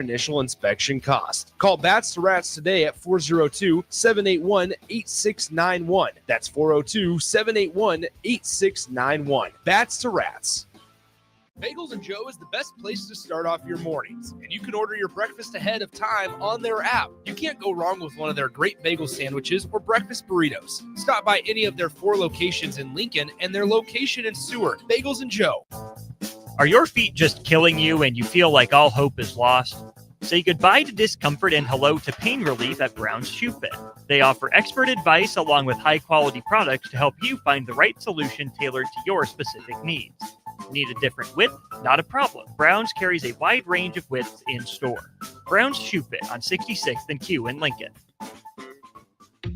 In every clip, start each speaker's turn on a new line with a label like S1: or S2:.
S1: initial inspection cost. Call Bats to Rats today at 402-781-8691. That's 402-781-8691. Bats to Rats. Bagels and Joe is the best place to start off your mornings, and you can order your breakfast ahead of time on their app. You can't go wrong with one of their great bagel sandwiches or breakfast burritos. Stop by any of their 4 locations in Lincoln and their location in Seward. Bagels and Joe.
S2: Are your feet just killing you and you feel like all hope is lost? Say goodbye to discomfort and hello to pain relief at Brown's Shoe Fit. They offer expert advice along with high-quality products to help you find the right solution tailored to your specific needs. Need a different width? Not a problem. Brown's carries a wide range of widths in store. Brown's Shoe Fit on 66th and Q in Lincoln.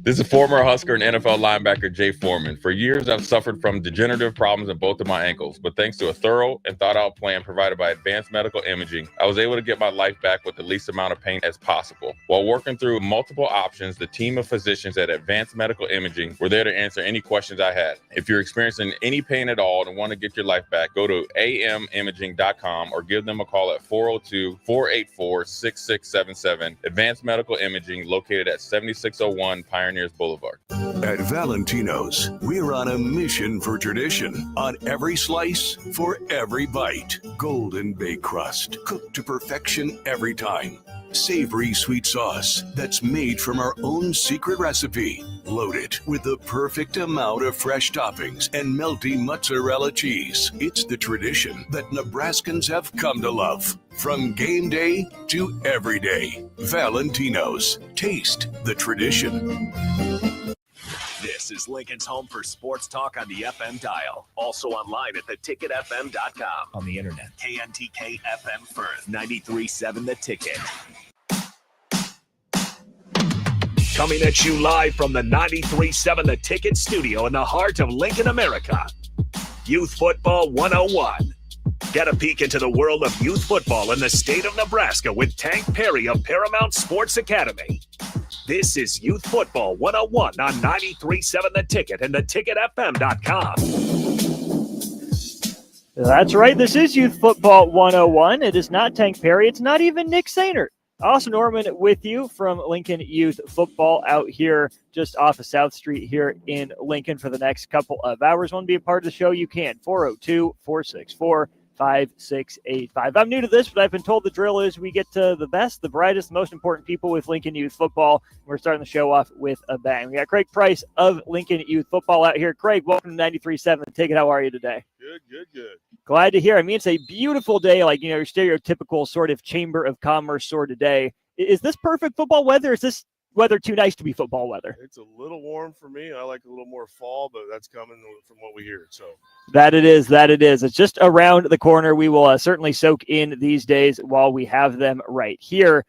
S3: This is former Husker and NFL linebacker Jay Foreman. For years, I've suffered from degenerative problems in both of my ankles, but thanks to a thorough and thought-out plan provided by Advanced Medical Imaging, I was able to get my life back with the least amount of pain as possible. While working through multiple options, the team of physicians at Advanced Medical Imaging were there to answer any questions I had. If you're experiencing any pain at all and want to get your life back, go to amimaging.com or give them a call at 402-484-6677. Advanced Medical Imaging, located at 7601 Pioneers Boulevard.
S4: At Valentino's, we're on a mission for tradition. On every slice, for every bite. Golden baked crust, cooked to perfection every time. Savory sweet sauce that's made from our own secret recipe. Loaded with the perfect amount of fresh toppings and melty mozzarella cheese. It's the tradition that Nebraskans have come to love. From game day to every day. Valentino's. Taste the tradition.
S5: This is Lincoln's home for sports talk on the FM dial. Also online at theticketfm.com. On the internet. KNTK FM Firth. 93.7 The Ticket. Coming at you live from the 93.7 The Ticket studio in the heart of Lincoln, America. Youth Football 101. Get a peek into the world of youth football in the state of Nebraska with Tank Perry of Paramount Sports Academy. This is Youth Football 101 on 93.7 The Ticket and theticketfm.com.
S2: That's right. This is Youth Football 101. It is not Tank Perry. It's not even Nick Sainert. Austin Norman with you from Lincoln Youth Football out here just off of South Street here in Lincoln for the next couple of hours. Want to be a part of the show? You can. 402-464-5685. I'm new to this, but I've been told the drill is we get to the best, the brightest, the most important people with Lincoln Youth Football. We're starting the show off with a bang. We got Craig Price of Lincoln Youth Football out here. Craig, welcome to 93.7 The Ticket. How are you today?
S6: Good.
S2: Glad to hear. I mean, it's a beautiful day, like, you know, your stereotypical sort of Chamber of Commerce sort of day. Is this perfect football weather? Is this weather too nice to be football weather?
S6: It's a little warm for me. I like a little more fall, but that's coming from what we hear. So
S2: that it is. It's just around the corner. We will certainly soak in these days while we have them right here.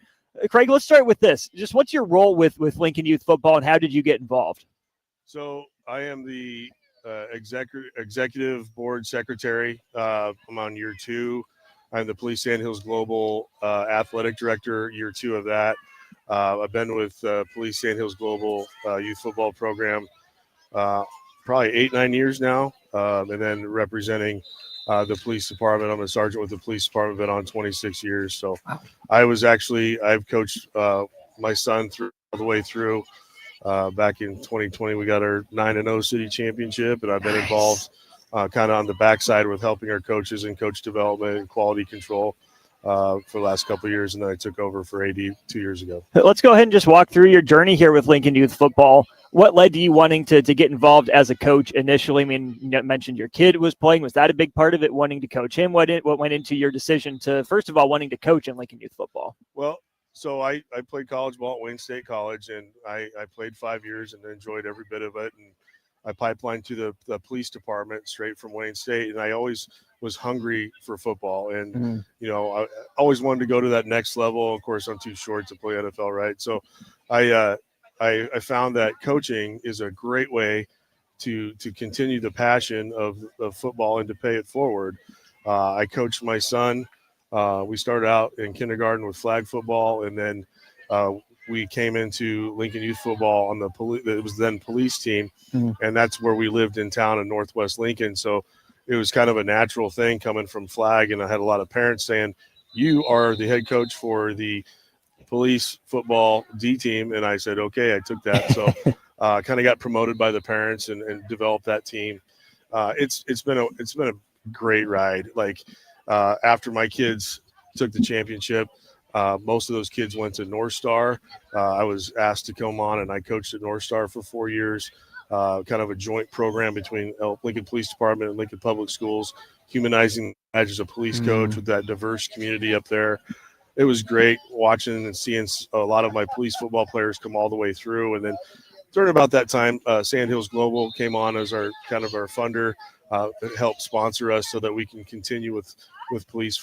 S2: Craig, let's start with this. Just what's your role with Lincoln Youth Football, and how did you get involved?
S6: So I am the executive board secretary. I'm on year 2. I'm the Police Sandhills Global athletic director, year 2 of that. I've been with Police Sandhills Global youth football program probably 8-9 years now, and then representing the police department. I'm a sergeant with the police department, been on 26 years. So wow. I've coached my son all the way through. Back in 2020, we got our 9-0 city championship, and I've been involved kind of on the backside with helping our coaches in coach development and quality control for the last couple of years, and then I took over for AD 2 years ago. Let's
S2: go ahead and just walk through your journey here with Lincoln Youth Football. What led to you wanting to get involved as a coach initially? I mean, you mentioned your kid was playing. Was that a big part of it, wanting to coach him? What went into your decision to, first of all, wanting to coach in Lincoln Youth Football?
S6: Well, so I played college ball at Wayne State College, and I played 5 years and enjoyed every bit of it. And I pipelined to the police department straight from Wayne State, and I always was hungry for football. And, you know, I always wanted to go to that next level. Of course, I'm too short to play NFL, right? So I found that coaching is a great way to continue the passion of football and to pay it forward. I coached my son. We started out in kindergarten with flag football, and then we came into Lincoln Youth Football on it was then police team, and that's where we lived in town in Northwest Lincoln. So it was kind of a natural thing coming from flag, and I had a lot of parents saying, you are the head coach for the police football D team. And I said, okay, I took that. So kind of got promoted by the parents and developed that team. It's been a great ride. Like after my kids took the championship, most of those kids went to North Star. I was asked to come on, and I coached at North Star for 4 years, kind of a joint program between Lincoln Police Department and Lincoln Public Schools, humanizing as a police coach with that diverse community up there. It was great watching and seeing a lot of my police football players come all the way through. And then during about that time, Sandhills Global came on as our funder, helped sponsor us so that we can continue with police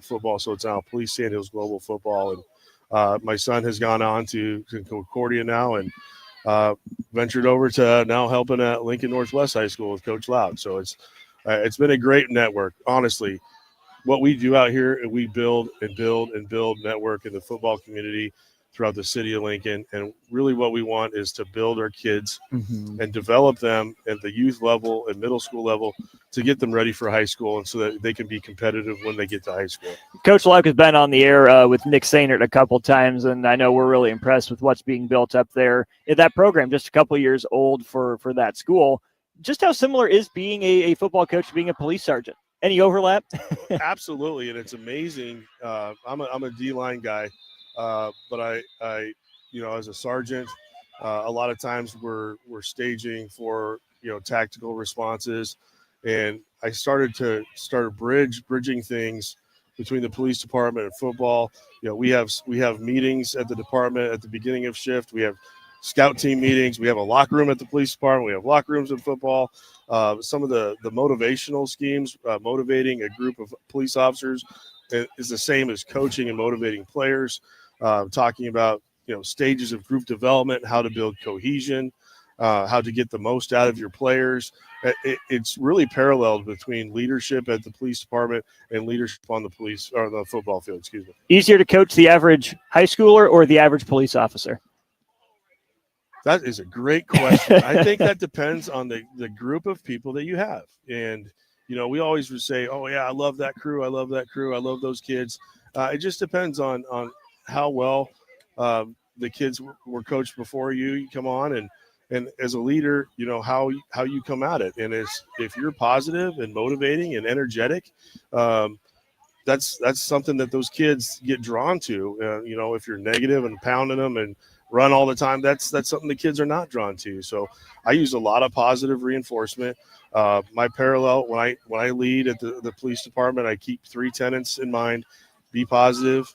S6: football. So it's now Police Sandhills Global Football. And my son has gone on to Concordia now and ventured over to now helping at Lincoln Northwest High School with Coach Loud. So it's been a great network. Honestly, what we do out here, we build and build and build network in the football community throughout the city of Lincoln. And really what we want is to build our kids and develop them at the youth level and middle school level to get them ready for high school and so that they can be competitive when they get to high school.
S2: Coach Luck has been on the air with Nick Sainert a couple times, and I know we're really impressed with what's being built up there in that program, just a couple years old for that school. Just how similar is being a football coach to being a police sergeant? Any overlap?
S6: Absolutely, and it's amazing. I'm a D-line guy. But I, as a sergeant, a lot of times we're staging for, tactical responses. And I started bridging things between the police department and football. We have meetings at the department at the beginning of shift. We have scout team meetings. We have a locker room at the police department. We have locker rooms in football. Some of the motivational schemes, motivating a group of police officers is the same as coaching and motivating players. Talking about stages of group development, how to build cohesion, how to get the most out of your players. It's really paralleled between leadership at the police department and leadership on the football field. Excuse me.
S2: Easier to coach the average high schooler or the average police officer?
S6: That is a great question. I think that depends on the group of people that you have. And we always would say, oh yeah, I love that crew. I love that crew. I love those kids. It just depends on how well the kids were coached before you come on, and as a leader, how you come at it. And if you're positive and motivating and energetic, that's something that those kids get drawn to. If you're negative and pounding them and run all the time, that's something the kids are not drawn to. So I use a lot of positive reinforcement. My parallel when I lead at the police department, I keep 3 tenets in mind: be positive,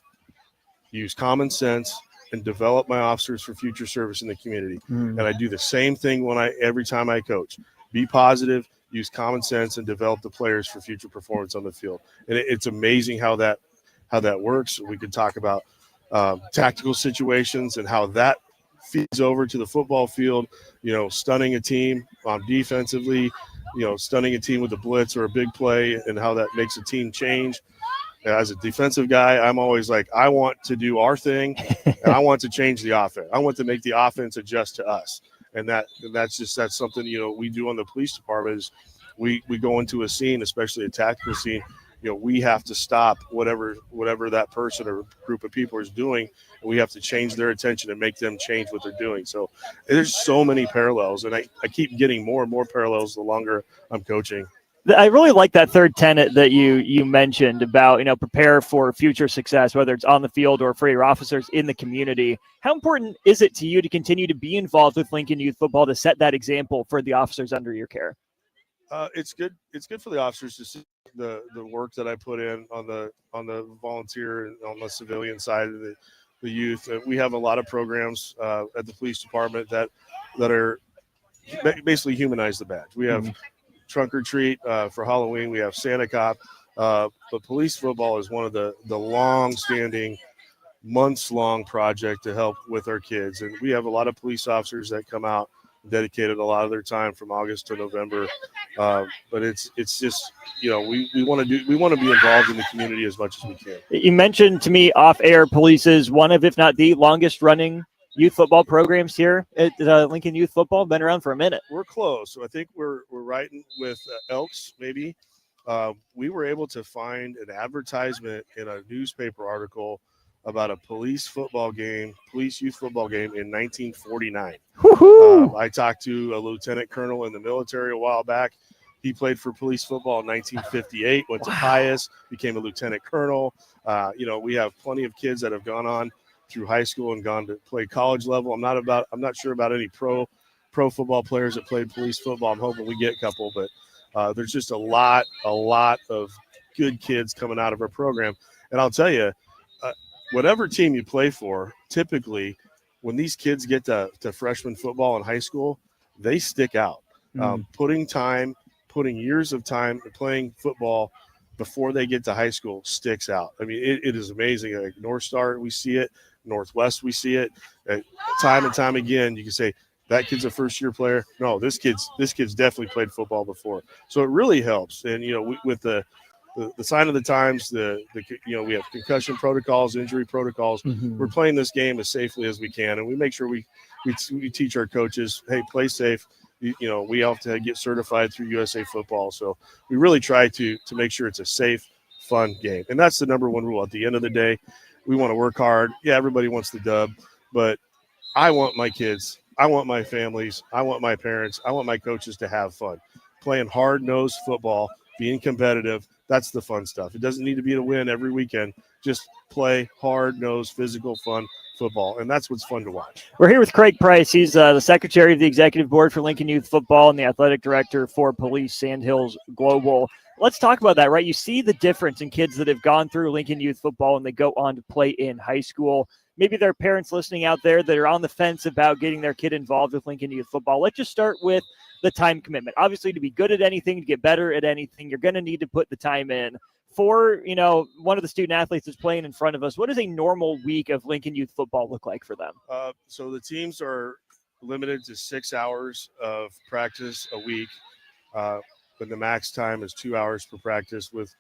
S6: use common sense, and develop my officers for future service in the community. And I do the same thing every time I coach: be positive, use common sense, and develop the players for future performance on the field. And it's amazing how that works. We could talk about tactical situations and how that feeds over to the football field, stunning a team defensively, stunning a team with a blitz or a big play, and how that makes a team change. As a defensive guy, I'm always like, I want to do our thing, and I want to change the offense. I want to make the offense adjust to us. And that's something, we do on the police department is we go into a scene, especially a tactical scene, we have to stop whatever that person or group of people is doing, and we have to change their attention and make them change what they're doing. So there's so many parallels, and I keep getting more and more parallels the longer I'm coaching.
S2: I really like that third tenet that you mentioned about, prepare for future success, whether it's on the field or for your officers in the community. How important is it to you to continue to be involved with Lincoln Youth Football to set that example for the officers under your care?
S6: It's good. It's good for the officers to see the work that I put in on the volunteer and on the civilian side of the youth. We have a lot of programs at the police department that are basically humanize the badge. We have trunk or treat for Halloween. We have Santa Cop. But police football is one of the long-standing, months-long project to help with our kids. And we have a lot of police officers that come out and dedicated a lot of their time from August to November. But it's just, we want to be involved in the community as much as we can.
S2: You mentioned to me off-air, Police is one of, if not the longest-running youth football programs here at Lincoln Youth Football. Been around for a minute.
S6: We're close. So I think we're right with Elks, maybe. we were able to find an advertisement in a newspaper article about a police youth football game in 1949. I talked to a lieutenant colonel in the military a while back. He played for police football in 1958, went to Pius, became a lieutenant colonel. We have plenty of kids that have gone on through high school and gone to play college level. I'm not sure about any pro football players that played police football. I'm hoping we get a couple, but there's just a lot of good kids coming out of our program. And I'll tell you, whatever team you play for, typically when these kids get to freshman football in high school, they stick out. Putting years of time playing football before they get to high school sticks out. I mean, it is amazing. Like North Star, we see it. Northwest, we see it. Time and time again, you can say, that kid's a first-year player. No, this kid's definitely played football before. So it really helps. And, with the sign of the times, we have concussion protocols, injury protocols.
S2: Mm-hmm.
S6: We're playing this game as safely as we can, and we make sure we teach our coaches, hey, play safe. We have to get certified through USA Football. So we really try to make sure it's a safe, fun game. And that's the number one rule. At the end of the day, we want to work hard. Yeah, everybody wants the dub, but I want my kids, I want my families, I want my parents, I want my coaches to have fun. Playing hard-nosed football, being competitive, that's the fun stuff. It doesn't need to be to win every weekend. Just play hard-nosed, physical, fun football, and that's what's fun to watch.
S2: We're here with Craig Price. He's the secretary of the executive board for Lincoln Youth Football and the athletic director for Police Sandhills Global. Let's talk about that, right? You see the difference in kids that have gone through Lincoln Youth Football and they go on to play in high school. Maybe there are parents listening out there that are on the fence about getting their kid involved with Lincoln Youth Football. Let's just start with the time commitment. Obviously, to be good at anything, to get better at anything, you're going to need to put the time in. For, one of the student athletes that's playing in front of us, what does a normal week of Lincoln Youth Football look like for them?
S6: So the teams are limited to 6 hours of practice a week, but the max time is 2 hours per practice with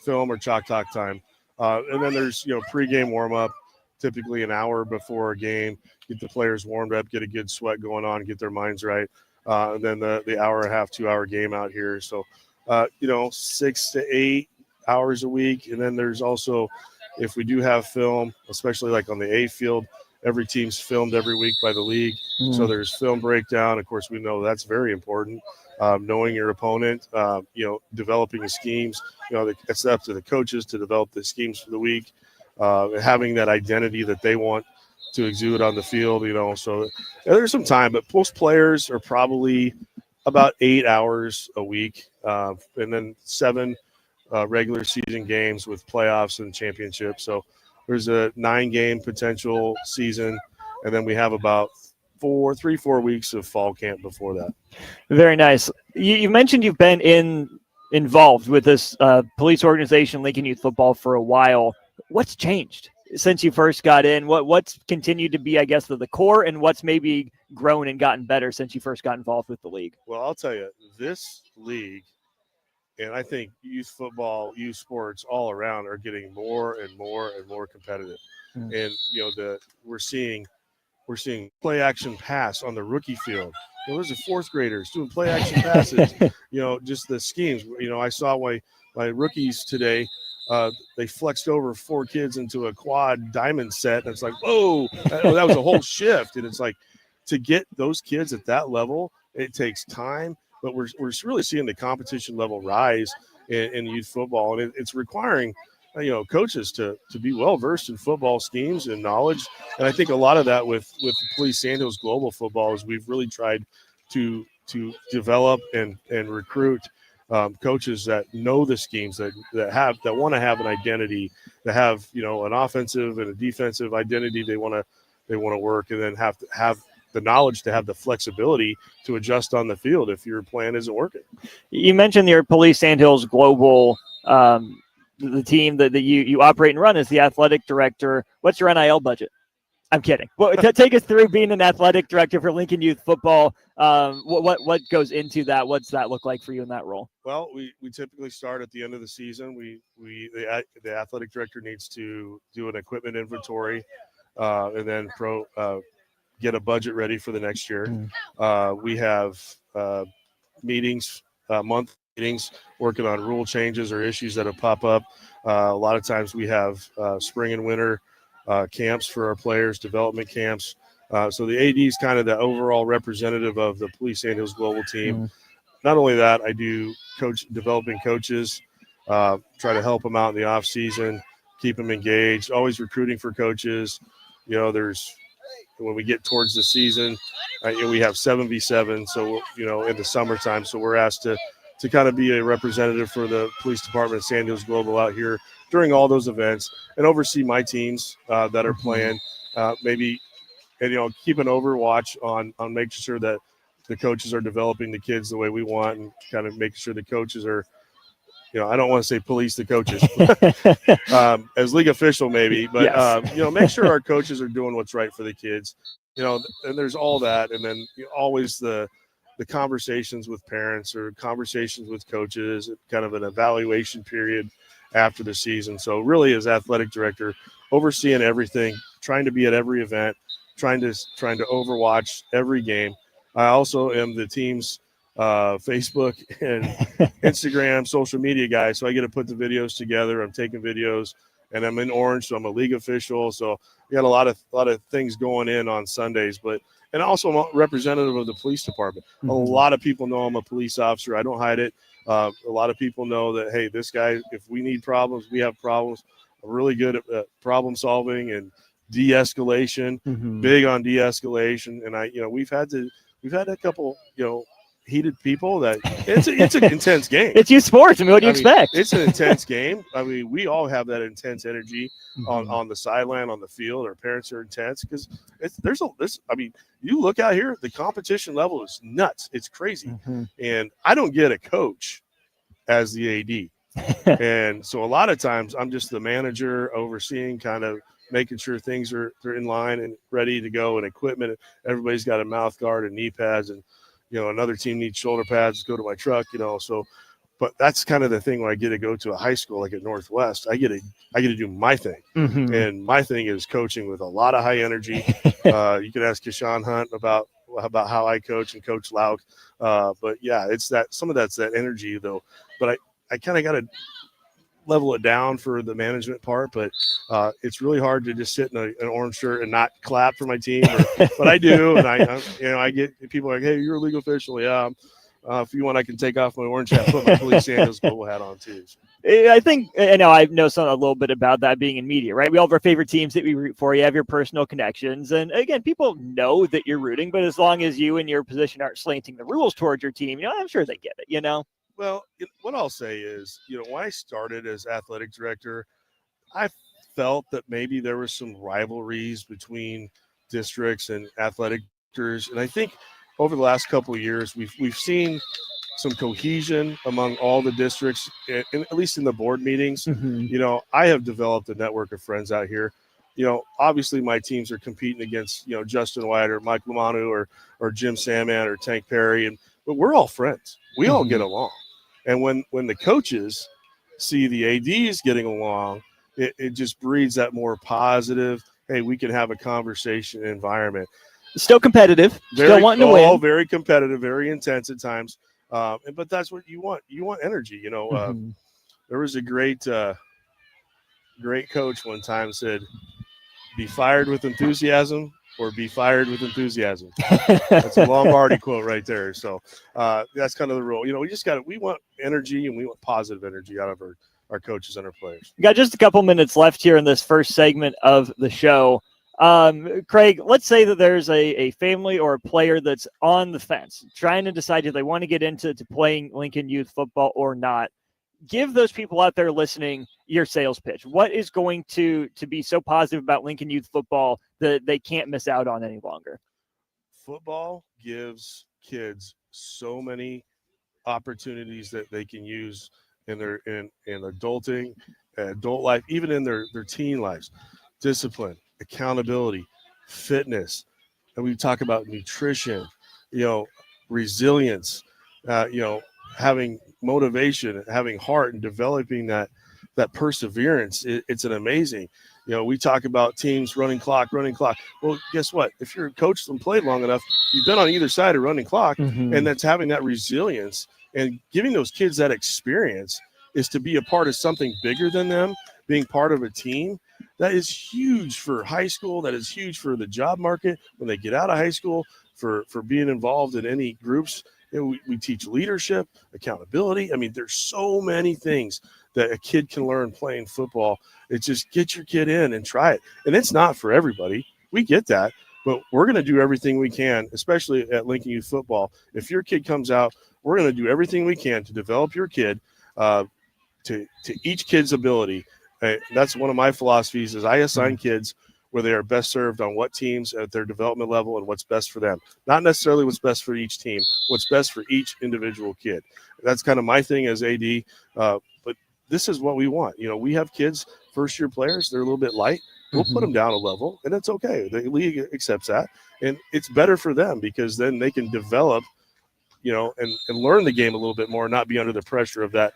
S6: film or chalk talk time. And then there's, pregame warm-up, typically an hour before a game, get the players warmed up, get a good sweat going on, get their minds right. And then the hour and a half, 2 hour game out here. So, 6 to 8 hours a week. And then there's also, if we do have film, especially like on the A field, every team's filmed every week by the league. So there's film breakdown. Of course, we know that's very important. Knowing your opponent, developing the schemes, it's up to the coaches to develop the schemes for the week, having that identity that they want to exude on the field, so there's some time, but most players are probably about 8 hours a week, and then 7 regular season games with playoffs and championships. So there's a 9-game potential season, and then we have about 4 weeks of fall camp before that.
S2: Very nice. You mentioned you've been involved with this police organization, Lincoln Youth Football, for a while. What's changed since you first got in? What's continued to be, I guess, the core, and what's maybe grown and gotten better since you first got involved with the league?
S6: Well, I'll tell you, this league, and I think youth football, youth sports all around are getting more and more and more competitive. And we're seeing play action pass on the rookie field. Those are 4th graders doing play action passes. Just the schemes. I saw my rookies today. They flexed over 4 kids into a quad diamond set. And it's like, whoa, that was a whole shift. And it's like, to get those kids at that level, it takes time. But we're really seeing the competition level rise in youth football. And it's requiring, coaches to be well-versed in football schemes and knowledge. And I think a lot of that with the Police Sandhills Global Football is we've really tried to develop and recruit coaches that know the schemes, that want to have an identity, that have an offensive and a defensive identity they want to work, and then have to have the knowledge to have the flexibility to adjust on the field if your plan isn't working.
S2: You mentioned your Police Sandhills Global, the team that you operate and run as the athletic director. What's your NIL budget? I'm kidding. Well, take us through being an athletic director for Lincoln Youth Football. What goes into that? What's that look like for you in that role?
S6: Well, we typically start at the end of the season. The athletic director needs to do an equipment inventory, and then get a budget ready for the next year. We have meetings monthly meetings, working on rule changes or issues that have popped up. A lot of times we have spring and winter camps for our players, development camps. So the AD is kind of the overall representative of the Police Sand Hills Global team. Not only that, I do developing coaches, try to help them out in the off season, keep them engaged, always recruiting for coaches. When we get towards the season, we have 7v7. So, in the summertime, so we're asked to kind of be a representative for the police department of Sand Hills Global out here during all those events and oversee my teams that are playing, keep an overwatch on making sure that the coaches are developing the kids the way we want and kind of making sure the coaches are, I don't want to say police the coaches as league official maybe, but,
S2: Yes.
S6: Make sure our coaches are doing what's right for the kids, and there's all that. And then always the conversations with parents or conversations with coaches, kind of an evaluation period after the season. So really as athletic director, overseeing everything, trying to be at every event, trying to overwatch every game. I also am the team's Facebook and Instagram social media guy. So I get to put the videos together. I'm taking videos and I'm in Orange. So I'm a league official. So we got a lot of things going in on Sundays, and also I'm a representative of the police department. A lot of people know I'm a police officer. I don't hide it. A lot of people know that, hey, this guy, if we need problems, we have problems. I'm really good at problem solving and de-escalation, big on de-escalation. And we've had a couple, heated people that it's an intense game.
S2: It's youth sports. I mean, what do you expect?
S6: It's an intense game. I mean, we all have that intense energy on the sideline, on the field. Our parents are intense because you look out here, the competition level is nuts. It's crazy. And I don't get a coach as the AD. And so a lot of times I'm just the manager overseeing, kind of making sure things are in line and ready to go, and equipment. Everybody's got a mouth guard and knee pads, and another team needs shoulder pads. Go to my truck, so. But that's kind of the thing when I get to go to a high school like at Northwest. I get to do my thing, and my thing is coaching with a lot of high energy. You can ask Keshawn Hunt about how I coach and Coach Lauk. But yeah, it's that some of that's that energy though. But I kind of got to level it down for the management part, but it's really hard to just sit in an orange shirt and not clap for my team, but I do. And I get people like, hey, you're a legal official. Yeah. If you want, I can take off my orange hat, put my Police Sand Hills Global hat on too.
S2: I think, I know a little bit about that being in media, right? We all have our favorite teams that we root for. You have your personal connections. And again, people know that you're rooting, but as long as you and your position aren't slanting the rules towards your team, I'm sure they get it,
S6: Well, what I'll say is, when I started as athletic director, I felt that maybe there was some rivalries between districts and athletic directors. And I think over the last couple of years, we've seen some cohesion among all the districts, at least in the board meetings. I have developed a network of friends out here. Obviously my teams are competing against, Justin White or Mike Lamanu or Jim Saman or Tank Perry, but we're all friends. We all get along. And when the coaches see the ADs getting along, it just breeds that more positive, hey, we can have a conversation environment.
S2: Still competitive, still wanting to win.
S6: Very competitive, very intense at times. But that's what you want. You want energy. There was a great coach one time said, be fired with enthusiasm or be fired with enthusiasm. That's a Lombardi quote right there. So that's kind of the rule. We want energy, and we want positive energy out of our coaches and our players.
S2: We got just a couple minutes left here in this first segment of the show. Craig, let's say that there's a family or a player that's on the fence, trying to decide if they want to get into playing Lincoln youth football or not. Give those people out there listening your sales pitch. What is going to be so positive about Lincoln youth football that they can't miss out on any longer?
S6: Football gives kids so many opportunities that they can use in their in adulting, adult life, even in their teen lives. Discipline, accountability, fitness, and we talk about nutrition, resilience, having motivation, having heart, and developing that perseverance. It's an amazing. We talk about teams running clock. Well, guess what? If you're coached and played long enough, you've been on either side of running clock, and that's having that resilience And giving those kids that experience is to be a part of something bigger than them, being part of a team. That is huge for high school. That is huge for the job market when they get out of high school, for being involved in any groups. We teach leadership, accountability. I mean, there's so many things that a kid can learn playing football. It's just get your kid in and try it. And it's not for everybody. We get that. But we're going to do everything we can, especially at Lincoln Youth Football. If your kid comes out, we're going to do everything we can to develop your kid to each kid's ability. That's one of my philosophies is I assign kids where they are best served on what teams at their development level and what's best for them. Not necessarily what's best for each team, what's best for each individual kid. That's kind of my thing as AD. But this is what we want. You know, we have kids, first-year players, they're a little bit light. We'll put them down a level, and it's okay. The league accepts that. And it's better for them because then they can develop, you know, and learn the game a little bit more, not be under the pressure of that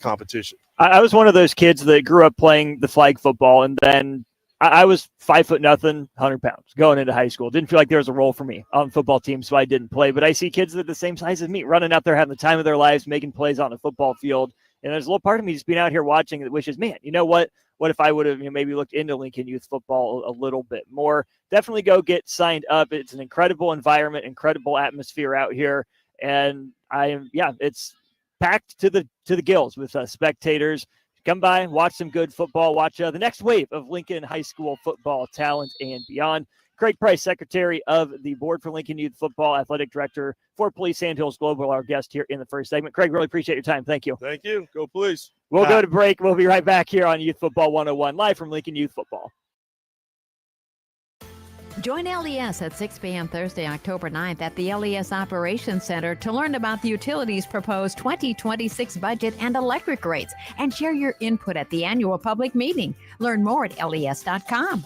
S6: competition.
S2: I was one of those kids that grew up playing the flag football, and then I was 5'0", 100 pounds going into high school. Didn't feel like there was a role for me on the football team, so I didn't play. But I see kids that are the same size as me running out there, having the time of their lives, making plays on a football field. And there's a little part of me just being out here watching that wishes, man, you know what? What if I would have maybe looked into Lincoln Youth Football a little bit more? Definitely go get signed up. It's an incredible environment, incredible atmosphere out here. And it's packed to the gills with spectators. Come by, watch some good football, watch the next wave of Lincoln High School football talent and beyond. Craig Price, Secretary of the Board for Lincoln Youth Football, Athletic Director for Police Sandhills Global, our guest here in the first segment. Craig, really appreciate your time. Thank you.
S6: Thank you. Go Police.
S2: We'll go to break. We'll be right back here on Youth Football 101, live from Lincoln Youth Football.
S7: Join LES at 6 p.m. Thursday, October 9th at the LES Operations Center to learn about the utilities' proposed 2026 budget and electric rates, and share your input at the annual public meeting. Learn more at les.com.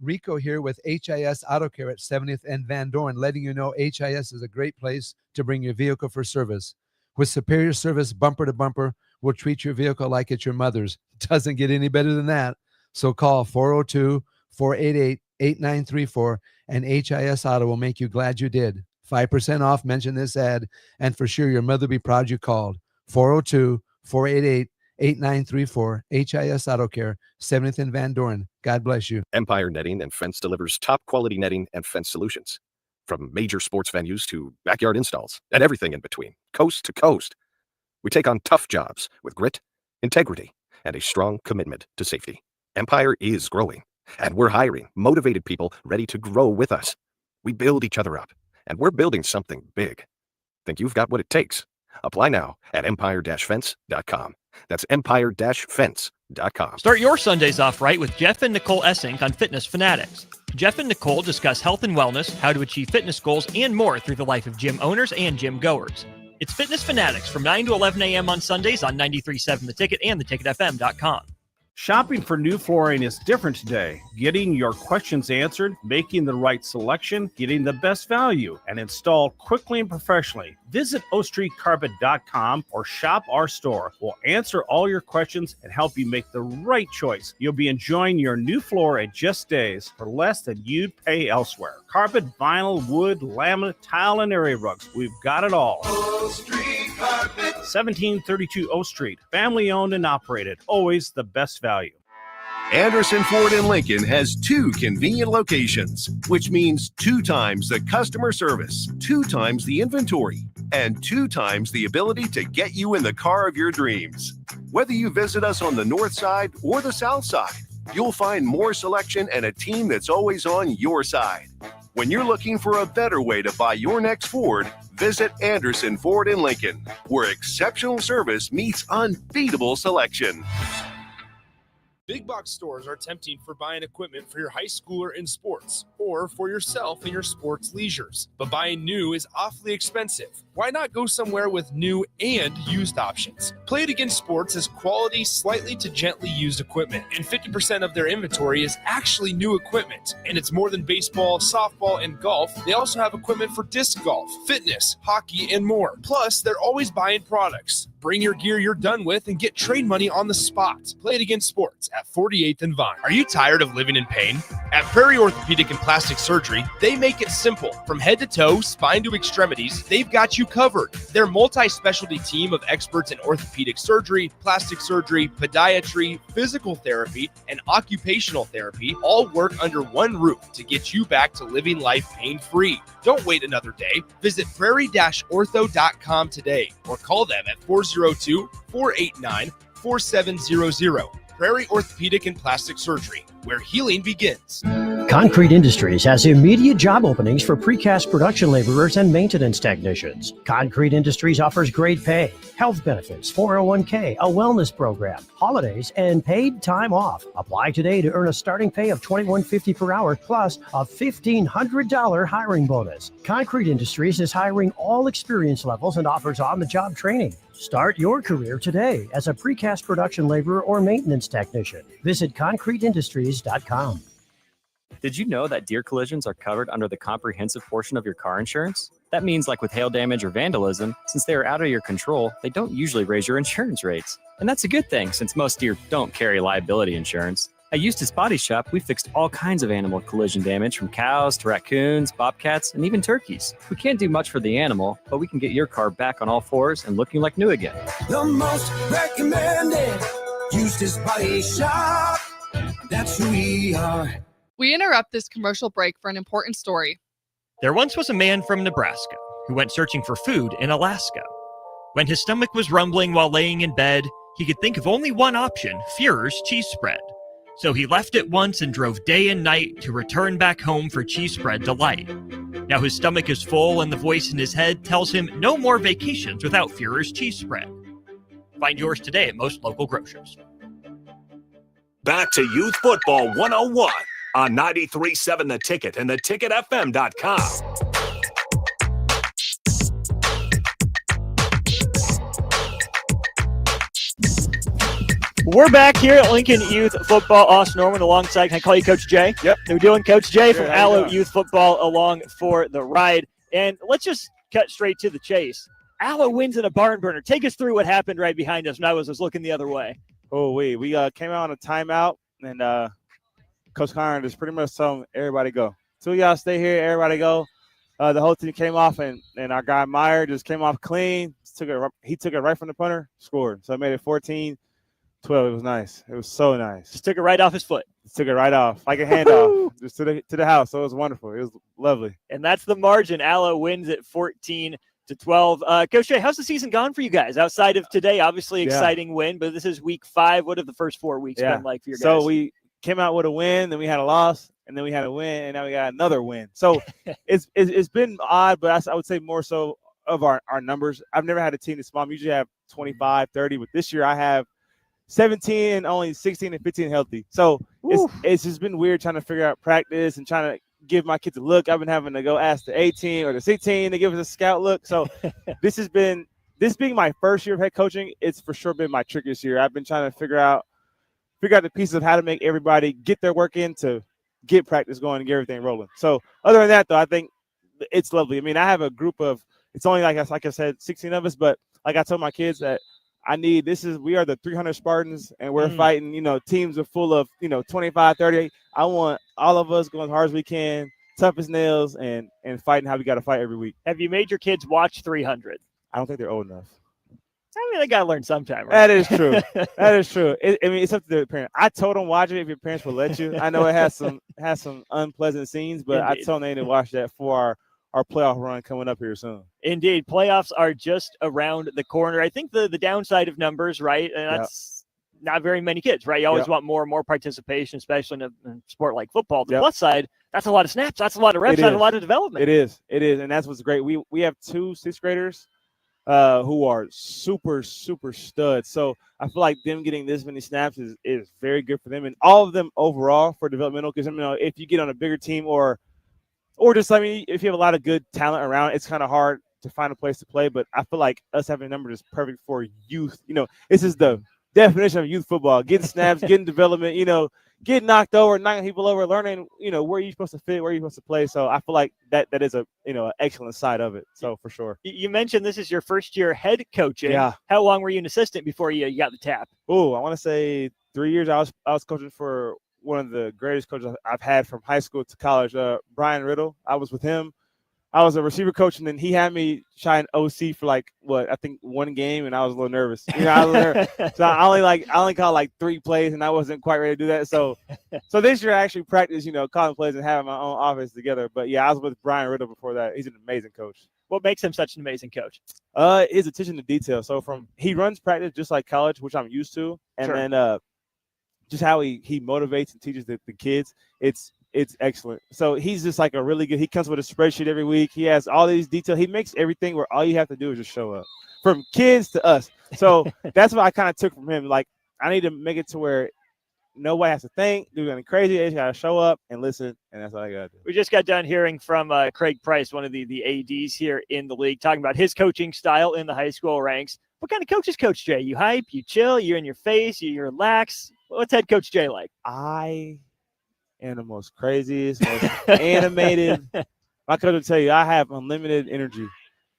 S8: Rico here with HIS Auto Care at 70th and Van Dorn, letting you know HIS is a great place to bring your vehicle for service. With superior service bumper to bumper, we'll treat your vehicle like it's your mother's. Doesn't get any better than that. So call 402-488-8934 and HIS Auto will make you glad you did. 5% off, mention this ad, and for sure your mother will be proud you called. 402-488-8934, HIS Auto Care, 70th and Van Dorn. God bless you.
S9: Empire Netting and Fence delivers top quality netting and fence solutions. From major sports venues to backyard installs and everything in between, coast to coast. We take on tough jobs with grit, integrity, and a strong commitment to safety. Empire is growing, and we're hiring motivated people ready to grow with us. We build each other up, and we're building something big. Think you've got what it takes? Apply now at empire-fence.com. That's empire-fence.com.
S2: Start your Sundays off right with Jeff and Nicole Essink on Fitness Fanatics. Jeff and Nicole discuss health and wellness, how to achieve fitness goals, and more through the life of gym owners and gym goers. It's Fitness Fanatics from 9 to 11 a.m. on Sundays on 93.7 The Ticket and theticketfm.com.
S10: Shopping for new flooring is different today. Getting your questions answered, making the right selection, getting the best value, and installed quickly and professionally. Visit ostreetcarpet.com or shop our store. We'll answer all your questions and help you make the right choice. You'll be enjoying your new floor in just days for less than you'd pay elsewhere. Carpet, vinyl, wood, laminate, tile, and area rugs. We've got it all.
S11: O Street Carpet.
S10: 1732 O Street. Family owned and operated. Always the best value.
S4: Anderson Ford in Lincoln has 2 convenient locations, which means 2 times the customer service, 2 times the inventory, and 2 times the ability to get you in the car of your dreams. Whether you visit us on the north side or the south side, you'll find more selection and a team that's always on your side. When you're looking for a better way to buy your next Ford, visit Anderson Ford in Lincoln, where exceptional service meets unbeatable selection.
S1: Big box stores are tempting for buying equipment for your high schooler in sports or for yourself in your sports leisures. But buying new is awfully expensive. Why not go somewhere with new and used options? Play It Again Sports has quality, slightly to gently used equipment, and 50% of their inventory is actually new equipment. And it's more than baseball, softball, and golf. They also have equipment for disc golf, fitness, hockey, and more. Plus, they're always buying products. Bring your gear you're done with and get trade money on the spot. Play It Again Sports at 48th and Vine. Are you tired of living in pain? At Prairie Orthopedic and Plastic Surgery, they make it simple. From head to toe, spine to extremities, they've got you covered. Their multi-specialty team of experts in orthopedic surgery, plastic surgery, podiatry, physical therapy, and occupational therapy all work under one roof to get you back to living life pain-free. Don't wait another day. Visit prairie-ortho.com today or call them at 402-489-4700. Prairie Orthopedic and Plastic Surgery, where healing begins.
S12: Concrete Industries has immediate job openings for precast production laborers and maintenance technicians. Concrete Industries offers great pay, health benefits, 401k, a wellness program, holidays, and paid time off. Apply today to earn a starting pay of $21.50 per hour plus a $1,500 hiring bonus. Concrete Industries is hiring all experience levels and offers on-the-job training. Start your career today as a precast production laborer or maintenance technician. Visit concreteindustries.com.
S13: Did you know that deer collisions are covered under the comprehensive portion of your car insurance? That means, like with hail damage or vandalism, since they are out of your control, they don't usually raise your insurance rates. And that's a good thing, since most deer don't carry liability insurance. At Eustace Body Shop, we fixed all kinds of animal collision damage, from cows to raccoons, bobcats, and even turkeys. We can't do much for the animal, but we can get your car back on all fours and looking like new again.
S11: The most recommended Eustace Body Shop. That's who we are.
S14: We interrupt this commercial break for an important story.
S15: There once was a man from Nebraska who went searching for food in Alaska. When his stomach was rumbling while laying in bed, he could think of only one option: Fuhrer's cheese spread. So he left it once and drove day and night to return back home for cheese spread delight. Now his stomach is full and the voice in his head tells him no more vacations without Fuhrer's cheese spread. Find yours today at most local grocers.
S5: Back to Youth Football 101 on 93.7 The Ticket and theticketfm.com.
S2: We're back here at Lincoln Youth Football. Austin Norman alongside, can I call you Coach Jay?
S6: Yep.
S2: How we doing? Coach Jay from
S6: Good,
S2: Allo Youth Football along for the ride. And let's just cut straight to the chase. Allo wins in a barn burner. Take us through what happened right behind us when I was looking the other way.
S16: Oh, we came out on a timeout, and Coach Conner just pretty much told everybody go. So y'all stay here, everybody go. The whole team came off, and our guy Meyer just came off clean. He took it right from the punter, scored. So it made it 14-12. It was nice. It was so nice.
S2: Just took it right off his foot.
S16: Just took it right off, like a handoff, just to the house. So it was wonderful. It was lovely.
S2: And that's the margin. Allo wins at 14-12. Coach Jay, how's the season gone for you guys? Outside of today, obviously exciting win, but this is week 5. What have the first 4 weeks been like for your guys?
S16: So we came out with a win, then we had a loss, and then we had a win, and now we got another win. So it's been odd, but I would say more so of our numbers. I've never had a team this small. I usually have 25, 30, but this year I have 17 and only 16 and 15 healthy. So it's just been weird trying to figure out practice and trying to give my kids a look. I've been having to go ask the 18 or the 16 to give us a scout look. So this being my first year of head coaching, it's for sure been my trickiest year. I've been trying to figure out the pieces of how to make everybody get their work in to get practice going and get everything rolling. So other than that, though, I think it's lovely. I mean, I have a group of, it's only like I said, 16 of us, but like I told my kids that we are the 300 Spartans, and we're fighting, teams are full of, 25, 30. I want all of us going as hard as we can, tough as nails, and fighting how we got to fight every week.
S2: Have you made your kids watch 300?
S16: I don't think they're old enough.
S2: I mean, they got to learn sometime, right?
S16: That is true. That is true. It's up to their parents. I told them watch it if your parents will let you. I know it has some unpleasant scenes, but I told them they need to watch that for our playoff run coming up here soon.
S2: Indeed. Playoffs are just around the corner. I think the downside of numbers, right? And that's not very many kids, right? You always want more and more participation, especially in a sport like football. The plus side, that's a lot of snaps. That's a lot of reps. That's a lot of development.
S16: It is. And that's what's great. We have 2 6th graders who are super, super studs. So I feel like them getting this many snaps is very good for them. And all of them overall for developmental, because, if you get on a bigger team or just, if you have a lot of good talent around, it's kind of hard to find a place to play. But I feel like us having a number is perfect for youth. This is the definition of youth football: getting snaps, getting development. Getting knocked over, knocking people over, learning. Where you're supposed to fit, where you're supposed to play. So I feel like that is a an excellent side of it. So for sure.
S2: You mentioned this is your first year head coaching.
S16: Yeah.
S2: How long were you an assistant before you got the tap?
S16: Oh, I want to say 3 years. I was coaching for one of the greatest coaches I've had from high school to college, Brian Riddle. I was with him. I was a receiver coach, and then he had me shine OC for I think one game, and I was a little nervous. I was a little nervous. So I only called like 3 plays, and I wasn't quite ready to do that. So this year I actually practiced, calling plays and having my own offense together. But yeah, I was with Brian Riddle before that. He's an amazing coach.
S2: What makes him such an amazing coach?
S16: His attention to detail. So he runs practice just like college, which I'm used to, and
S2: Sure.
S16: then just how he motivates and teaches the kids. It's excellent. So he's just like a really good. He comes with a spreadsheet every week. He has all these details. He makes everything where all you have to do is just show up, from kids to us. So that's what I kind of took from him. Like, I need to make it to where nobody has to think, do anything crazy. They just got to show up and listen, and that's all I got to do.
S2: We just got done hearing from Craig Price, one of the ADs here in the league, talking about his coaching style in the high school ranks. What kind of coach is Coach Jay? You hype, you chill, you're in your face, you relax. What's head Coach Jay like?
S16: I am the most craziest, most animated. My coach will tell you I have unlimited energy.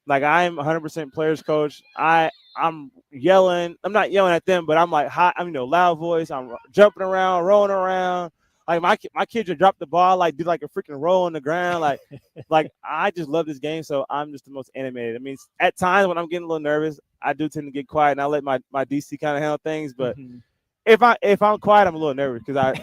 S16: Like, I'm 100% players coach. I'm yelling. I'm not yelling at them, but I'm like hot. I'm loud voice. I'm jumping around, rolling around. Like my kids would drop the ball, like do like a freaking roll on the ground. Like I just love this game. So I'm just the most animated. I mean, at times when I'm getting a little nervous, I do tend to get quiet and I let my DC kind of handle things. But if I'm quiet, I'm a little nervous because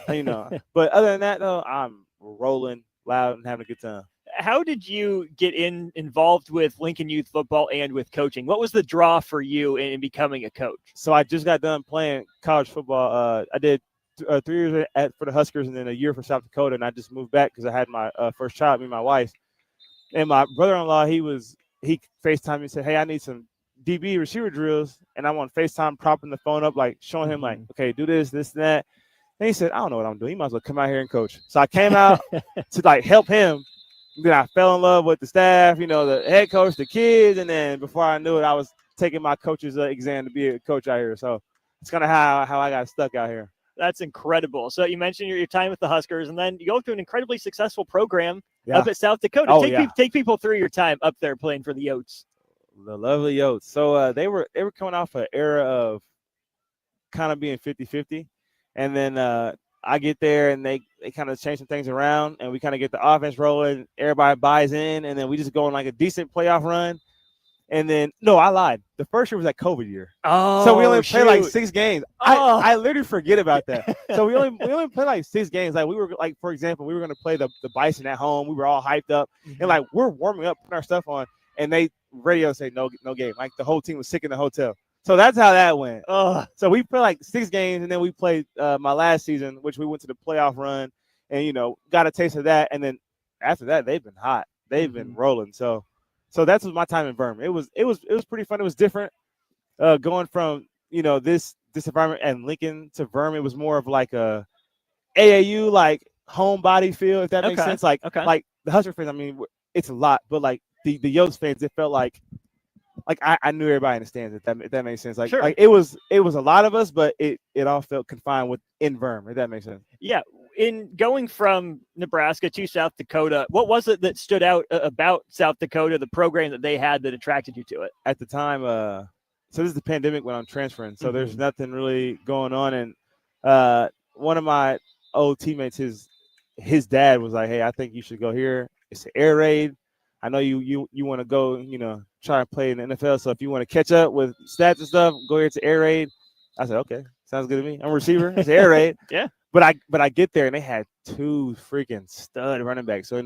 S16: But other than that, though, I'm rolling loud and having a good time.
S2: How did you get involved with Lincoln Youth Football and with coaching? What was the draw for you in becoming a coach?
S16: So I just got done playing college football. I did 3 years for the Huskers and then a year for South Dakota, and I just moved back because I had my first child, me and my wife. And my brother-in-law, he FaceTimed me and said, "Hey, I need some DB receiver drills," and I'm on FaceTime propping the phone up, like showing him like, "Okay, do this, this, and that." And he said, "I don't know what I'm doing. You might as well come out here and coach." So I came out to like help him. Then I fell in love with the staff, the head coach, the kids, and then before I knew it, I was taking my coach's exam to be a coach out here. So it's kind of how I got stuck out here.
S2: That's incredible. So you mentioned your time with the Huskers, and then you go through an incredibly successful program up at South Dakota. Take people through your time up there playing for the Yotes.
S16: The lovely Yotes. So they were coming off an era of kind of being 50-50, and then I get there and they kind of change some things around and we kind of get the offense rolling. Everybody buys in and then we just go on like a decent playoff run. And then, no, I lied. The first year was that COVID year.
S2: Oh,
S16: so we only played like 6 games. I literally forget about that. So we only played like 6 games. Like we were like, for example, we were going to play the Bison at home. We were all hyped up and like we're warming up, putting our stuff on, and they radio say no game. Like the whole team was sick in the hotel. So that's how that went. So we played like 6 games, and then we played my last season, which we went to the playoff run, and got a taste of that. And then after that, they've been hot. They've been rolling. So that's my time in Vernon. It was pretty fun. It was different going from this environment and Lincoln to Vernon. It was more of like a AAU like homebody feel, if that makes sense. Like the Husker fans. I mean, it's a lot, but like the Yotes fans, it felt like I knew everybody in the stands, if that makes sense. Like,
S2: sure.
S16: Like it was a lot of us, but it all felt confined within Vernon, if that makes sense.
S2: Yeah. In going from Nebraska to South Dakota, what was it that stood out about South Dakota, the program that they had that attracted you to it?
S16: At the time, so this is the pandemic when I'm transferring, so there's nothing really going on. And one of my old teammates, his dad was like, "Hey, I think you should go here. It's an air raid. I know you want to go, try and play in the NFL. So if you want to catch up with stats and stuff, go here to air raid." I said, "Okay, sounds good to me. I'm a receiver. It's air raid."
S2: Yeah.
S16: But I get there and they had 2 freaking stud running backs. So it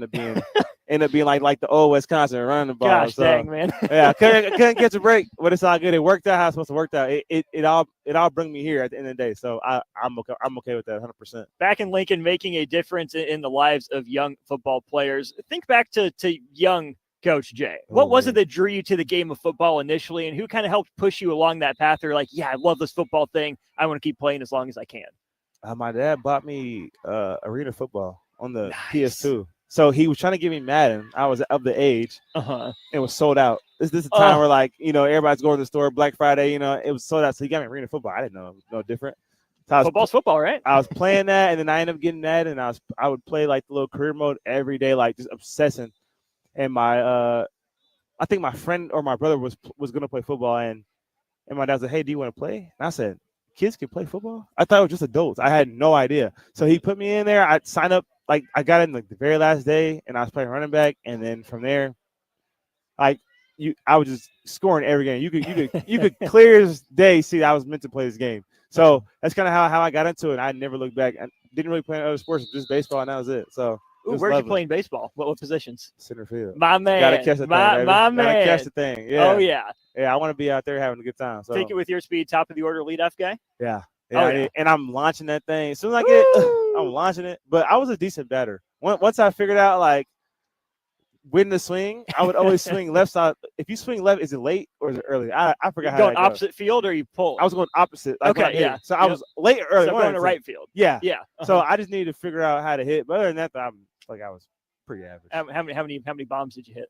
S16: ended up being like the old Wisconsin running the ball.
S2: Gosh, dang, man.
S16: Yeah, couldn't catch a break, but it's all good. It worked out how it's supposed to work out. It all bring me here at the end of the day. So I'm okay with that 100%.
S2: Back in Lincoln, making a difference in the lives of young football players. Think back to young Coach Jay. What was it that drew you to the game of football initially, and who kind of helped push you along that path? You're like, yeah, I love this football thing. I want to keep playing as long as I can.
S16: My dad bought me arena football on the PS2. So he was trying to give me Madden. I was of the age. It was sold out. This is a time where everybody's going to the store Black Friday. It was sold out. So he got me arena football. I didn't know it was no different. So
S2: Football's football, right?
S16: I was playing that, and then I ended up getting that, and I would play like the little career mode every day, like just obsessing. And I think my friend or my brother was going to play football, and my dad said, "Hey, do you want to play?" And I said, kids can play football? I thought it was just adults. I had no idea. So he put me in there. I signed up. Like, I got in like the very last day, and I was playing running back. And then from there, I was just scoring every game. You could clear as day see I was meant to play this game. So that's kind of how I got into it. I never looked back. I didn't really play other sports, just baseball, and that was it. So
S2: Ooh, where'd you play in baseball? What positions?
S16: Center field.
S2: My man.
S16: Gotta catch the thing.
S2: My man.
S16: Gotta catch the thing. Yeah.
S2: Oh yeah.
S16: Yeah, I want to be out there having a good time. So
S2: Take it with your speed, top of the order leadoff guy.
S16: yeah.
S2: Oh,
S16: Yeah,
S2: yeah.
S16: and I'm launching that thing. As soon as I get it, I'm launching it. But I was a decent batter. Once I figured out like when to swing, I would always swing left side. If you swing left, is it late or is it early? I forgot how
S2: Going
S16: that goes.
S2: opposite field or you pull?
S16: I was going opposite. Like when I
S2: Okay,
S16: hit
S2: yeah.
S16: it. So I was late or early.
S2: So
S16: one
S2: going
S16: of
S2: to
S16: the
S2: right
S16: two.
S2: field.
S16: Yeah.
S2: Yeah.
S16: So I just needed to figure out how to hit. But other than that, I'm like I was pretty average.
S2: How many bombs did you hit?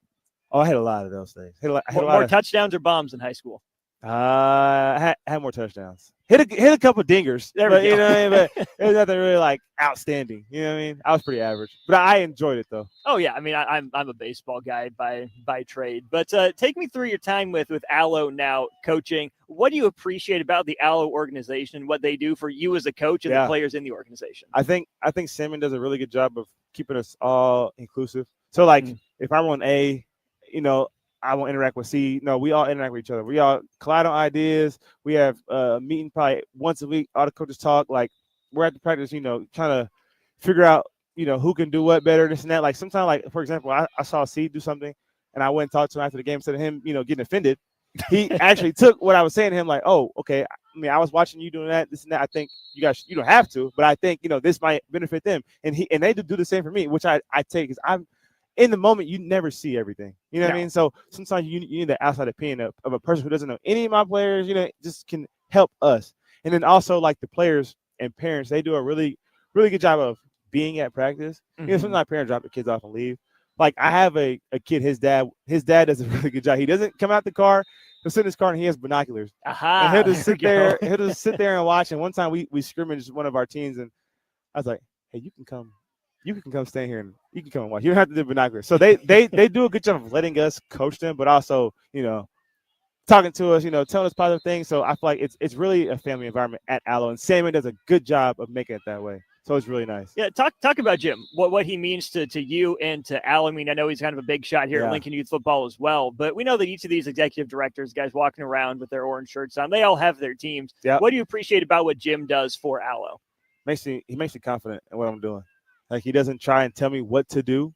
S16: Oh, I had a lot of those things. I had a lot
S2: More
S16: of,
S2: touchdowns or bombs in high school?
S16: had more touchdowns. Hit a couple dingers.
S2: There we
S16: but,
S2: go.
S16: You know what I mean? But it was nothing really like outstanding. You know what I mean? I was pretty average, but I enjoyed it though.
S2: Oh yeah, I mean I'm a baseball guy by trade. But take me through your time with Allo now coaching. What do you appreciate about the Allo organization and what they do for you as a coach and the
S16: Yeah.
S2: players in the organization?
S16: I think Salmon does a really good job of keeping us all inclusive. So like if I'm on A, you know, I won't interact with C. No, we all interact with each other. We all collide on ideas. We have a meeting probably once a week. All the coaches talk. Like we're at the practice, you know, trying to figure out, you know, who can do what better, this and that. Like sometimes, like for example, I saw C do something, and I went and talked to him after the game. Instead of him, you know, getting offended, he actually took what I was saying to him. Like, oh, okay. I mean, I was watching you doing that, this and that. I think you don't have to, but I think, you know, this might benefit them. And they do the same for me, which I take because I'm. In the moment, you never see everything. You know what I mean? So sometimes you need the outside opinion of a person who doesn't know any of my players, you know, just can help us. And then also like the players and parents, they do a really, really good job of being at practice. You know, sometimes parents drop the kids off and leave. Like I have a kid, his dad does a really good job. He doesn't come out the car, he'll sit in his car and he has binoculars.
S2: Aha,
S16: And he'll just sit
S2: there
S16: there, he'll just sit there and watch. And one time we scrimmaged one of our teams and I was like, hey, you can come stay here and you can come and watch. You don't have to do binoculars. So they do a good job of letting us coach them, but also, you know, talking to us, you know, telling us positive things. So I feel like it's really a family environment at Allo, and Salmon does a good job of making it that way. So it's really nice.
S2: Yeah, talk about Jim. What he means to you and to Al. I mean, I know he's kind of a big shot here at Lincoln Youth Football as well, but we know that each of these executive directors, guys walking around with their orange shirts on, they all have their teams.
S16: Yeah.
S2: What do you appreciate about what Jim does for Allo?
S16: He makes me confident in what I'm doing. Like he doesn't try and tell me what to do.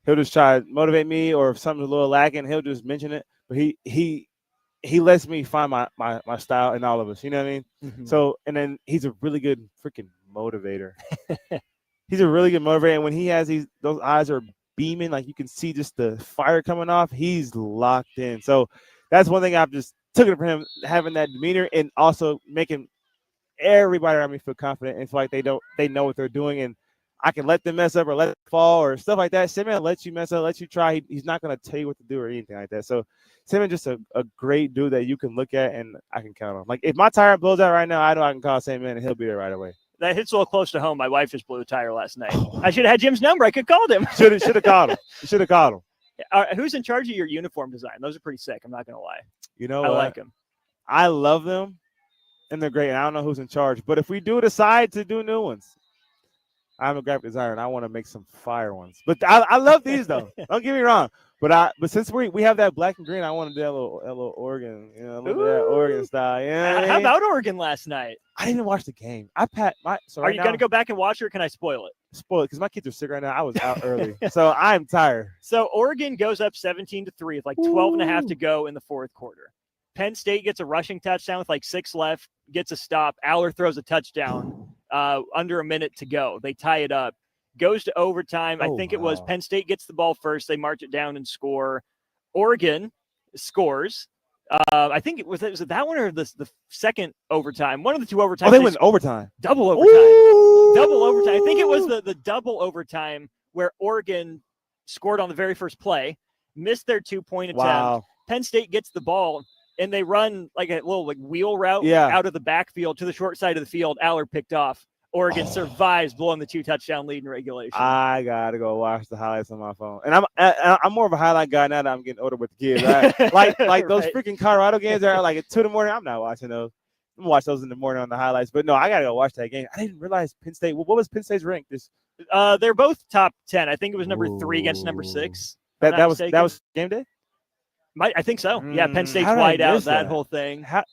S16: He'll just try to motivate me, or if something's a little lacking, he'll just mention it. But he lets me find my style in all of us. You know what I mean? So, and then he's a really good freaking motivator. He's a really good motivator. And when he has those eyes are beaming, like you can see just the fire coming off, he's locked in. So that's one thing I've just took it from him, having that demeanor and also making everybody around me feel confident and feel like they know what they're doing, and I can let them mess up or let it fall or stuff like that. Simon lets you mess up, lets you try. He's not going to tell you what to do or anything like that. So Simon just a great dude that you can look at and I can count on. Like if my tire blows out right now, I know I can call Simon and he'll be there right away.
S2: That hits a little close to home. My wife just blew a tire last night. I should have had Jim's number. I could have called him.
S16: Should have called him. You should have called him.
S2: Who's in charge of your uniform design? Those are pretty sick. I'm not going to lie.
S16: You know
S2: I
S16: what?
S2: like them.
S16: I love them and they're great. And I don't know who's in charge, but if we do decide to do new ones, I'm a graphic designer and I want to make some fire ones. But I love these though. Don't get me wrong. But since we have that black and green, I want to do a little Oregon, you know, a little bit of that Oregon style. Yeah.
S2: How about Oregon last night?
S16: I didn't even watch the game. Are
S2: you going to go back and watch it, or can I spoil it?
S16: Spoil it because my kids are sick right now. I was out early, so I'm tired.
S2: So Oregon goes up 17-3 with like 12 and a half to go in the fourth quarter. Penn State gets a rushing touchdown with like 6 left, gets a stop. Aller throws a touchdown under a minute to go. They tie it up. Goes to overtime. I think it was Penn State gets the ball first. They march it down and score. Oregon scores. I think was it that one or the second overtime? One of the two overtimes.
S16: Oh, they went overtime.
S2: Double overtime. Ooh. Double overtime. I think it was the double overtime where Oregon scored on the very first play, missed their 2-point attempt.
S16: Wow.
S2: Penn State gets the ball, and they run like a little wheel route out of the backfield to the short side of the field. Aller picked off. Oregon survives blowing the 2-touchdown lead in regulation.
S16: I gotta go watch the highlights on my phone, and I'm more of a highlight guy now that I'm getting older with the kids. Right? like those freaking Colorado games that are like at 2 in the morning. I'm not watching those. I'm gonna watch those in the morning on the highlights. But no, I gotta go watch that game. I didn't realize Penn State. What was Penn State's rank?
S2: They're both top 10. I think it was number 3 against number 6.
S16: That was game day.
S2: I think so. Yeah, Penn State's
S16: How did I
S2: wide out
S16: miss
S2: that
S16: that?
S2: whole thing.
S16: How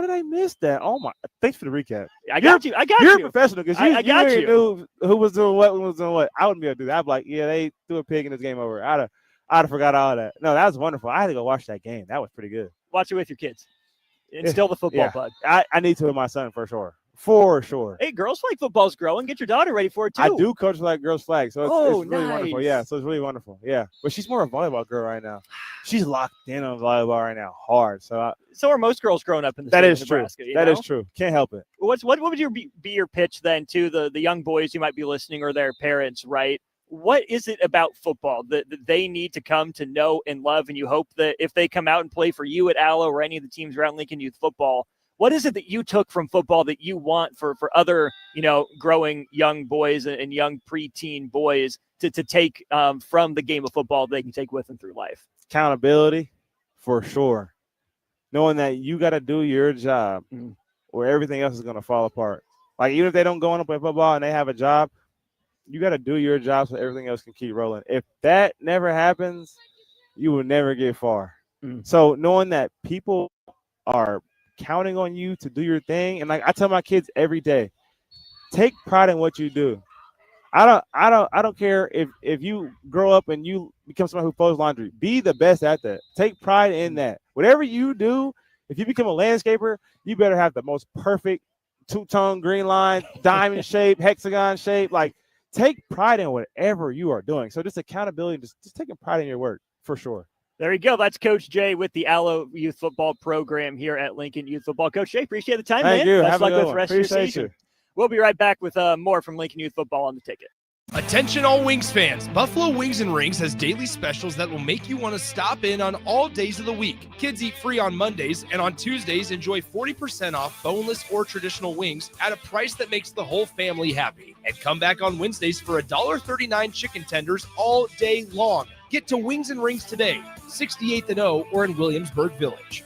S16: did I miss that? Oh my! Thanks for the recap.
S2: I got you.
S16: You're a professional because
S2: I got
S16: already
S2: you.
S16: knew who was doing what, who was doing what. I wouldn't be able to do that. I'd be like, yeah, they threw a pig in this game over. I'd have forgot all that. No, that was wonderful. I had to go watch that game. That was pretty good.
S2: Watch it with your kids. Instill the football bug.
S16: I need to with my son for sure. For sure.
S2: Hey, girls flag football's growing. Get your daughter ready for it too.
S16: I do coach like girls flag, so it's really
S2: nice.
S16: wonderful. Yeah, so it's really wonderful. Yeah, but she's more a volleyball girl right now. She's locked in on volleyball right now, hard. So
S2: are most girls growing up in the
S16: that
S2: state
S16: is
S2: of
S16: true.
S2: Nebraska.
S16: That is true. Can't help it.
S2: What would be your pitch then to the young boys who might be listening or their parents, right? What is it about football that they need to come to know and love? And you hope that if they come out and play for you at Allo or any of the teams around Lincoln Youth Football, what is it that you took from football that you want for other, growing young boys and young preteen boys to take from the game of football they can take with them through life?
S16: Accountability, for sure. Knowing that you got to do your job or everything else is going to fall apart. Like, even if they don't go on and play football and they have a job, you got to do your job so everything else can keep rolling. If that never happens, you will never get far. So knowing that people are counting on you to do your thing, and like I tell my kids every day, take pride in what you do. I don't care if you grow up and you become someone who folds laundry. Be the best at that. Take pride in that. Whatever you do, if you become a landscaper, you better have the most perfect two-tone green line, diamond shape, hexagon shape. Like, take pride in whatever you are doing. So just accountability, just taking pride in your work, for sure.
S2: There you go. That's Coach Jay with the Allo Youth Football program here at Lincoln Youth Football. Coach Jay, appreciate the time,
S16: Thank
S2: man.
S16: you.
S2: Best
S16: Have a
S2: luck
S16: good
S2: with
S16: one.
S2: the rest of your
S16: Appreciate
S2: season.
S16: you.
S2: We'll be right back with more from Lincoln Youth Football on the ticket.
S1: Attention all Wings fans. Buffalo Wings and Rings has daily specials that will make you want to stop in on all days of the week. Kids eat free on Mondays, and on Tuesdays, enjoy 40% off boneless or traditional wings at a price that makes the whole family happy. And come back on Wednesdays for $1.39 chicken tenders all day long. Get to Wings and Rings today, 68th and O, or in Williamsburg Village.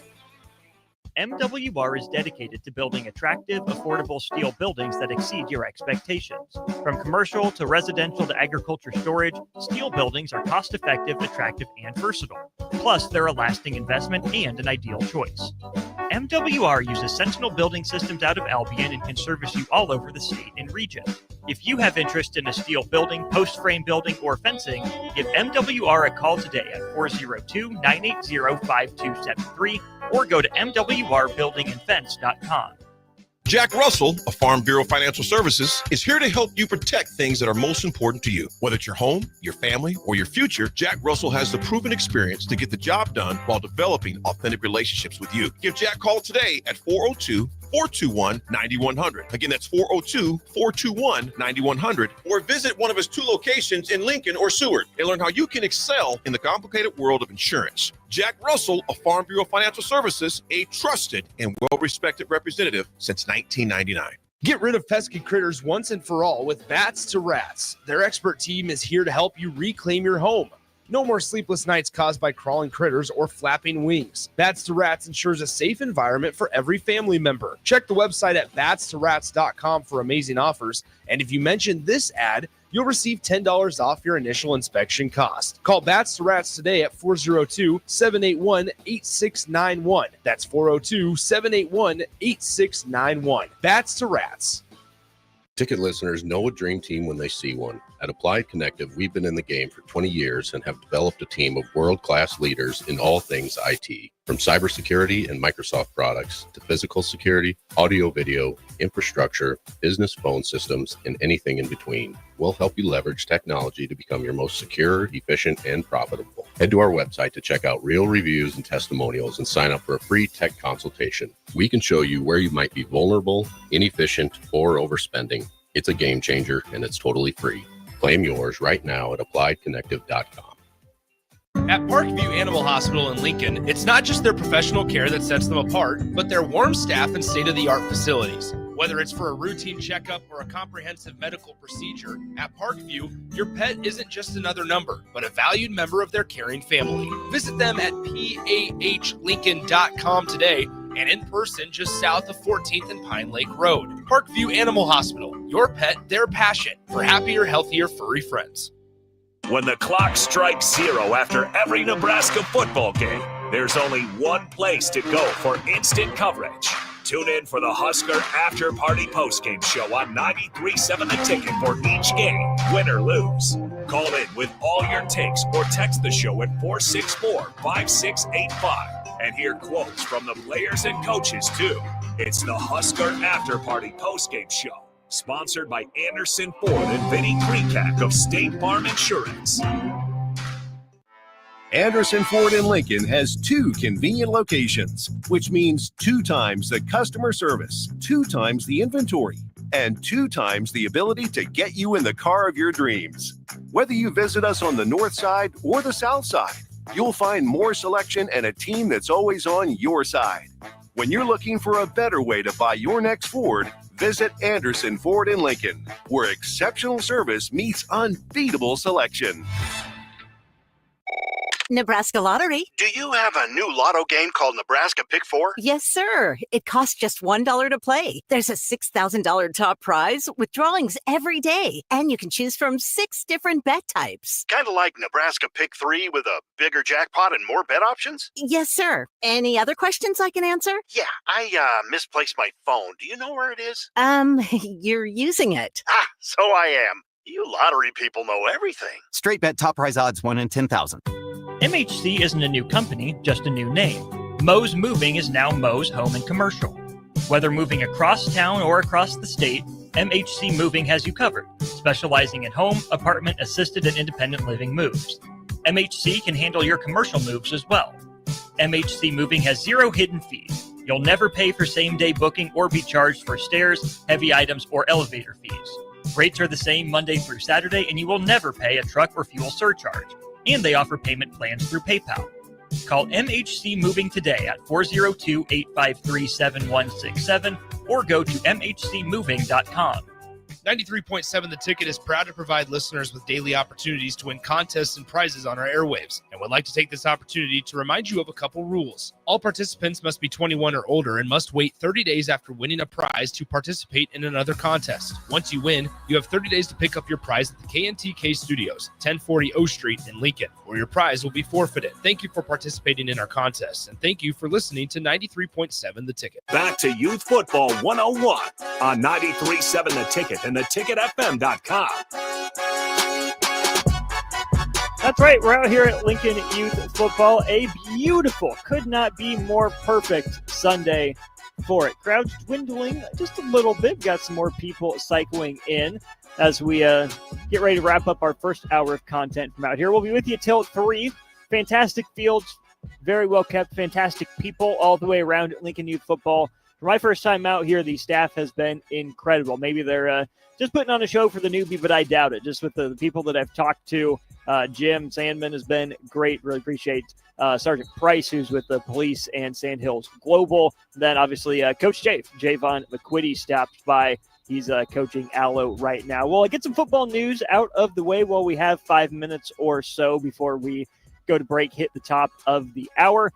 S15: MWR is dedicated to building attractive, affordable steel buildings that exceed your expectations. From commercial to residential to agriculture storage, steel buildings are cost-effective, attractive, and versatile. Plus, they're a lasting investment and an ideal choice. MWR uses Sentinel Building Systems out of Albion and can service you all over the state and region. If you have interest in a steel building, post frame building, or fencing, give MWR a call today at 402-980-5273 or go to mwrbuildingandfence.com.
S17: Jack Russell of Farm Bureau Financial Services is here to help you protect things that are most important to you. Whether it's your home, your family, or your future, Jack Russell has the proven experience to get the job done while developing authentic relationships with you. Give Jack a call today at 402-421-9100. Again, that's 402-421-9100. Or visit one of his 2 locations in Lincoln or Seward and learn how you can excel in the complicated world of insurance. Jack Russell of Farm Bureau Financial Services, a trusted and well-respected representative since 1999.
S1: Get rid of pesky critters once and for all with Bats to Rats. Their expert team is here to help you reclaim your home. No more sleepless nights caused by crawling critters or flapping wings. Bats to Rats ensures a safe environment for every family member. Check the website at batstorats.com for amazing offers. And if you mention this ad, you'll receive $10 off your initial inspection cost. Call Bats to Rats today at 402-781-8691. That's 402-781-8691. Bats to Rats.
S18: Ticket listeners know a dream team when they see one. At Applied Connective, we've been in the game for 20 years and have developed a team of world-class leaders in all things IT. From cybersecurity and Microsoft products to physical security, audio-video, infrastructure, business phone systems, and anything in between. We'll help you leverage technology to become your most secure, efficient, and profitable. Head to our website to check out real reviews and testimonials and sign up for a free tech consultation. We can show you where you might be vulnerable, inefficient, or overspending. It's a game changer, and it's totally free. Claim yours right now at appliedconnective.com.
S1: At Parkview Animal Hospital in Lincoln, it's not just their professional care that sets them apart, but their warm staff and state-of-the-art facilities. Whether it's for a routine checkup or a comprehensive medical procedure, at Parkview, your pet isn't just another number, but a valued member of their caring family. Visit them at pahlincoln.com today and in person just south of 14th and Pine Lake Road. Parkview Animal Hospital, your pet, their passion, for happier, healthier, furry friends.
S5: When the clock strikes 0 after every Nebraska football game, there's only one place to go for instant coverage. Tune in for the Husker After Party Postgame Show on 93.7 The Ticket for each game, win or lose. Call in with all your takes or text the show at 464-5685 and hear quotes from the players and coaches, too. It's the Husker After Party Postgame Show, sponsored by Anderson Ford and Vinny Krikak of State Farm Insurance.
S19: Anderson Ford in Lincoln has 2 convenient locations, which means 2 times the customer service, 2 times the inventory, and 2 times the ability to get you in the car of your dreams. Whether you visit us on the north side or the south side, you'll find more selection and a team that's always on your side. When you're looking for a better way to buy your next Ford, visit Anderson Ford in Lincoln, where exceptional service meets unbeatable selection.
S20: Nebraska Lottery.
S21: Do you have a new lotto game called Nebraska Pick 4?
S20: Yes, sir. It costs just $1 to play. There's a $6,000 top prize with drawings every day, and you can choose from 6 different bet types.
S21: Kind of like Nebraska Pick 3 with a bigger jackpot and more bet options?
S20: Yes, sir. Any other questions I can answer?
S21: Yeah, I misplaced my phone. Do you know where it is?
S20: You're using it.
S21: Ah, so I am. You lottery people know everything.
S22: Straight bet top prize odds 1 in 10,000.
S15: MHC isn't a new company, just a new name. Moe's Moving is now Moe's Home and Commercial. Whether moving across town or across the state, MHC Moving has you covered, specializing in home, apartment, assisted, and independent living moves. MHC can handle your commercial moves as well. MHC Moving has 0 hidden fees. You'll never pay for same-day booking or be charged for stairs, heavy items, or elevator fees. Rates are the same Monday through Saturday, and you will never pay a truck or fuel surcharge. And they offer payment plans through PayPal. Call MHC Moving today at 402-853-7167 or go to mhcmoving.com.
S1: 93.7 The Ticket is proud to provide listeners with daily opportunities to win contests and prizes on our airwaves, and would like to take this opportunity to remind you of a couple rules. All participants must be 21 or older and must wait 30 days after winning a prize to participate in another contest. Once you win, you have 30 days to pick up your prize at the KNTK Studios, 1040 O Street in Lincoln, or your prize will be forfeited. Thank you for participating in our contests, and thank you for listening to 93.7 The Ticket.
S5: Back to Youth Football 101 on 93.7 The Ticket and theticketfm.com.
S2: That's right. We're out here at Lincoln Youth Football. A beautiful, could not be more perfect Sunday for it. Crowds dwindling just a little bit. Got some more people cycling in as we get ready to wrap up our first hour of content from out here. We'll be with you till 3. Fantastic fields, very well kept, fantastic people all the way around at Lincoln Youth Football. For my first time out here, the staff has been incredible. Maybe they're just putting on a show for the newbie, but I doubt it. Just with the people that I've talked to, Jim Sandman has been great. Really appreciate Sergeant Price, who's with the police and Sandhills Global. Then obviously Coach Javon McQuitty stopped by. He's coaching Allo right now. Well, get some football news out of the way while we have 5 minutes or so before we go to break, hit the top of the hour.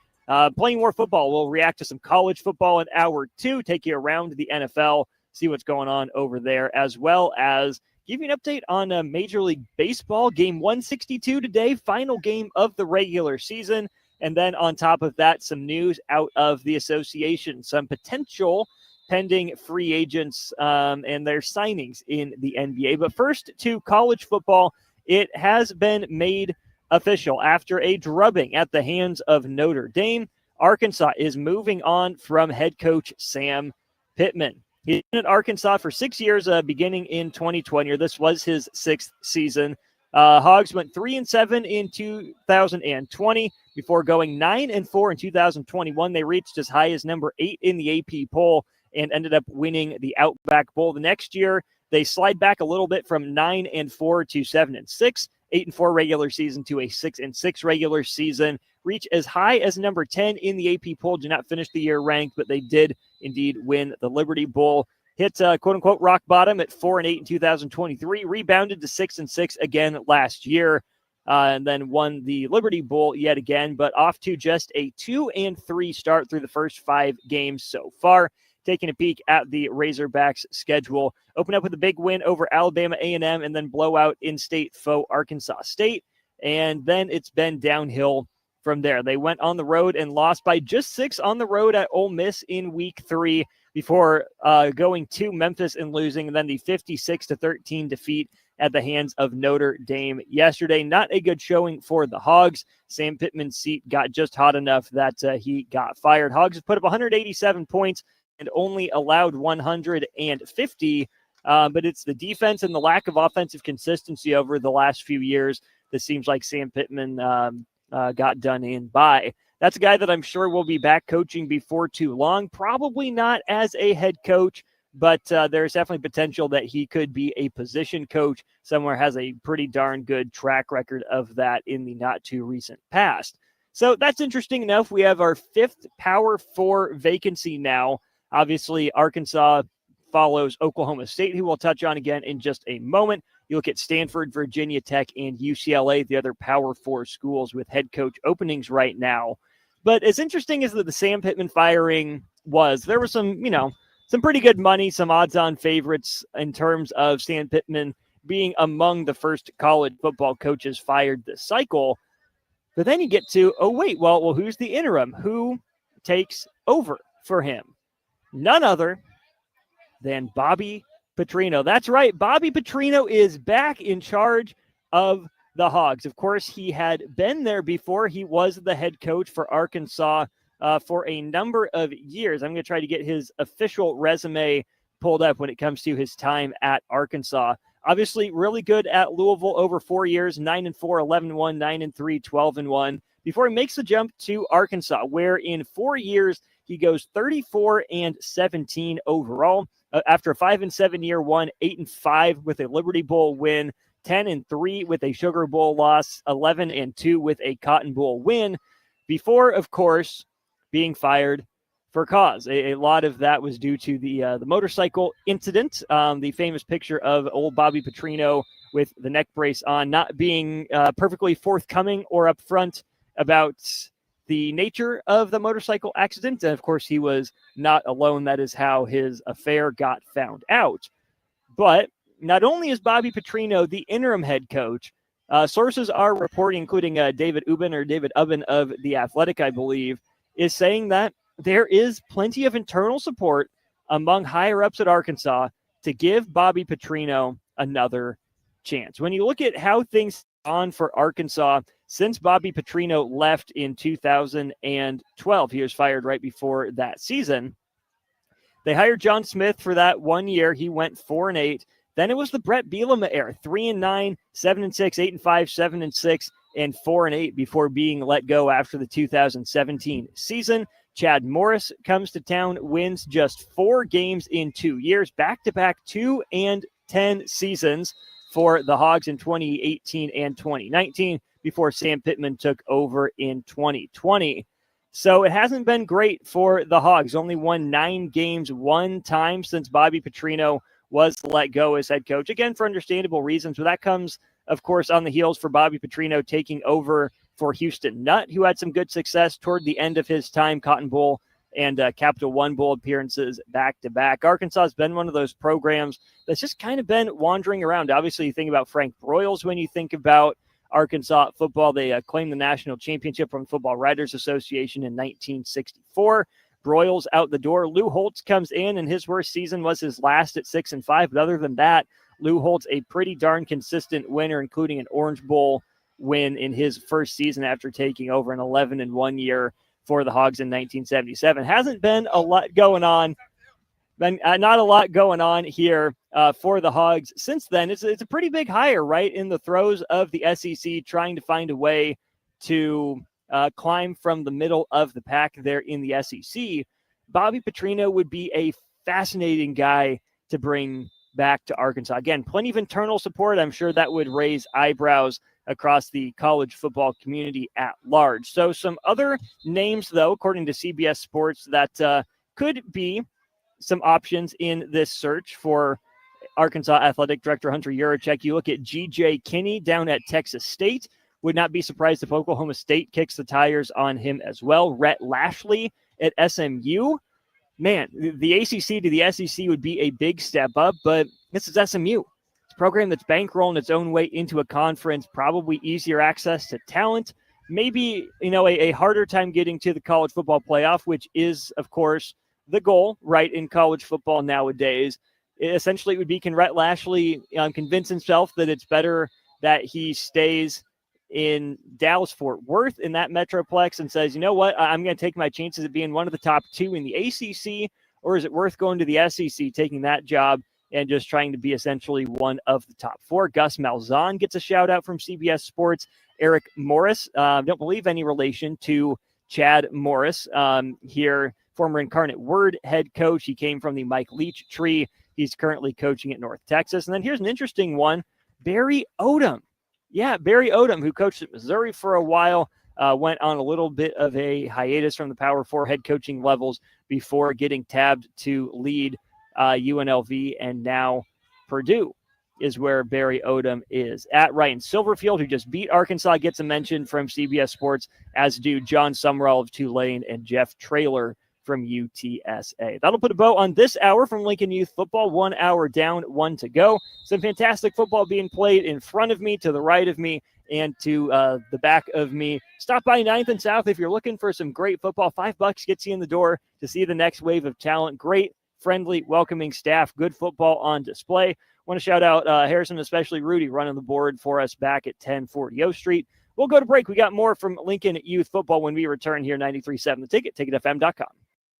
S2: Playing more football. We'll react to some college football in hour 2, take you around the NFL, see what's going on over there, as well as give you an update on Major League Baseball. Game 162 today, final game of the regular season. And then on top of that, some news out of the association, some potential pending free agents and their signings in the NBA. But first to college football, it has been made official after a drubbing at the hands of Notre Dame. Arkansas is moving on from head coach Sam Pittman. He's been at Arkansas for 6 years, beginning in 2020. This was his 6th season. Hogs went 3-7 in 2020 before going 9-4 in 2021. They reached as high as number 8 in the AP poll and ended up winning the Outback Bowl. The next year, they slide back a little bit from 9-4 to 7-6. 8-4 regular season to a 6-6 regular season. Reach as high as number 10 in the AP poll. Did not finish the year ranked, but they did indeed win the Liberty Bowl. Hit quote-unquote rock bottom at 4-8 in 2023. Rebounded to 6-6 again last year. and then won the Liberty Bowl yet again, but off to just a 2-3 start through the first 5 games so far. Taking a peek at the Razorbacks schedule, open up with a big win over Alabama A&M and then blowout in-state foe Arkansas State, and then it's been downhill from there. They went on the road and lost by just 6 on the road at Ole Miss in week 3 before going to Memphis and losing, and then the 56-13 defeat at the hands of Notre Dame yesterday. Not a good showing for the Hogs. Sam Pittman's seat got just hot enough that he got fired. Hogs have put up 187 points and only allowed 150, but it's the defense and the lack of offensive consistency over the last few years that seems like Sam Pittman got done in by. That's a guy that I'm sure will be back coaching before too long, probably not as a head coach, but there's definitely potential that he could be a position coach somewhere, has a pretty darn good track record of that in the not too recent past. So that's interesting enough. We have our 5th Power 4 vacancy now. Obviously, Arkansas follows Oklahoma State, who we'll touch on again in just a moment. You look at Stanford, Virginia Tech, and UCLA, the other Power 4 schools with head coach openings right now. But as interesting as the Sam Pittman firing was, there was some pretty good money, some odds-on favorites in terms of Sam Pittman being among the first college football coaches fired this cycle. But then you get to, well, who's the interim? Who takes over for him? None other than Bobby Petrino. That's right. Bobby Petrino is back in charge of the Hogs. Of course, he had been there before. He was the head coach for Arkansas for a number of years. I'm going to try to get his official resume pulled up when it comes to his time at Arkansas. Obviously, really good at Louisville over 4 years, 9-4, 11-1, 9-3, 12-1, before he makes the jump to Arkansas, where in 4 years, he goes 34-17 overall. After a 5-7 year, won 8-5 with a Liberty Bowl win, 10-3 with a Sugar Bowl loss, 11-2 with a Cotton Bowl win, before, of course, being fired for cause. A lot of that was due to the motorcycle incident, the famous picture of old Bobby Petrino with the neck brace on, not being perfectly forthcoming or upfront about the nature of the motorcycle accident. And of course, he was not alone. That is how his affair got found out. But not only is Bobby Petrino the interim head coach, sources are reporting, including David Ubben of The Athletic, I believe, is saying that there is plenty of internal support among higher-ups at Arkansas to give Bobby Petrino another chance. When you look at how things on for Arkansas since Bobby Petrino left in 2012, he was fired right before that season. They hired John Smith for that 1 year. He went 4-8. Then it was the Brett Bielema era, 3-9, 7-6, 8-5, 7-6, and 4-8 before being let go after the 2017 season. Chad Morris comes to town, wins just 4 games in 2 years, back-to-back 2-10 seasons for the Hogs in 2018 and 2019 before Sam Pittman took over in 2020. So it hasn't been great for the Hogs. Only won 9 games one time since Bobby Petrino was let go as head coach. Again, for understandable reasons, but that comes, of course, on the heels for Bobby Petrino taking over for Houston Nutt, who had some good success toward the end of his time, Cotton Bowl and Capital One Bowl appearances back-to-back. Arkansas has been one of those programs that's just kind of been wandering around. Obviously, you think about Frank Broyles when you think about Arkansas football. They claimed the national championship from Football Writers Association in 1964. Broyles out the door. Lou Holtz comes in, and his worst season was his last at 6-5. But other than that, Lou Holtz, a pretty darn consistent winner, including an Orange Bowl win in his first season after taking over an 11-1 year for the Hogs in 1977. Hasn't been a lot going on. Not a lot going on here for the Hogs since then. It's a pretty big hire, right, in the throes of the SEC trying to find a way to climb from the middle of the pack there in the SEC. Bobby Petrino would be a fascinating guy to bring back to Arkansas. Again, plenty of internal support. I'm sure that would raise eyebrows across the college football community at large. So some other names, though, according to CBS Sports, that could be some options in this search for Arkansas Athletic Director Hunter Yurachek. You look at G.J. Kinney down at Texas State, Would not be surprised if Oklahoma State kicks the tires on him as well. Rhett Lashley at SMU. Man, the ACC to the SEC would be a big step up, but this is SMU. It's a program that's bankrolling its own way into a conference, probably easier access to talent, maybe, a harder time getting to the college football playoff, which is, of course, the goal, right, in college football nowadays. Essentially, it would be, can Rhett Lashley convince himself that it's better that he stays in Dallas-Fort Worth in that Metroplex and says, you know what, I'm going to take my chances of being one of the top 2 in the ACC, or is it worth going to the SEC, taking that job and just trying to be essentially one of the top 4? Gus Malzahn gets a shout-out from CBS Sports. Eric Morris, don't believe any relation to Chad Morris here, former Incarnate Word head coach. He came from the Mike Leach tree. He's currently coaching at North Texas. And then here's an interesting one, Barry Odom. Yeah, Barry Odom, who coached at Missouri for a while, went on a little bit of a hiatus from the Power 4 head coaching levels before getting tabbed to lead UNLV, and now Purdue is where Barry Odom is at. Ryan Silverfield, who just beat Arkansas, gets a mention from CBS Sports, as do John Sumrall of Tulane and Jeff Traylor from UTSA. That'll put a bow on this hour from Lincoln Youth Football. 1 hour down, 1 to go. Some fantastic football being played in front of me, to the right of me, and to the back of me. Stop by 9th and South if you're looking for some great football. $5 gets you in the door to see the next wave of talent. Great, friendly, welcoming staff. Good football on display. Want to shout out Harrison, especially Rudy, running the board for us back at 1040 O Street. We'll go to break. We got more from Lincoln Youth Football when we return here. 93.7 The Ticket, ticketfm.com.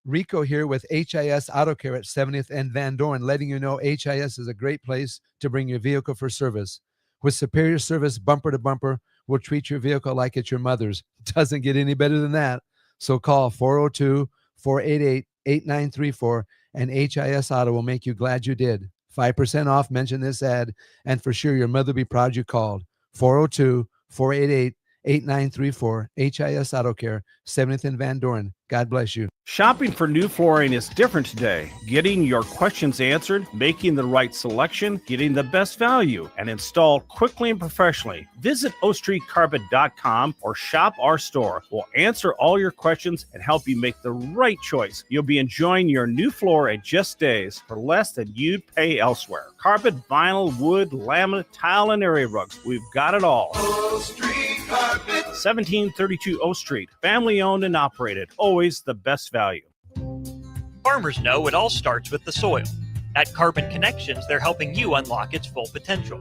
S8: Rico here with HIS Auto Care at 70th and Van Dorn, letting you know HIS is a great place to bring your vehicle for service. With superior service bumper to bumper, we'll treat your vehicle like it's your mother's. Doesn't get any better than that. So call 402-488-8934 and HIS Auto will make you glad you did. 5% off, mention this ad, and for sure your mother will be proud you called. 402-488-8934, HIS Auto Care, 70th and Van Dorn. God bless you.
S10: Shopping for new flooring is different today. Getting your questions answered, making the right selection, getting the best value, and installed quickly and professionally. Visit OStreetCarpet.com or shop our store. We'll answer all your questions and help you make the right choice. You'll be enjoying your new floor in just days for less than you'd pay elsewhere. Carpet, vinyl, wood, laminate, tile, and area rugs. We've got it all.
S11: O Street Carpet.
S10: 1732 O Street. Family owned and operated. Always the best value.
S15: Farmers know it all starts with the soil. At Carbon Connections, they're helping you unlock its full potential.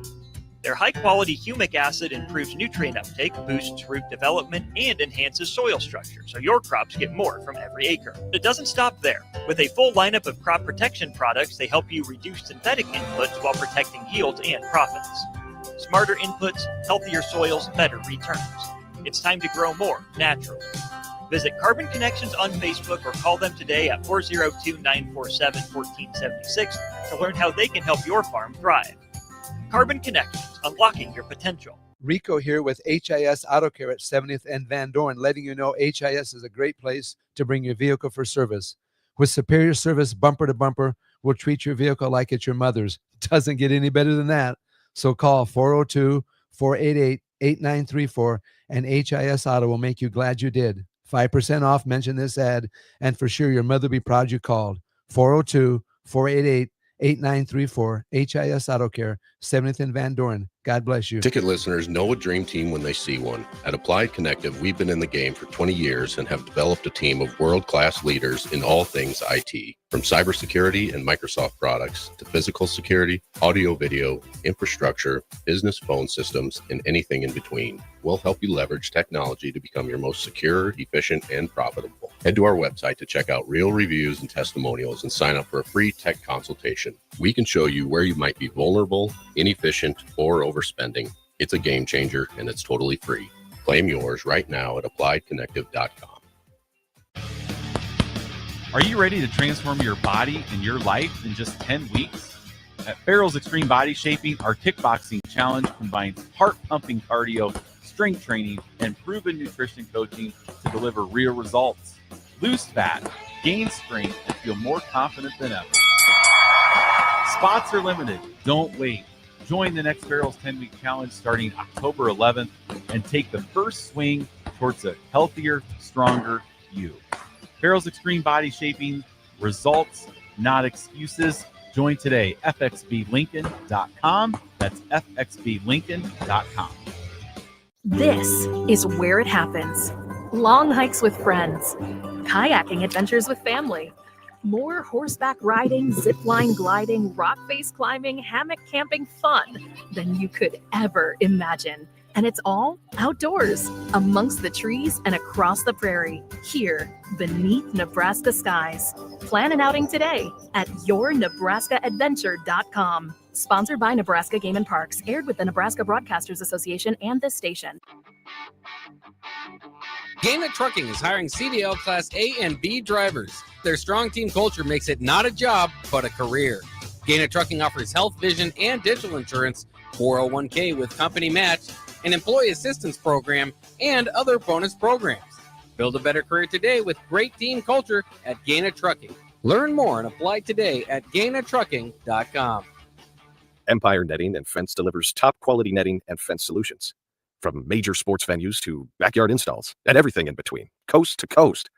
S15: Their high-quality humic acid improves nutrient uptake, boosts root development, and enhances soil structure, so your crops get more from every acre. It doesn't stop there. With a full lineup of crop protection products, they help you reduce synthetic inputs while protecting yields and profits. Smarter inputs, healthier soils, better returns. It's time to grow more naturally. Visit Carbon Connections on Facebook or call them today at 402-947-1476 to learn how they can help your farm thrive. Carbon Connections, unlocking your potential.
S8: Rico here with HIS Auto Care at 70th and Van Dorn, letting you know HIS is a great place to bring your vehicle for service. With superior service bumper to bumper, we'll treat your vehicle like it's your mother's. Doesn't get any better than that. So call 402-488-8934 and HIS Auto will make you glad you did. 5% off, mention this ad, and for sure your mother will be proud you called. 402-488-8934, HIS Auto Care, 70th and Van Dorn. God bless you.
S18: Ticket listeners know a dream team when they see one. At Applied Connective, we've been in the game for 20 years and have developed a team of world-class leaders in all things IT. From cybersecurity and Microsoft products to physical security, audio-video, infrastructure, business phone systems, and anything in between. We'll help you leverage technology to become your most secure, efficient, and profitable. Head to our website to check out real reviews and testimonials and sign up for a free tech consultation. We can show you where you might be vulnerable, inefficient, or overspending. It's a game changer and it's totally free. Claim yours right now at appliedconnective.com.
S3: Are you ready to transform your body and your life in just 10 weeks? At Farrell's Extreme Body Shaping, our kickboxing challenge combines heart-pumping cardio, strength training, and proven nutrition coaching to deliver real results. Lose fat, gain strength, and feel more confident than ever. Spots are limited. Don't wait. Join the next Farrell's 10-week challenge starting October 11th. and take the first swing towards a healthier, stronger you. Farrell's Extreme Body Shaping, results, not excuses. Join today, fxblincoln.com. That's fxblincoln.com.
S7: This is where it happens. Long hikes with friends, kayaking adventures with family, more horseback riding, zipline gliding, rock face climbing, hammock camping fun than you could ever imagine. And it's all outdoors, amongst the trees and across the prairie, here beneath Nebraska skies. Plan an outing today at yournebraskaadventure.com. Sponsored by Nebraska Game and Parks, aired with the Nebraska Broadcasters Association and this station.
S9: Gannett Trucking is hiring CDL Class A and B drivers. Their strong team culture makes it not a job, but a career. Gannett Trucking offers health, vision, and dental insurance, 401k with company match, an employee assistance program, and other bonus programs. Build a better career today with great team culture at Gannett Trucking. Learn more and apply today at GannettTrucking.com.
S23: Empire Netting and Fence delivers top quality netting and fence solutions. From major sports venues to backyard installs and everything in between, coast to coast.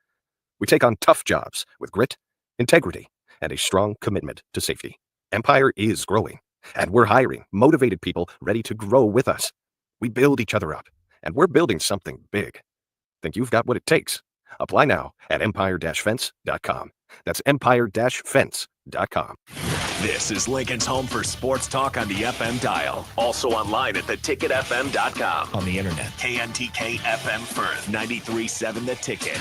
S23: We take on tough jobs with grit, integrity, and a strong commitment to safety. Empire is growing, and we're hiring motivated people ready to grow with us. We build each other up, and we're building something big. Think you've got what it takes? Apply now at empire-fence.com. That's empire-fence.com.
S5: This is Lincoln's home for sports talk on the FM dial. Also online at theticketfm.com.
S24: On the internet.
S5: KNTK FM Firth, 93.7 The Ticket.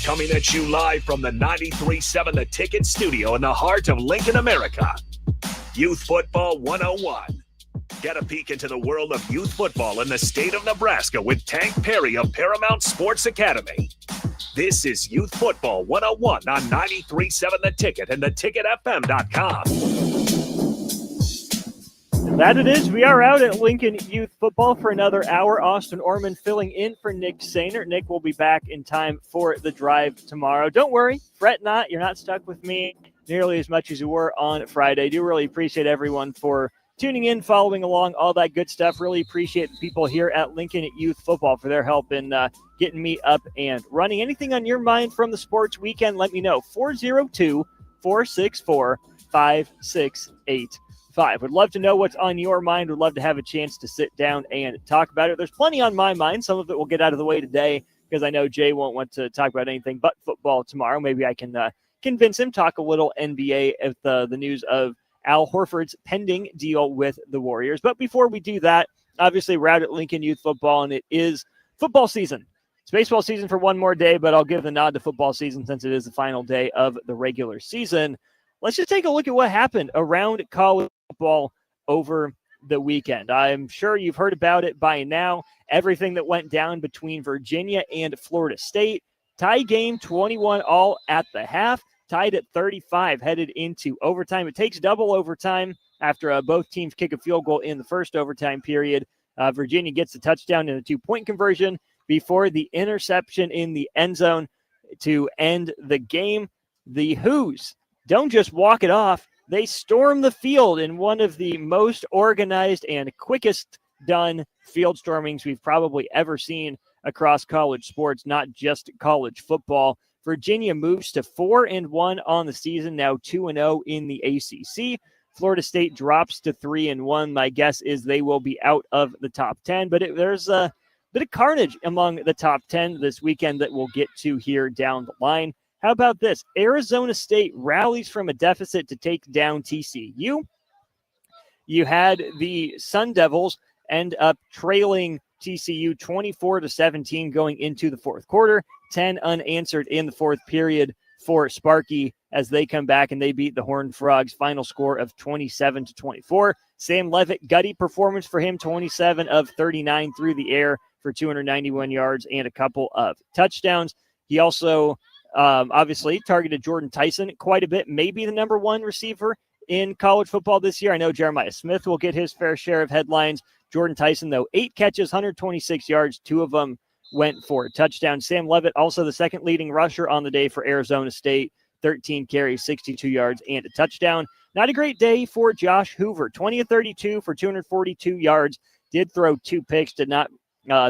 S5: Coming at you live from the 93.7 The Ticket studio in the heart of Lincoln, America. Youth Football 101. Get a peek into the world of youth football in the state of Nebraska with Tank Perry of Paramount Sports Academy. This is Youth Football 101 on 93.7 The Ticket and theticketfm.com.
S2: That it is. We are out at Lincoln Youth Football for another hour. Austin Orman filling in for Nick Sainer. Nick will be back in time for the drive tomorrow. Don't worry, fret not. You're not stuck with me nearly as much as you were on Friday. I do really appreciate everyone for tuning in, following along, all that good stuff. Really appreciate the people here at Lincoln Youth Football for their help in getting me up and running. Anything on your mind from the sports weekend, let me know. 402-464-5685. Would love to know what's on your mind. Would love to have a chance to sit down and talk about it. There's plenty on my mind. Some of it will get out of the way today because I know Jay won't want to talk about anything but football tomorrow. Maybe I can convince him, talk a little NBA of the news of Al Horford's pending deal with the Warriors. But before we do that, obviously we're out at Lincoln Youth Football, and it is football season. It's baseball season for one more day, but I'll give the nod to football season since it is the final day of the regular season. Let's just take a look at what happened around college football over the weekend. I'm sure you've heard about it by now. Everything that went down between Virginia and Florida State. Tie game, 21 all at the half. Tied at 35, headed into overtime. It takes double overtime after both teams kick a field goal in the first overtime period. Virginia gets the touchdown in a 2-point conversion before the interception in the end zone to end the game. The Hoos don't just walk it off. They storm the field in one of the most organized and quickest done field stormings we've probably ever seen across college sports, not just college football. Virginia moves to 4-1 on the season, now 2-0 in the ACC. Florida State drops to 3-1. My guess is they will be out of the top 10, but there's a bit of carnage among the top 10 this weekend that we'll get to here down the line. How about this? Arizona State rallies from a deficit to take down TCU. You had the Sun Devils end up trailing TCU 24-17 going into the fourth quarter. 10 unanswered in the fourth period for Sparky as they come back and they beat the Horned Frogs. Final score of 27-24. Sam Levitt, gutty performance for him, 27 of 39 through the air for 291 yards and a couple of touchdowns. He also obviously targeted Jordan Tyson quite a bit, maybe the number one receiver in college football this year. I know Jeremiah Smith will get his fair share of headlines. Jordan Tyson, though, 8 catches, 126 yards, 2 of them went for a touchdown. Sam Levitt, also the second leading rusher on the day for Arizona State, 13 carries, 62 yards, and a touchdown. Not a great day for Josh Hoover. 20 of 32 for 242 yards. Did throw 2 picks, did not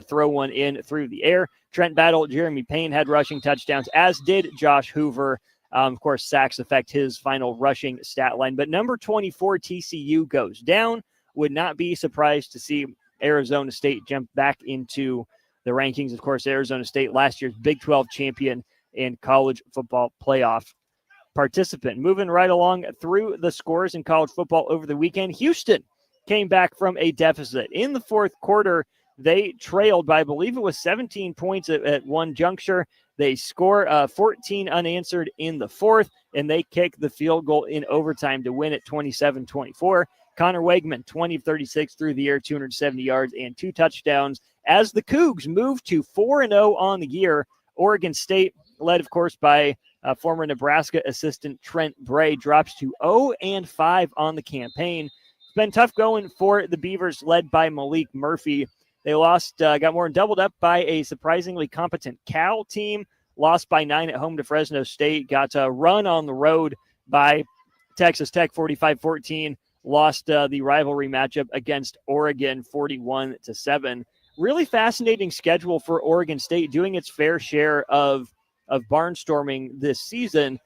S2: throw one in through the air. Trent Battle, Jeremy Payne had rushing touchdowns, as did Josh Hoover. Of course, sacks affect his final rushing stat line. But number 24, TCU, goes down. Would not be surprised to see Arizona State jump back into the rankings. Of course, Arizona State, last year's Big 12 champion and college football playoff participant. Moving right along through the scores in college football over the weekend, Houston came back from a deficit. In the fourth quarter, they trailed by, I believe it was 17 points at one juncture. They score 14 unanswered in the fourth, and they kick the field goal in overtime to win it 27-24. Connor Wegman, 20 of 36 through the air, 270 yards and 2 touchdowns. As the Cougs move to 4-0 on the year, Oregon State, led, of course, by former Nebraska assistant Trent Bray, drops to 0-5 on the campaign. It's been tough going for the Beavers, led by Malik Murphy. They lost, got more than doubled up by a surprisingly competent Cal team, lost by 9 at home to Fresno State, got run on the road by Texas Tech 45-14, lost the rivalry matchup against Oregon 41-7. Really fascinating schedule for Oregon State, doing its fair share of barnstorming this season.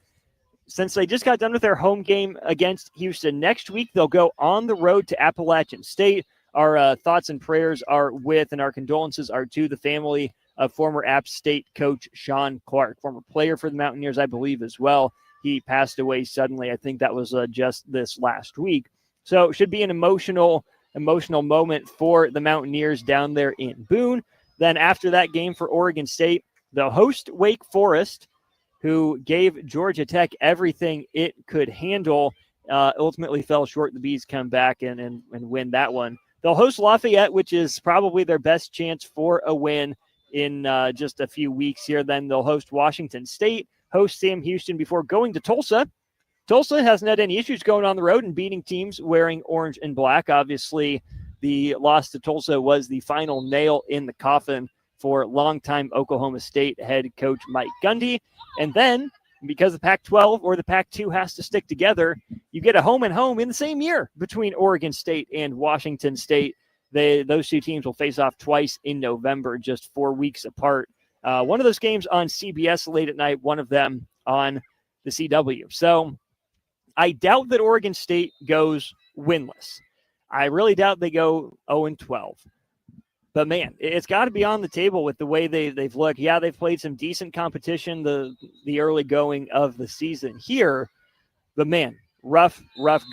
S2: Since they just got done with their home game against Houston, next week they'll go on the road to Appalachian State. Our thoughts and prayers are with, and our condolences are to, the family of former App State coach Sean Clark, former player for the Mountaineers, I believe, as well. He passed away suddenly. I think that was just this last week. So it should be an emotional moment for the Mountaineers down there in Boone. Then after that game for Oregon State, they'll host Wake Forest, who gave Georgia Tech everything it could handle. Ultimately fell short. The Bees come back and win that one. They'll host Lafayette, which is probably their best chance for a win in just a few weeks here. Then they'll host Washington State, host Sam Houston before going to Tulsa. Tulsa hasn't had any issues going on the road and beating teams wearing orange and black. Obviously, the loss to Tulsa was the final nail in the coffin for longtime Oklahoma State head coach Mike Gundy. And then, because the Pac-12 or the Pac-2 has to stick together, you get a home and home in the same year between Oregon State and Washington State. Those two teams will face off twice in November, just 4 weeks apart. One of those games on CBS late at night, one of them on the CW. So I doubt that Oregon State goes winless. I really doubt they go 0-12. But, man, it's got to be on the table with the way they've looked. Yeah, they've played some decent competition the early going of the season here. But, man, rough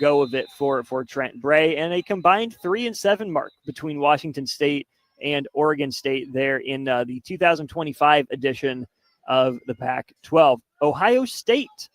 S2: go of it for Trent Bray. And a combined 3-7 mark between Washington State and Oregon State there in the 2025 edition of the Pac-12. Ohio State,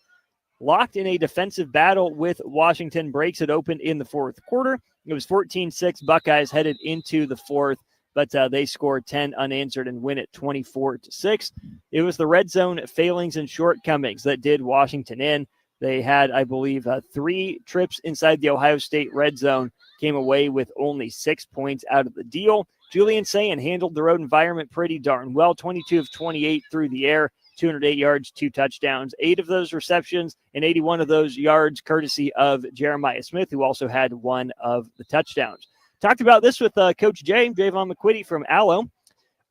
S2: locked in a defensive battle with Washington, breaks it open in the fourth quarter. It was 14-6 Buckeyes headed into the fourth, but they scored 10 unanswered and win it 24-6. It was the red zone failings and shortcomings that did Washington in. They had, I believe, 3 trips inside the Ohio State red zone, came away with only 6 points out of the deal. Julian Sayin handled the road environment pretty darn well, 22 of 28 through the air, 208 yards, 2 touchdowns, 8 of those receptions, and 81 of those yards courtesy of Jeremiah Smith, who also had 1 of the touchdowns. Talked about this with Coach Javon McQuitty from Allo.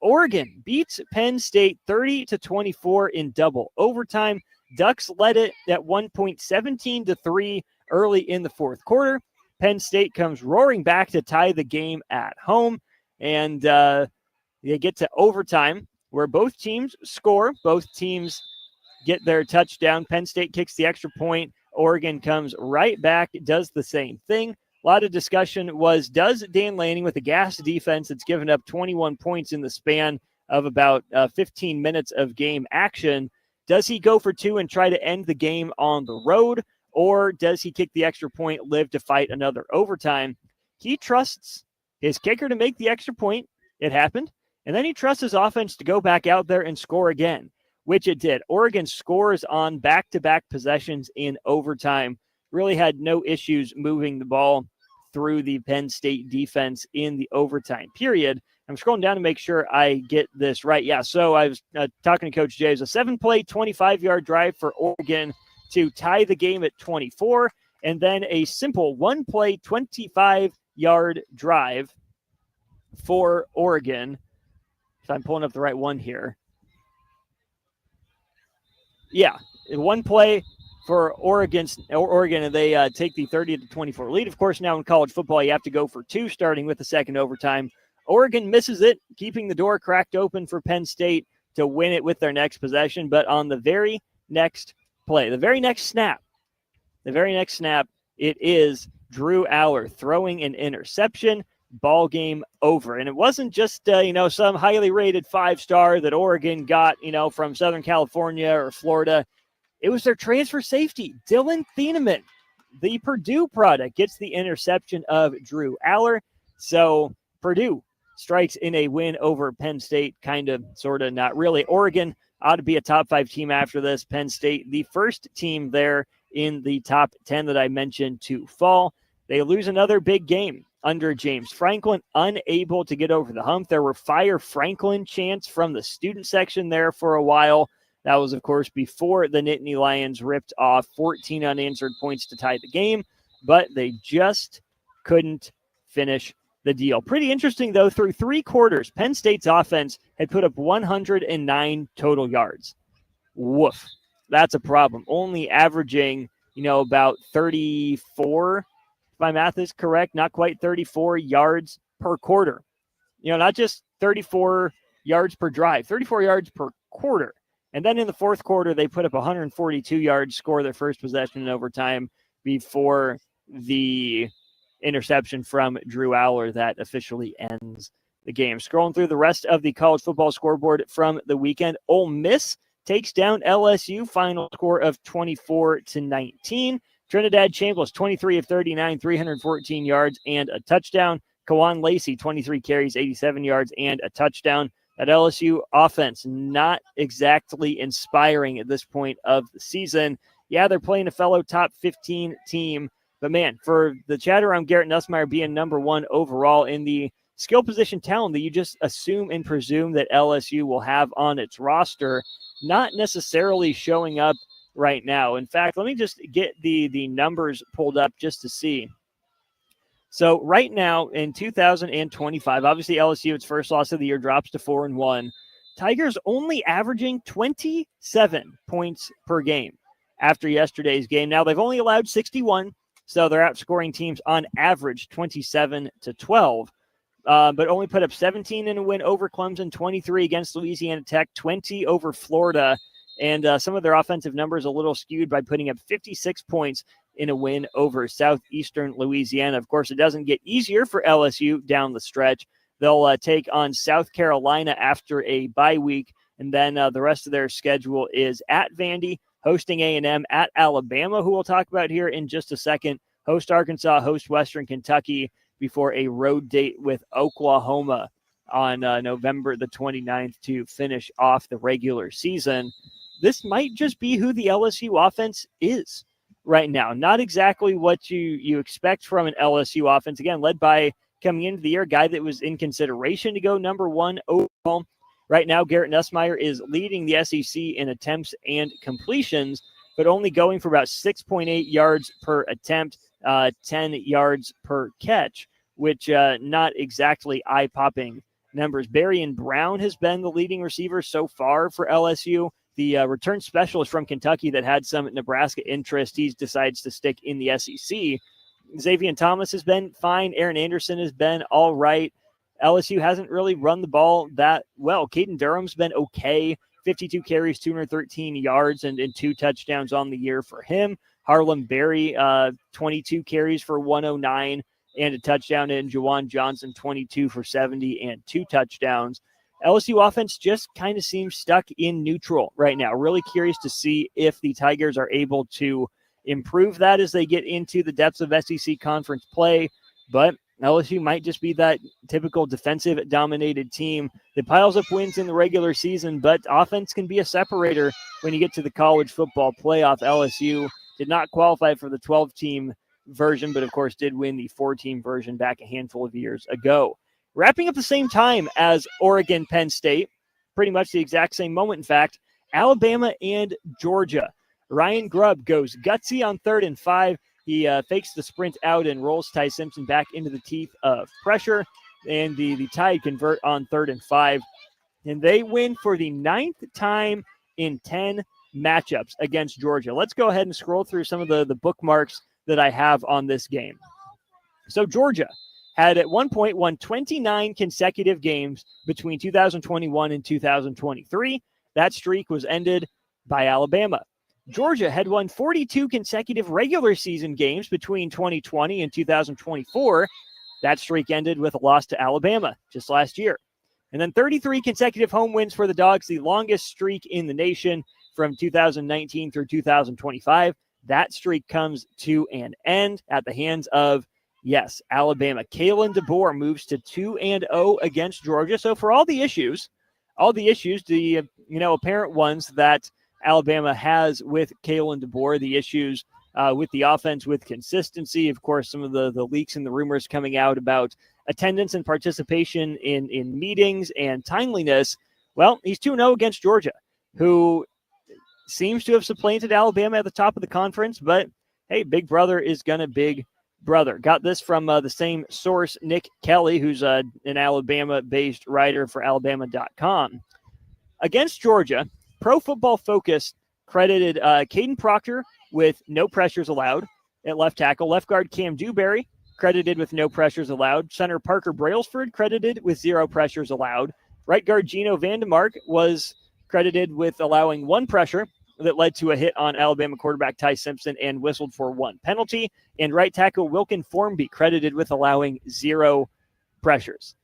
S2: Oregon beats Penn State 30-24 in double overtime. Ducks led it at one point 17-3 early in the fourth quarter. Penn State comes roaring back to tie the game at home, and they get to overtime where both teams score. Both teams get their touchdown. Penn State kicks the extra point. Oregon comes right back, does the same thing. A lot of discussion was, does Dan Lanning, with a gas defense that's given up 21 points in the span of about 15 minutes of game action, does he go for 2 and try to end the game on the road, or does he kick the extra point, live to fight another overtime? He trusts his kicker to make the extra point. It happened. And then he trusts his offense to go back out there and score again, which it did. Oregon scores on back-to-back possessions in overtime. Really had no issues moving the ball through the Penn State defense in the overtime period. I'm scrolling down to make sure I get this right. Yeah, so I was talking to Coach Jay. It was a 7-play, 25-yard drive for Oregon to tie the game at 24. and then a simple one-play 25-yard drive for Oregon. If I'm pulling up the right one here. Yeah, one play for Oregon, and they take the 30-24 lead. Of course, now in college football, you have to go for two, starting with the second overtime. Oregon misses it, keeping the door cracked open for Penn State to win it with their next possession. But on the very next play, the very next snap, it is Drew Aller throwing an interception. Ball game over. And it wasn't just, some highly rated 5-star that Oregon got, from Southern California or Florida. It was their transfer safety, Dylan Thieneman, the Purdue product, gets the interception of Drew Aller. So Purdue strikes in a win over Penn State, kind of, sort of, not really. Oregon ought to be a top 5 team after this. Penn State, the first team there in the top 10 that I mentioned to fall. They lose another big game under James Franklin, unable to get over the hump. There were Fire Franklin chants from the student section there for a while. That was, of course, before the Nittany Lions ripped off 14 unanswered points to tie the game, but they just couldn't finish the deal. Pretty interesting, though, through 3 quarters, Penn State's offense had put up 109 total yards. Woof. That's a problem. Only averaging, about 34, if my math is correct, not quite 34 yards per quarter. Not just 34 yards per drive, 34 yards per quarter. And then in the fourth quarter, they put up 142 yards, score their first possession in overtime before the interception from Drew Aller that officially ends the game. Scrolling through the rest of the college football scoreboard from the weekend, Ole Miss takes down LSU, final score of 24-19. Trinidad Chambliss, 23 of 39, 314 yards and a touchdown. Kawan Lacey, 23 carries, 87 yards and a touchdown. That LSU offense not exactly inspiring at this point of the season. Yeah, they're playing a fellow top 15 team, but man, for the chatter around Garrett Nussmeier being number 1 overall in the skill position talent that you just assume and presume that LSU will have on its roster, not necessarily showing up right now. In fact, let me just get the numbers pulled up just to see. So right now in 2025, obviously LSU, its first loss of the year, drops to 4-1. Tigers only averaging 27 points per game after yesterday's game. Now they've only allowed 61, so they're outscoring teams on average 27-12, but only put up 17 in a win over Clemson, 23 against Louisiana Tech, 20 over Florida, and some of their offensive numbers a little skewed by putting up 56 points in a win over Southeastern Louisiana. Of course, it doesn't get easier for LSU down the stretch. They'll take on South Carolina after a bye week, and then the rest of their schedule is at Vandy, hosting A&M, at Alabama, who we'll talk about here in just a second, host Arkansas, host Western Kentucky, before a road date with Oklahoma on November the 29th to finish off the regular season. This might just be who the LSU offense is right now. Not exactly what you expect from an LSU offense. Again, led by, coming into the year, a guy that was in consideration to go number 1 overall. Right now, Garrett Nussmeier is leading the SEC in attempts and completions, but only going for about 6.8 yards per attempt, 10 yards per catch, which not exactly eye-popping numbers. Berrien Brown has been the leading receiver so far for LSU. The return specialist from Kentucky that had some Nebraska interest, he decides to stick in the SEC. Xavier Thomas has been fine. Aaron Anderson has been all right. LSU hasn't really run the ball that well. Caden Durham's been okay. 52 carries, 213 yards, and 2 touchdowns on the year for him. Harlem Berry, 22 carries for 109 and a touchdown. And Juwan Johnson, 22 for 70 and 2 touchdowns. LSU offense just kind of seems stuck in neutral right now. Really curious to see if the Tigers are able to improve that as they get into the depths of SEC conference play. But LSU might just be that typical defensive-dominated team that piles up wins in the regular season, but offense can be a separator when you get to the college football playoff. LSU did not qualify for the 12-team version, but of course did win the 4-team version back a handful of years ago. Wrapping up the same time as Oregon, Penn State, pretty much the exact same moment, in fact, Alabama and Georgia. Ryan Grubb goes gutsy on 3rd and 5. He fakes the sprint out and rolls Ty Simpson back into the teeth of pressure, and the Tide convert on 3rd and 5. And they win for the 9th time in 10 matchups against Georgia. Let's go ahead and scroll through some of the bookmarks that I have on this game. So Georgia had at one point won 29 consecutive games between 2021 and 2023. That streak was ended by Alabama. Georgia had won 42 consecutive regular season games between 2020 and 2024. That streak ended with a loss to Alabama just last year. And then 33 consecutive home wins for the Dogs, the longest streak in the nation from 2019 through 2025. That streak comes to an end at the hands of, yes, Alabama. Kalen DeBoer moves to 2-0 against Georgia. So for all the issues, the apparent ones that Alabama has with Kalen DeBoer, the issues with the offense, with consistency, of course, some of the leaks and the rumors coming out about attendance and participation in meetings and timeliness. Well, he's 2-0 against Georgia, who seems to have supplanted Alabama at the top of the conference. But hey, Big Brother is gonna Big Brother. Got this from the same source, Nick Kelly, who's an Alabama-based writer for Alabama.com. Against Georgia, Pro Football Focus credited Caden Proctor with no pressures allowed at left tackle. Left guard Cam Dewberry credited with no pressures allowed. Center Parker Brailsford credited with 0 pressures allowed. Right guard Gino Vandemark was credited with allowing 1 pressure that led to a hit on Alabama quarterback Ty Simpson and whistled for 1 penalty. And right tackle Wilkin Formby credited with allowing 0 pressures.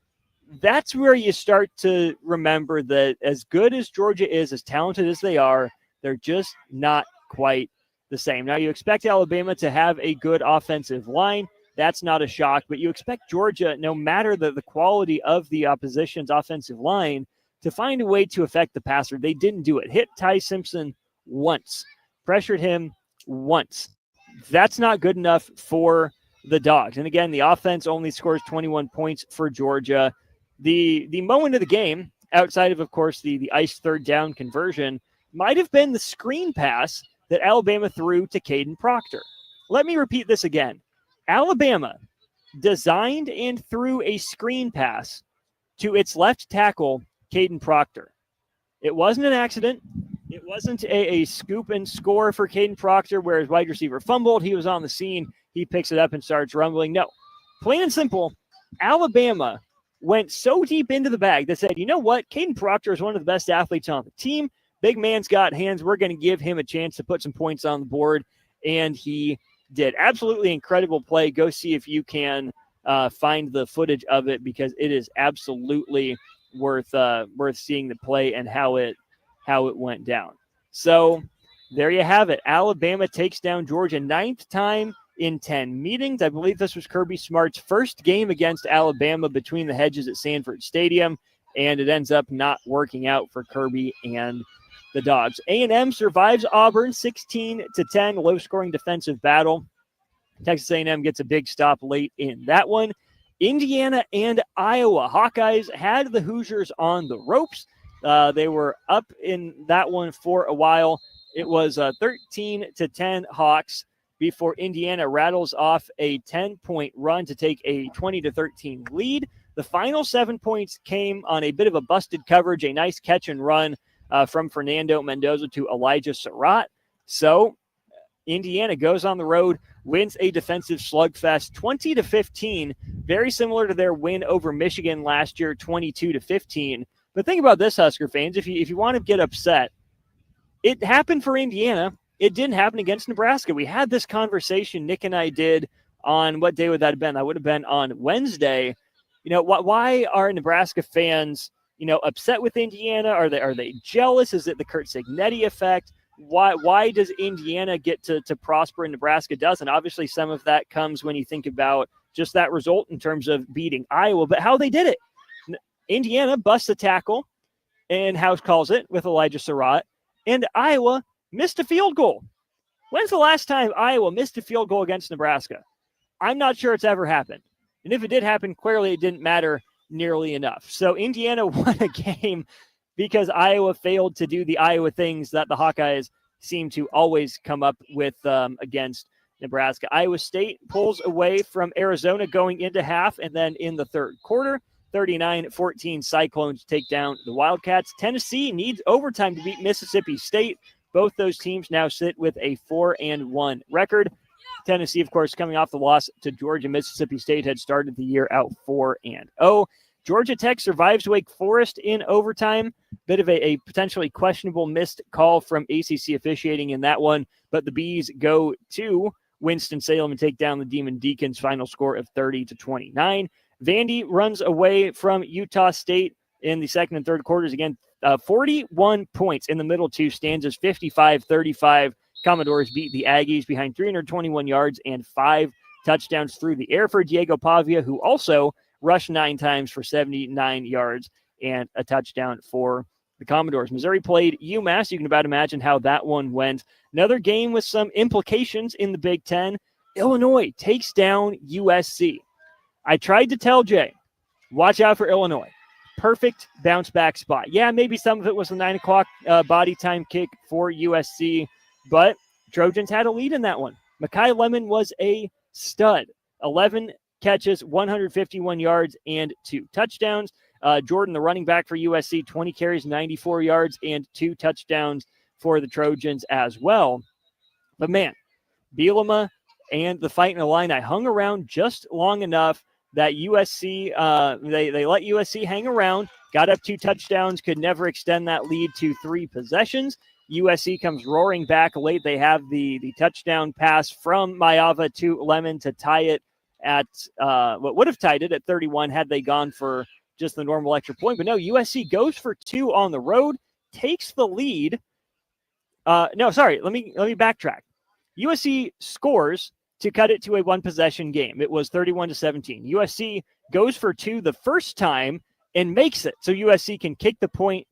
S2: That's where you start to remember that as good as Georgia is, as talented as they are, they're just not quite the same. Now, you expect Alabama to have a good offensive line. That's not a shock, but you expect Georgia, no matter the quality of the opposition's offensive line, to find a way to affect the passer. They didn't do it. Hit Ty Simpson once, pressured him once. That's not good enough for the Dogs. And again, the offense only scores 21 points for Georgia. The moment of the game, outside of course, the iced 3rd down conversion, might have been the screen pass that Alabama threw to Caden Proctor. Let me repeat this again. Alabama designed and threw a screen pass to its left tackle, Caden Proctor. It wasn't an accident. It wasn't a scoop and score for Caden Proctor where his wide receiver fumbled. He was on the scene. He picks it up and starts rumbling. No, plain and simple, Alabama went so deep into the bag that said, you know what? Caden Proctor is one of the best athletes on the team. Big man's got hands. We're going to give him a chance to put some points on the board. And he did. Absolutely incredible play. Go see if you can find the footage of it, because it is absolutely worth seeing the play and how it went down. So there you have it. Alabama takes down Georgia 9th time in 10 meetings. I believe this was Kirby Smart's first game against Alabama between the hedges at Sanford Stadium, and it ends up not working out for Kirby and the Dogs. A&M survives Auburn 16-10, low-scoring defensive battle. Texas A&M gets a big stop late in that one. Indiana and Iowa. Hawkeyes had the Hoosiers on the ropes. They were up in that one for a while. It was 13-10 Hawks before Indiana rattles off a 10-point run to take a 20-13 lead. The final 7 points came on a bit of a busted coverage, a nice catch and run from Fernando Mendoza to Elijah Surratt. So Indiana goes on the road, wins a defensive slugfest 20-15, very similar to their win over Michigan last year, 22-15. But think about this, Husker fans. If you want to get upset, it happened for Indiana. It didn't happen against Nebraska. We had this conversation, Nick and I did, on what day would that have been? That would have been on Wednesday. You know, why are Nebraska fans, upset with Indiana? Are they jealous? Is it the Kurt Cignetti effect? Why does Indiana get to prosper and Nebraska doesn't? Obviously, some of that comes when you think about just that result in terms of beating Iowa, but how they did it. Indiana busts a tackle, and House calls it with Elijah Surratt, and Iowa missed a field goal. When's the last time Iowa missed a field goal against Nebraska? I'm not sure it's ever happened. And if it did happen, clearly it didn't matter nearly enough. So Indiana won a game because Iowa failed to do the Iowa things that the Hawkeyes seem to always come up with against Nebraska. Iowa State pulls away from Arizona going into half, and then in the third quarter, 39-14 Cyclones take down the Wildcats. Tennessee needs overtime to beat Mississippi State. Both those teams now sit with a 4-1 record. Tennessee, of course, coming off the loss to Georgia. Mississippi State had started the year out 4-0. Georgia Tech survives Wake Forest in overtime. Bit of a potentially questionable missed call from ACC officiating in that one, but the Bees go to Winston-Salem and take down the Demon Deacons, final score of 30-29. Vandy runs away from Utah State in the second and third quarters. Again, 41 points in the middle two stanzas, 55-35. Commodores beat the Aggies behind 321 yards and 5 touchdowns through the air for Diego Pavia, who also rushed 9 times for 79 yards and a touchdown for the Commodores. Missouri played UMass. You can about imagine how that one went. Another game with some implications in the Big Ten. Illinois takes down USC. I tried to tell Jay, watch out for Illinois. Perfect bounce back spot. Yeah, maybe some of it was the 9 o'clock body time kick for USC, but Trojans had a lead in that one. Mekhi Lemon was a stud. 11 catches, 151 yards, and 2 touchdowns. Jordan, the running back for USC, 20 carries, 94 yards, and 2 touchdowns for the Trojans as well. But man, Bielema and the Fighting Illini hung around just long enough that USC, they let USC hang around, got up 2 touchdowns, could never extend that lead to 3 possessions. USC comes roaring back late. They have the touchdown pass from Maiava to Lemon to tie it at what would have tied it at 31 had they gone for just the normal extra point. But no, USC goes for 2 on the road, takes the lead. Let me backtrack. USC scores to cut it to a 1-possession game. It was 31-17. USC goes for 2 the first time and makes it. So USC can kick the point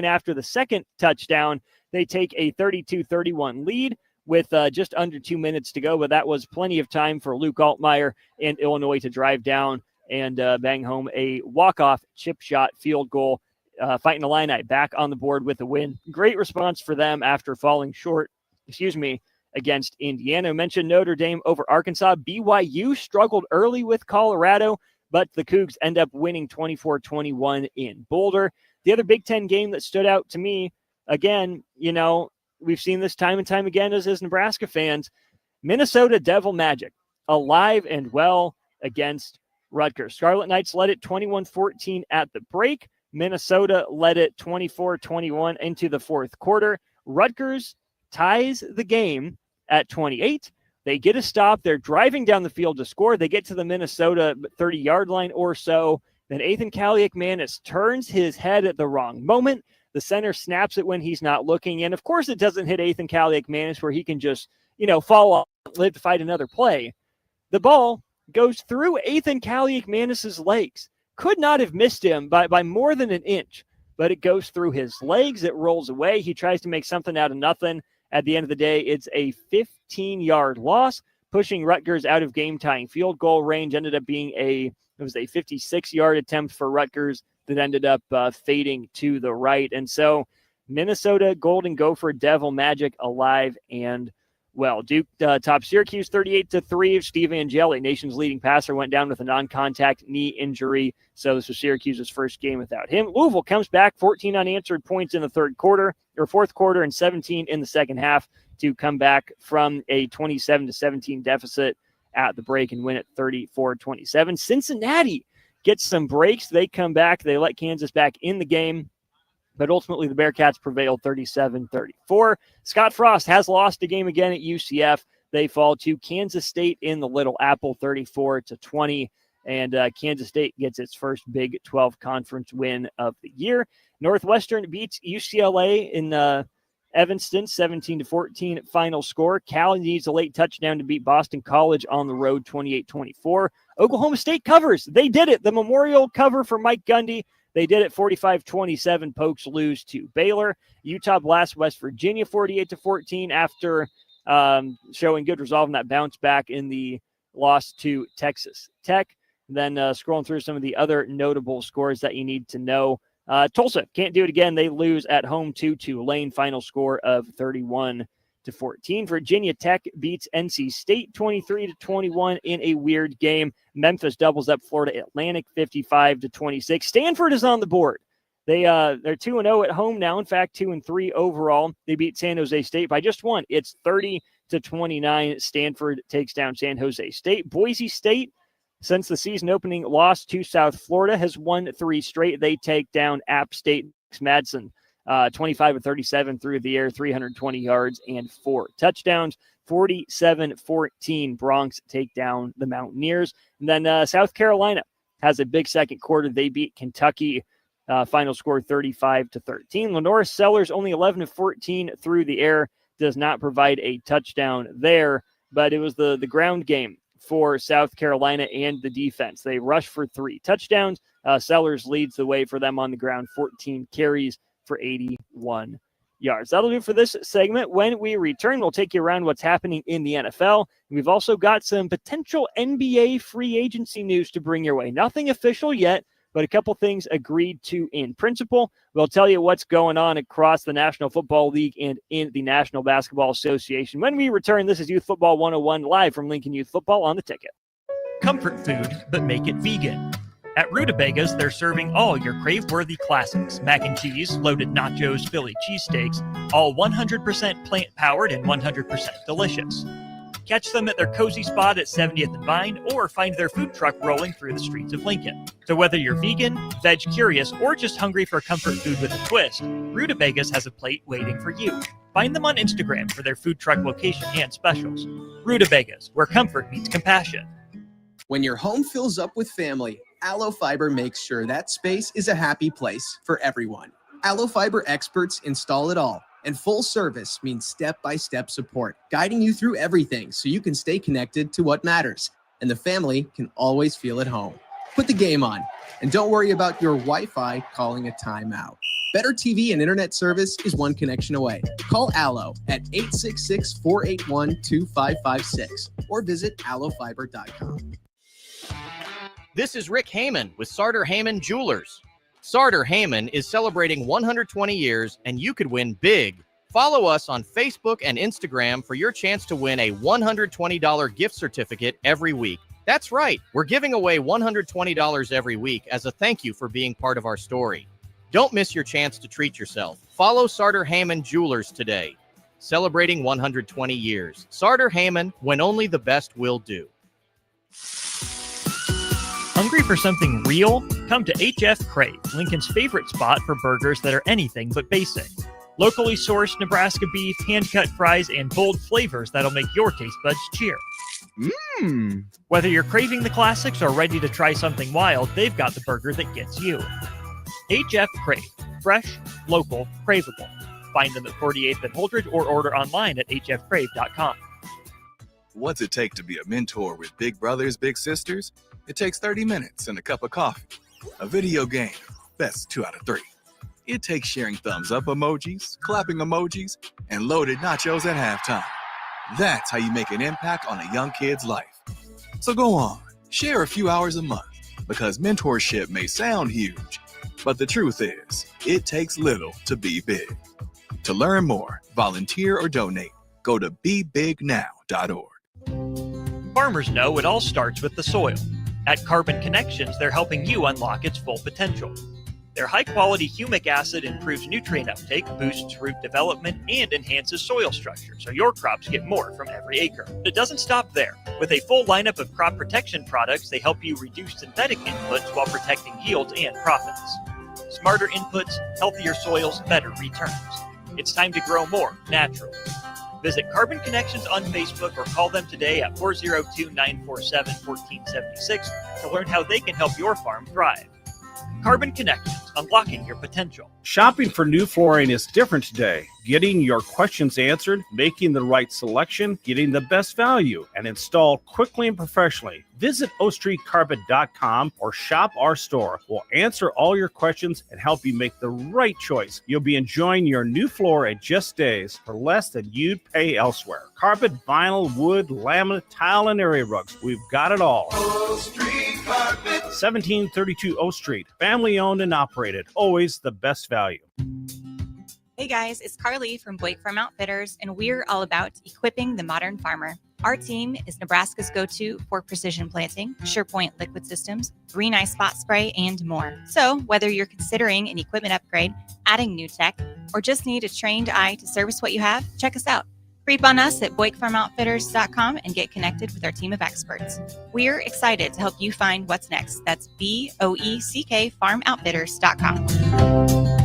S2: after the second touchdown. They take a 32-31 lead with just under 2 minutes to go, but that was plenty of time for Luke Altmaier and Illinois to drive down and bang home a walk-off chip shot field goal. Fighting Illini back on the board with the win. Great response for them after falling short, against Indiana. I mentioned Notre Dame over Arkansas. BYU struggled early with Colorado, but the Cougs end up winning 24-21 in Boulder. The other Big Ten game that stood out to me, again, we've seen this time and time again as Nebraska fans, Minnesota Devil Magic, alive and well against Rutgers. Scarlet Knights led it 21-14 at the break. Minnesota led it 24-21 into the fourth quarter. Rutgers ties the game at 28. They get a stop. They're driving down the field to score. They get to the Minnesota 30-yard line or so. Then Ethan Kaliak-Manis turns his head at the wrong moment. The center snaps it when he's not looking. And, of course, it doesn't hit Ethan Kaliak-Manis where he can just, fall off, live to fight another play. The ball goes through Ethan Kaliak-Manis's legs. Could not have missed him by more than an inch, but it goes through his legs. It rolls away. He tries to make something out of nothing. At the end of the day, it's a 15-yard loss, pushing Rutgers out of game-tying field goal range. Ended up being a 56-yard attempt for Rutgers that ended up fading to the right. And so Minnesota Golden Gopher Devil Magic alive and well. Duke topped Syracuse 38-3. Steve Angeli, nation's leading passer, went down with a non-contact knee injury. So this was Syracuse's first game without him. Louisville comes back 14 unanswered points in the fourth quarter, and 17 in the second half to come back from a 27-17 deficit at the break and win it 34-27. Cincinnati gets some breaks. They come back. They let Kansas back in the game, but ultimately the Bearcats prevailed 37-34. Scott Frost has lost a game again at UCF. They fall to Kansas State in the Little Apple 34-20, and Kansas State gets its first Big 12 conference win of the year. Northwestern beats UCLA in Evanston 17-14 final score. Cal needs a late touchdown to beat Boston College on the road 28-24. Oklahoma State covers. They did it. The memorial cover for Mike Gundy. They did it 45-27. Pokes lose to Baylor. Utah blasts West Virginia 48-14 after showing good resolve in that bounce back in the loss to Texas Tech. And then scrolling through some of the other notable scores that you need to know. Tulsa can't do it again. They lose at home to Tulane. Final score of 31-27. 14. Virginia Tech beats NC State 23-21 in a weird game. Memphis doubles up Florida Atlantic 55-26. Stanford is on the board. They're 2-0 at home now. In fact, 2-3 overall. They beat San Jose State by just one. It's 30-29. Stanford takes down San Jose State. Boise State, since the season opening loss to South Florida, has won 3 straight. They take down App State. Madsen, 25-37 through the air, 320 yards and 4 touchdowns. 47-14. Bronx take down the Mountaineers. And then South Carolina has a big second quarter. They beat Kentucky. Final score 35-13. Lenore Sellers only 11-14 through the air. Does not provide a touchdown there, but it was the ground game for South Carolina and the defense. They rushed for 3 touchdowns. Sellers leads the way for them on the ground, 14 carries for 81 yards. That'll do it for this segment. When we return, we'll take you around what's happening in the NFL. We've also got some potential NBA free agency news to bring your way. Nothing official yet, but a couple things agreed to in principle. We'll tell you what's going on across the National Football League and in the National Basketball Association. When we return, this is Youth Football 101 live from Lincoln Youth Football on the Ticket.
S15: Comfort food, but make it vegan. At Rutabagas, they're serving all your crave-worthy classics. Mac and cheese, loaded nachos, Philly cheesesteaks, all 100% plant-powered and 100% delicious. Catch them at their cozy spot at 70th and Vine, or find their food truck rolling through the streets of Lincoln. So whether you're vegan, veg curious, or just hungry for comfort food with a twist, Rutabagas has a plate waiting for you. Find them on Instagram for their food truck location and specials. Rutabagas, where comfort meets compassion.
S4: When your home fills up with family, Allo Fiber makes sure that space is a happy place for everyone. Allo Fiber experts install it all. And full service means step-by-step support, guiding you through everything so you can stay connected to what matters, and the family can always feel at home. Put the game on, and don't worry about your Wi-Fi calling a timeout. Better TV and internet service is one connection away. Call Allo at 866-481-2556 or visit allofiber.com.
S12: This is Rick Heyman with Sartor Heyman Jewelers. Sartor Heyman is celebrating 120 years, and you could win big. Follow us on Facebook and Instagram for your chance to win a $120 gift certificate every week. That's right, we're giving away $120 every week as a thank you for being part of our story. Don't miss your chance to treat yourself. Follow Sartor Heyman Jewelers today. Celebrating 120 years. Sartor Heyman, when only the best will do.
S15: Hungry for something real? Come to HF Crave, Lincoln's favorite spot for burgers that are anything but basic. Locally sourced Nebraska beef, hand-cut fries, and bold flavors that'll make your taste buds cheer. Whether you're craving the classics or ready to try something wild, they've got the burger that gets you. HF Crave. Fresh, local, craveable. Find them at 48th and Holdridge or order online at hfcrave.com.
S13: What's it take to be a mentor with big brothers, big sisters? It takes 30 minutes and a cup of coffee. A video game, best 2 out of 3. It takes sharing thumbs up emojis, clapping emojis, and loaded nachos at halftime. That's how you make an impact on a young kid's life. So go on, share a few hours a month, because mentorship may sound huge, but the truth is, it takes little to be big. To learn more, volunteer, or donate, go to BeBigNow.org.
S15: Farmers know it all starts with the soil. At Carbon Connections, they're helping you unlock its full potential. Their high-quality humic acid improves nutrient uptake, boosts root development, and enhances soil structure, so your crops get more from every acre. But it doesn't stop there. With a full lineup of crop protection products, they help you reduce synthetic inputs while protecting yields and profits. Smarter inputs, healthier soils, better returns. It's time to grow more naturally. Visit Carbon Connections on Facebook or call them today at 402-947-1476 to learn how they can help your farm thrive. Carbon Connections, unlocking your potential.
S10: Shopping for new flooring is different today. Getting your questions answered, making the right selection, getting the best value, and installed quickly and professionally. Visit OStreetCarpet.com or shop our store. We'll answer all your questions and help you make the right choice. You'll be enjoying your new floor in just days for less than you'd pay elsewhere. Carpet, vinyl, wood, laminate, tile, and area rugs. We've got it all.
S11: O Street Carpet.
S10: 1732 O Street. Family owned and operated. Always the best value.
S6: Hey guys, it's Carly from Blake Farm Outfitters, and we're all about equipping the modern farmer. Our team is Nebraska's go-to for precision planting, SurePoint liquid systems, Green Eye spot spray, and more. So whether you're considering an equipment upgrade, adding new tech, or just need a trained eye to service what you have, check us out. Creep on us at BlakeFarmOutfitters.com and get connected with our team of experts. We're excited to help you find what's next. That's BOECK FarmOutfitters.com.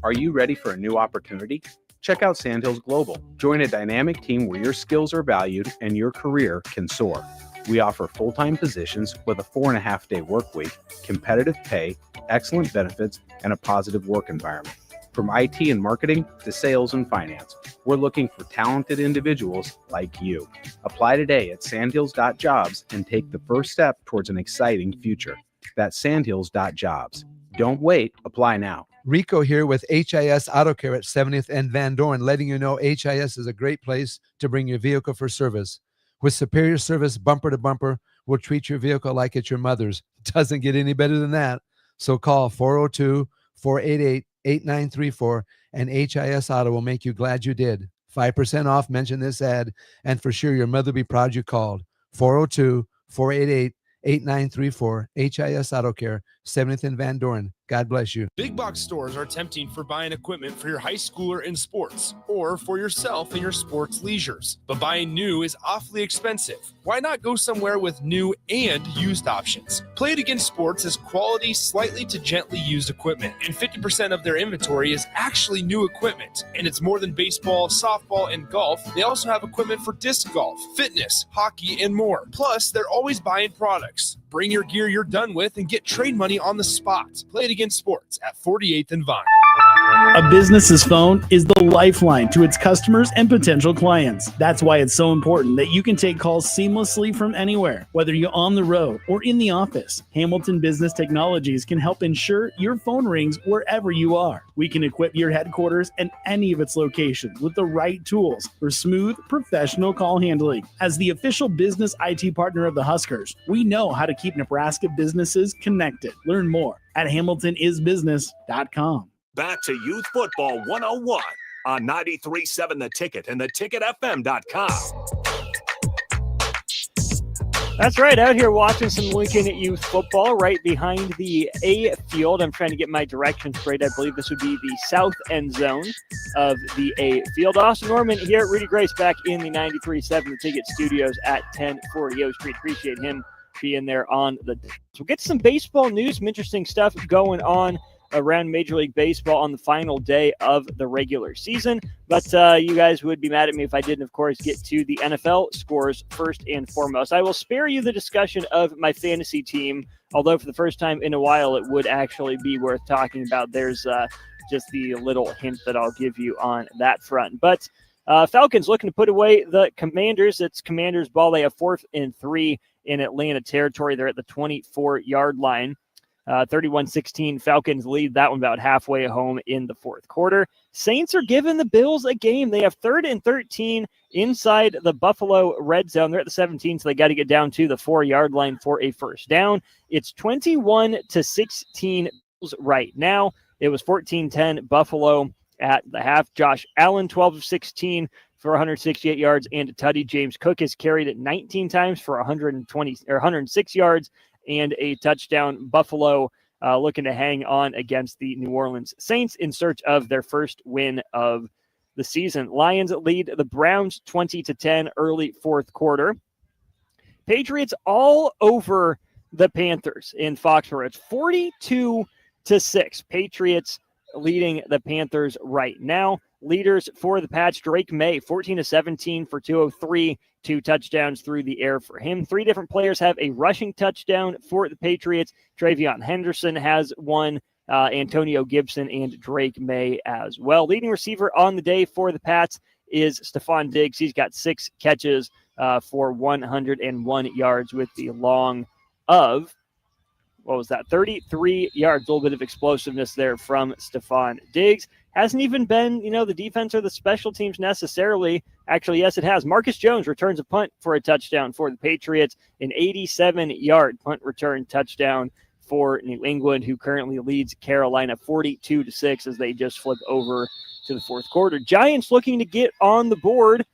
S14: Are you ready for a new opportunity? Check out Sandhills Global. Join a dynamic team where your skills are valued and your career can soar. We offer full-time positions with a 4.5-day work week, competitive pay, excellent benefits, and a positive work environment. From IT and marketing to sales and finance, we're looking for talented individuals like you. Apply today at sandhills.jobs and take the first step towards an exciting future. That's sandhills.jobs. Don't wait. Apply now.
S8: Rico here with HIS Auto Care at 70th and Van Dorn, letting you know HIS is a great place to bring your vehicle for service. With superior service, bumper to bumper, we'll treat your vehicle like it's your mother's. Doesn't get any better than that. So call 402-488-8934 and HIS Auto will make you glad you did. 5% off, mention this ad, and for sure your mother will be proud you called. 402-488-8934, HIS Auto Care, 70th and Van Dorn. God bless you.
S1: Big box stores are tempting for buying equipment for your high schooler in sports or for yourself in your sports leisures. But buying new is awfully expensive. Why not go somewhere with new and used options? Play It Again Sports has quality, slightly to gently used equipment, and 50% of their inventory is actually new equipment. And it's more than baseball, softball, and golf. They also have equipment for disc golf, fitness, hockey, and more. Plus, they're always buying products. Bring your gear you're done with and get trade money on the spot. Play It Again Sports at 48th and Vine.
S16: A business's phone is the lifeline to its customers and potential clients. That's why it's so important that you can take calls seamlessly from anywhere, whether you're on the road or in the office. Hamilton Business Technologies can help ensure your phone rings wherever you are. We can equip your headquarters and any of its locations with the right tools for smooth, professional call handling. As the official business IT partner of the Huskers, we know how to keep Nebraska businesses connected. Learn more at hamiltonisbusiness.com.
S5: Back to Youth Football 101 on 93.7 The Ticket and theticketfm.com.
S2: That's right, out here watching some Lincoln Youth football right behind the A field. I'm trying to get my directions straight. I believe this would be the south end zone of the A field. Austin Norman here, Rudy Grace back in the 93.7 The Ticket studios at 1040 O Street. Appreciate him being there on the. So we'll get some baseball news, some interesting stuff going on around Major League Baseball on the final day of the regular season. But you guys would be mad at me if I didn't, of course, get to the NFL scores first and foremost. I will spare you the discussion of my fantasy team, although for the first time in a while it would actually be worth talking about. There's just the little hint that I'll give you on that front. But Falcons looking to put away the Commanders. It's Commanders ball. They have 4th and 3 in Atlanta territory. They're at the 24-yard line. 31-16, Falcons lead that one about halfway home in the fourth quarter. Saints are giving the Bills a game. They have 3rd and 13 inside the Buffalo red zone. They're at the 17, so they got to get down to the 4-yard line for a first down. It's 21-16 right now. It was 14-10 Buffalo at the half. Josh Allen, 12 of 16 for 168 yards and a tutty. James Cook has carried it 19 times for 106 yards and a touchdown. Buffalo looking to hang on against the New Orleans Saints in search of their first win of the season. Lions lead the Browns 20-10 early fourth quarter. Patriots all over the Panthers in Foxborough. It's 42-6. Patriots leading the Panthers right now. Leaders for the Pats, Drake May, 14-17 for 203, 2 touchdowns through the air for him. 3 different players have a rushing touchdown for the Patriots. Travion Henderson has one, Antonio Gibson and Drake May as well. Leading receiver on the day for the Pats is Stephon Diggs. He's got 6 catches for 101 yards with the long of, 33 yards. A little bit of explosiveness there from Stephon Diggs. Hasn't even been, the defense or the special teams necessarily. Actually, yes, it has. Marcus Jones returns a punt for a touchdown for the Patriots. An 87-yard punt return touchdown for New England, who currently leads Carolina 42-6 as they just flip over to the fourth quarter. Giants looking to get on the board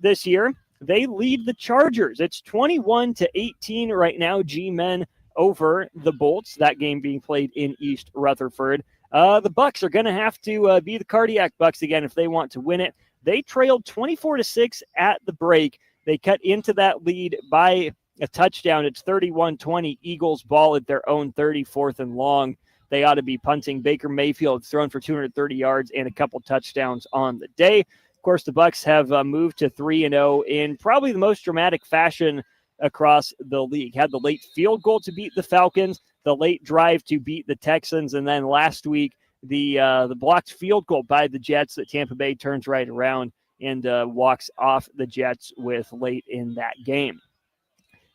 S2: this year. They lead the Chargers. It's 21-18 right now. G-Men over the Bolts. That game being played in East Rutherford. The Bucks are going to have to be the cardiac Bucks again if they want to win it. They trailed 24-6 at the break. They cut into that lead by a touchdown. It's 31-20. Eagles ball at their own 34th and long. They ought to be punting. Baker Mayfield thrown for 230 yards and a couple touchdowns on the day. Of course, the Bucks have moved to 3-0 in probably the most dramatic fashion across the league. Had the late field goal to beat the Falcons, the late drive to beat the Texans, and then last week the blocked field goal by the Jets that Tampa Bay turns right around and walks off the Jets with late in that game.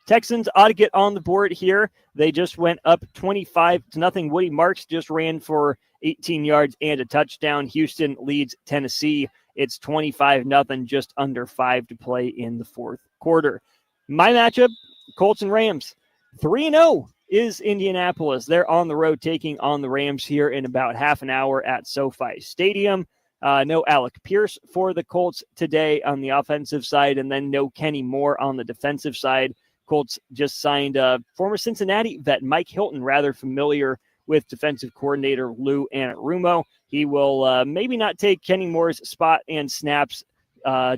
S2: Texans ought to get on the board here. They just went up 25-0. Woody Marks just ran for 18 yards and a touchdown. Houston leads Tennessee. It's 25-0, just under 5 to play in the fourth quarter. My matchup, Colts and Rams. 3-0 is Indianapolis. They're on the road taking on the Rams here in about half an hour at SoFi Stadium. No Alec Pierce for the Colts today on the offensive side, and then no Kenny Moore on the defensive side. Colts just signed former Cincinnati vet Mike Hilton, rather familiar with defensive coordinator Lou Anarumo. He will maybe not take Kenny Moore's spot and snaps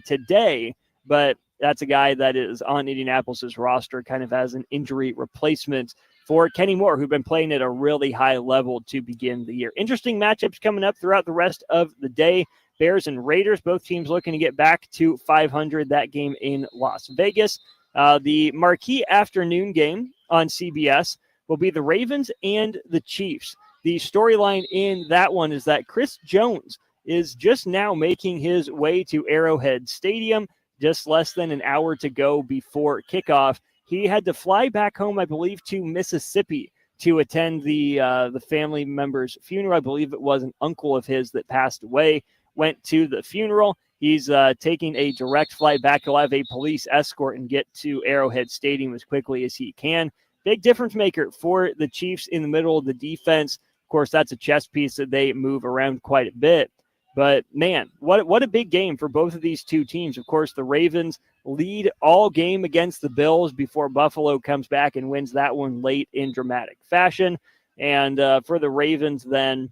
S2: today, but that's a guy that is on Indianapolis's roster kind of as an injury replacement for Kenny Moore, who'd been playing at a really high level to begin the year. Interesting matchups coming up throughout the rest of the day. Bears and Raiders, both teams looking to get back to 500, that game in Las Vegas. The marquee afternoon game on CBS will be the Ravens and the Chiefs. The storyline in that one is that Chris Jones is just now making his way to Arrowhead Stadium, just less than an hour to go before kickoff. He had to fly back home, I believe, to Mississippi to attend the family member's funeral. I believe it was an uncle of his that passed away, went to the funeral. He's taking a direct flight back. He'll have a police escort and get to Arrowhead Stadium as quickly as he can. Big difference maker for the Chiefs in the middle of the defense. Of course, that's a chess piece that they move around quite a bit. But, man, what a big game for both of these two teams. Of course, the Ravens lead all game against the Bills before Buffalo comes back and wins that one late in dramatic fashion. And for the Ravens, then,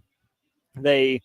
S2: they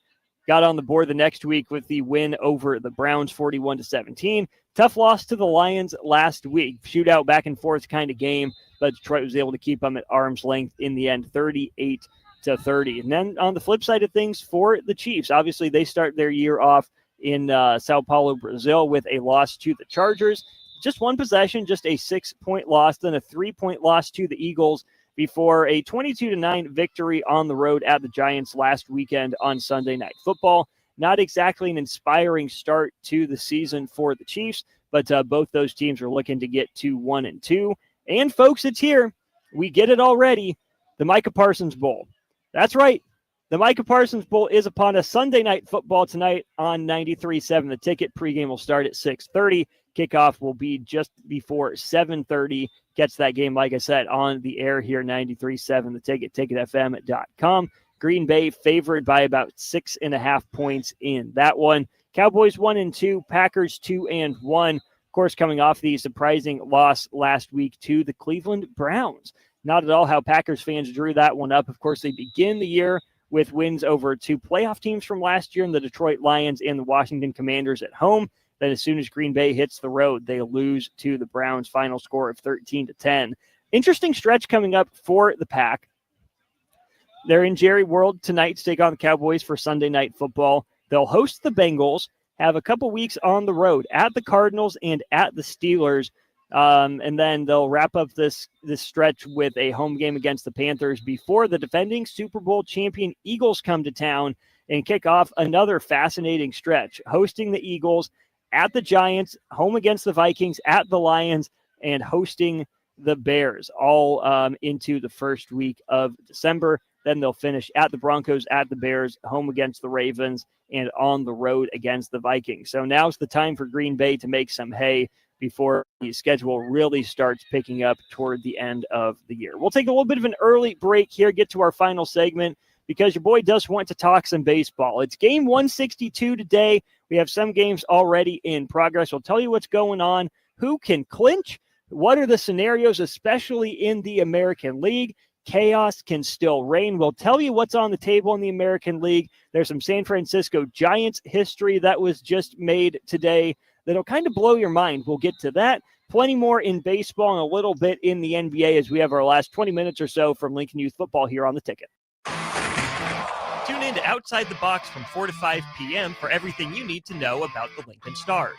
S2: got on the board the next week with the win over the Browns, 41-17. Tough loss to the Lions last week. Shootout back and forth kind of game, but Detroit was able to keep them at arm's length in the end, 38-30. And then on the flip side of things for the Chiefs, obviously they start their year off in Sao Paulo, Brazil with a loss to the Chargers. Just one possession, just a 6-point loss, then a 3-point loss to the Eagles before a 22-9 victory on the road at the Giants last weekend on Sunday Night Football. Not exactly an inspiring start to the season for the Chiefs, but both those teams are looking to get to 1-2. And folks, it's here. We get it already. The Micah Parsons Bowl. That's right. The Micah Parsons Bowl is upon us. Sunday Night Football tonight on 93.7 The Ticket. Pregame will start at 6:30. Kickoff will be just before 7:30. Gets that game, like I said, on the air here, 93.7 The Ticket, ticketfm.com. Green Bay favored by about 6.5 points in that one. Cowboys 1-2, Packers 2-1. Of course, coming off the surprising loss last week to the Cleveland Browns. Not at all how Packers fans drew that one up. Of course, they begin the year with wins over two playoff teams from last year in the Detroit Lions and the Washington Commanders at home. Then as soon as Green Bay hits the road, they lose to the Browns, final score of 13-10. Interesting stretch coming up for the Pack. They're in Jerry World tonight to take on the Cowboys for Sunday Night Football. They'll host the Bengals, have a couple weeks on the road at the Cardinals and at the Steelers. And then they'll wrap up this stretch with a home game against the Panthers before the defending Super Bowl champion Eagles come to town and kick off another fascinating stretch, hosting the Eagles, at the Giants, home against the Vikings, at the Lions, and hosting the Bears, all into the first week of December. Then they'll finish at the Broncos, at the Bears, home against the Ravens, and on the road against the Vikings. So now's the time for Green Bay to make some hay. before the schedule really starts picking up toward the end of the year. We'll take a little bit of an early break here, get to our final segment, because your boy does want to talk some baseball. It's game 162 today. We have some games already in progress. We'll tell you what's going on, who can clinch, what are the scenarios, especially in the American League. Chaos can still reign. We'll tell you what's on the table in the American League. There's some San Francisco Giants history that was just made today that'll kind of blow your mind. We'll get to that. Plenty more in baseball and a little bit in the NBA as we have our last 20 minutes or so from Lincoln Youth Football here on The Ticket.
S15: Tune in to Outside the Box from 4 to 5 p.m. for everything you need to know about the Lincoln Stars.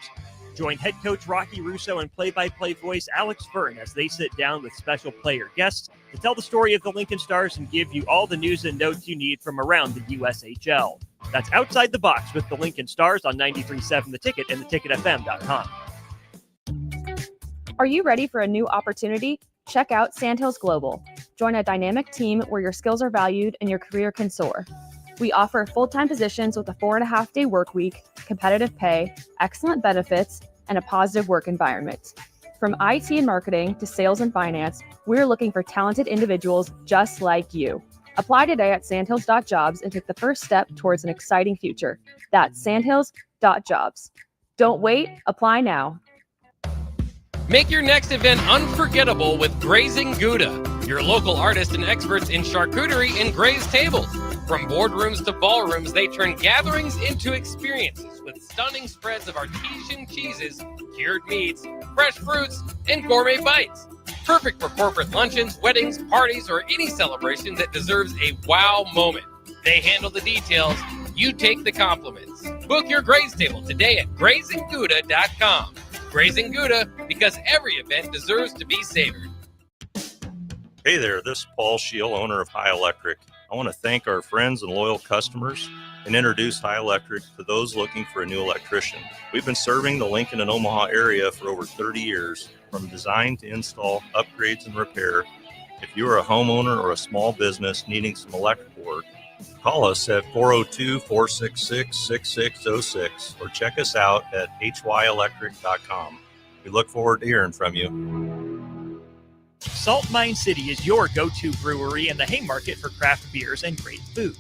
S15: Join head coach Rocky Russo and play-by-play voice Alex Fern as they sit down with special player guests to tell the story of the Lincoln Stars and give you all the news and notes you need from around the USHL. That's Outside the Box with the Lincoln Stars on 93.7 The Ticket and theticketfm.com.
S17: Are you ready for a new opportunity? Check out Sandhills Global. Join a dynamic team where your skills are valued and your career can soar. We offer full-time positions with a 4.5-day work week, competitive pay, excellent benefits, and a positive work environment. From IT and marketing to sales and finance, we're looking for talented individuals just like you. Apply today at sandhills.jobs and take the first step towards an exciting future. That's sandhills.jobs. Don't wait, apply now.
S9: Make your next event unforgettable with Grazing Gouda, your local artists and experts in charcuterie and grazed tables. From boardrooms to ballrooms, they turn gatherings into experiences with stunning spreads of artesian cheeses, cured meats, fresh fruits, and gourmet bites. Perfect for corporate luncheons, weddings, parties, or any celebration that deserves a wow moment. They handle the details. You take the compliments. Book your graze table today at GrazingGouda.com. Grazing Gouda, because every event deserves to be savored.
S19: Hey there, this is Paul Scheel, owner of High Electric. I want to thank our friends and loyal customers and introduce High Electric to those looking for a new electrician. We've been serving the Lincoln and Omaha area for over 30 years, from design to install, upgrades, and repair. If you are a homeowner or a small business needing some electrical work, call us at 402-466-6606 or check us out at hyelectric.com. We look forward to hearing from you.
S15: Salt Mine City is your go-to brewery in the Haymarket for craft beers and great food.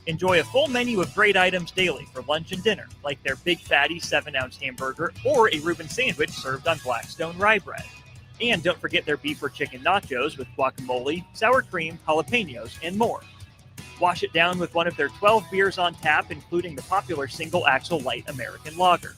S15: Enjoy a full menu of great items daily for lunch and dinner, like their Big Fatty 7-ounce hamburger or a Reuben sandwich served on Blackstone rye bread. And don't forget their beef or chicken nachos with guacamole, sour cream, jalapenos, and more. Wash it down with one of their 12 beers on tap, including the popular Single Axle Light American Lager.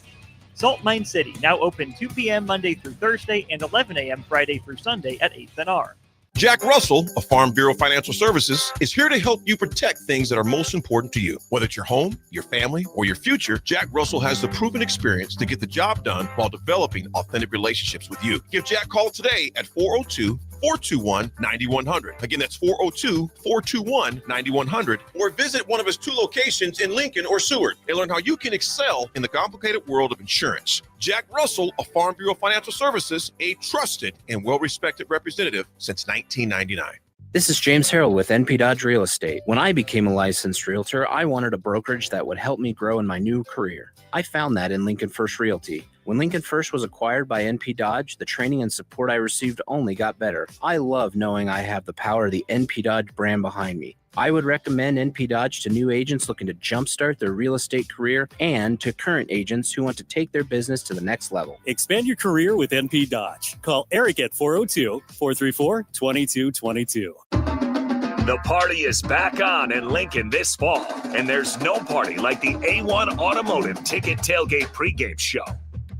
S15: Salt Mine City, now open 2 p.m. Monday through Thursday and 11 a.m. Friday through Sunday at 8th and R.
S20: Jack Russell of Farm Bureau Financial Services is here to help you protect things that are most important to you. Whether it's your home, your family, or your future, Jack Russell has the proven experience to get the job done while developing authentic relationships with you. Give Jack a call today at 402-421-9100. Again, that's 402-421-9100. Or visit one of his 2 locations in Lincoln or Seward and learn how you can excel in the complicated world of insurance. Jack Russell of Farm Bureau Financial Services, a trusted and well-respected representative since 1999.
S24: This is James Harrell with NP Dodge Real Estate. When I became a licensed realtor, I wanted a brokerage that would help me grow in my new career. I found that in Lincoln First Realty. When Lincoln First was acquired by NP Dodge, the training and support I received only got better. I love knowing I have the power of the NP Dodge brand behind me. I would recommend NP Dodge to new agents looking to jumpstart their real estate career and to current agents who want to take their business to the next level.
S25: Expand your career with NP Dodge. Call Eric at 402-434-2222.
S5: The party is back on in Lincoln this fall, and there's no party like the A1 Automotive Ticket Tailgate pregame show.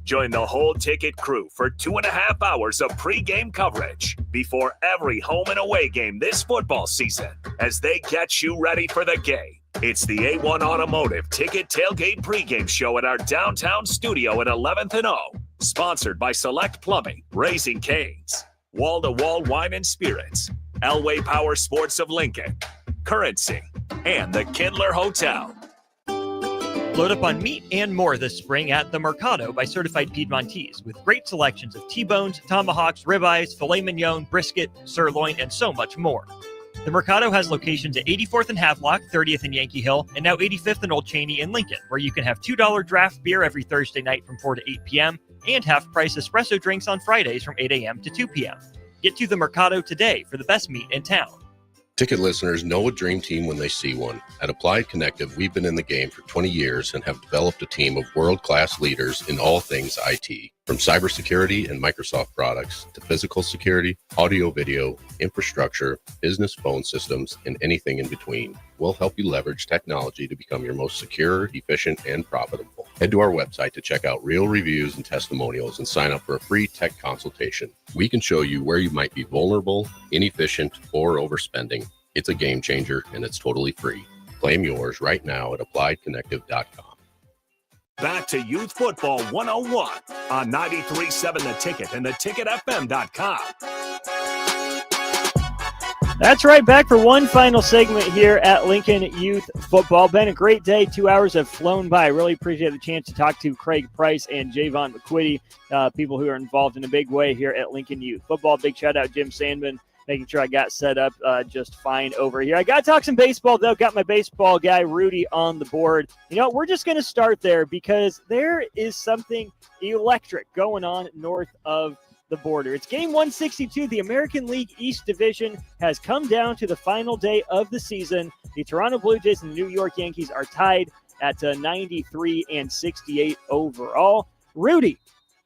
S5: Join the whole Ticket crew for 2.5 hours of pregame coverage before every home and away game this football season as they get you ready for the game. It's the A1 Automotive Ticket Tailgate pregame show at our downtown studio at 11th and O. Sponsored by Select Plumbing, Raising Cane's, Wall to Wall Wine and Spirits, Elway Power Sports of Lincoln, Currency, and the Kindler Hotel.
S15: Load up on meat and more this spring at The Mercado by Certified Piedmontese with great selections of T-bones, tomahawks, ribeyes, filet mignon, brisket, sirloin, and so much more. The Mercado has locations at 84th and Havelock, 30th and Yankee Hill, and now 85th and Old Cheney in Lincoln, where you can have $2 draft beer every Thursday night from 4 to 8 p.m., and half-price espresso drinks on Fridays from 8 a.m. to 2 p.m. Get to the Mercado today for the best meat in town.
S23: Ticket listeners know a dream team when they see one. At Applied Connective, we've been in the game for 20 years and have developed a team of world-class leaders in all things IT. From cybersecurity and Microsoft products to physical security, audio-video, infrastructure, business phone systems, and anything in between. We'll help you leverage technology to become your most secure, efficient, and profitable. Head to our website to check out real reviews and testimonials and sign up for a free tech consultation. We can show you where you might be vulnerable, inefficient, or overspending. It's a game changer, and it's totally free. Claim yours right now at appliedconnective.com.
S5: Back to Youth Football 101 on 93.7 The Ticket and theticketfm.com.
S2: That's right. Back for one final segment here at Lincoln Youth Football. Been a great day. 2 hours have flown by. Really appreciate the chance to talk to Craig Price and Javon McQuitty, people who are involved in a big way here at Lincoln Youth Football. Big shout out Jim Sandman, making sure I got set up just fine over here. I got to talk some baseball, though. Got my baseball guy, Rudy, on the board. You know, we're just going to start there because there is something electric going on north of the border. It's game 162. The American League East Division has come down to the final day of the season. The Toronto Blue Jays and the New York Yankees are tied at 93 and 68 overall. Rudy,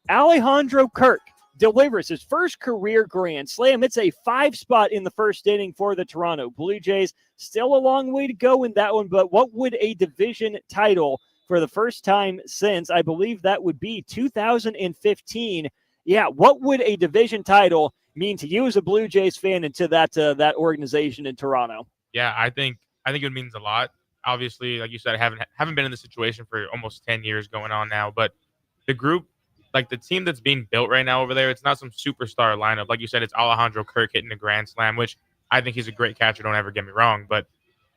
S2: Alejandro Kirk delivers his first career grand slam. It's a 5 spot in the first inning for the Toronto Blue Jays. Still a long way to go in that one, but what would a division title for the first time since, I believe that would be 2015. Yeah, what would a division title mean to you as a Blue Jays fan and to that organization in Toronto?
S3: Yeah, I think it means a lot. Obviously, like you said, I haven't been in this situation for almost 10 years going on now, but the group, like the team that's being built right now over there, it's not some superstar lineup. Like you said, it's Alejandro Kirk hitting a grand slam, which I think he's a great catcher, don't ever get me wrong, but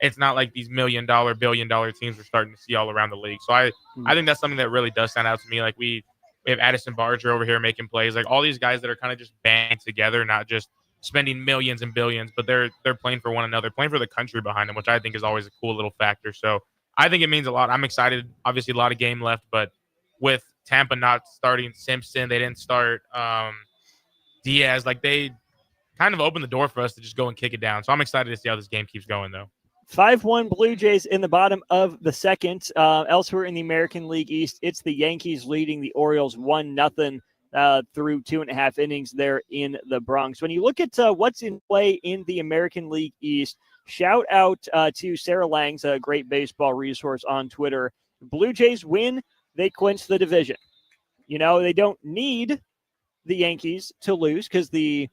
S3: it's not like these $1 million, billion-dollar teams we're starting to see all around the league. So I think that's something that really does stand out to me. Like we have Addison Barger over here making plays, like all these guys that are kind of just banding together, not just spending millions and billions, but they're playing for one another, playing for the country behind them, which I think is always a cool little factor. So I think it means a lot. I'm excited. Obviously, a lot of game left, but with Tampa not starting Simpson, they didn't start Diaz. Like they kind of opened the door for us to just go and kick it down. So I'm excited to see how this game keeps going, though.
S2: 5-1 Blue Jays in the bottom of the second. Elsewhere in the American League East, it's the Yankees leading the Orioles 1-0 through 2.5 innings there in the Bronx. When you look at what's in play in the American League East, shout out to Sarah Langs, a great baseball resource on Twitter. Blue Jays win, they clinch the division. You know, they don't need the Yankees to lose because the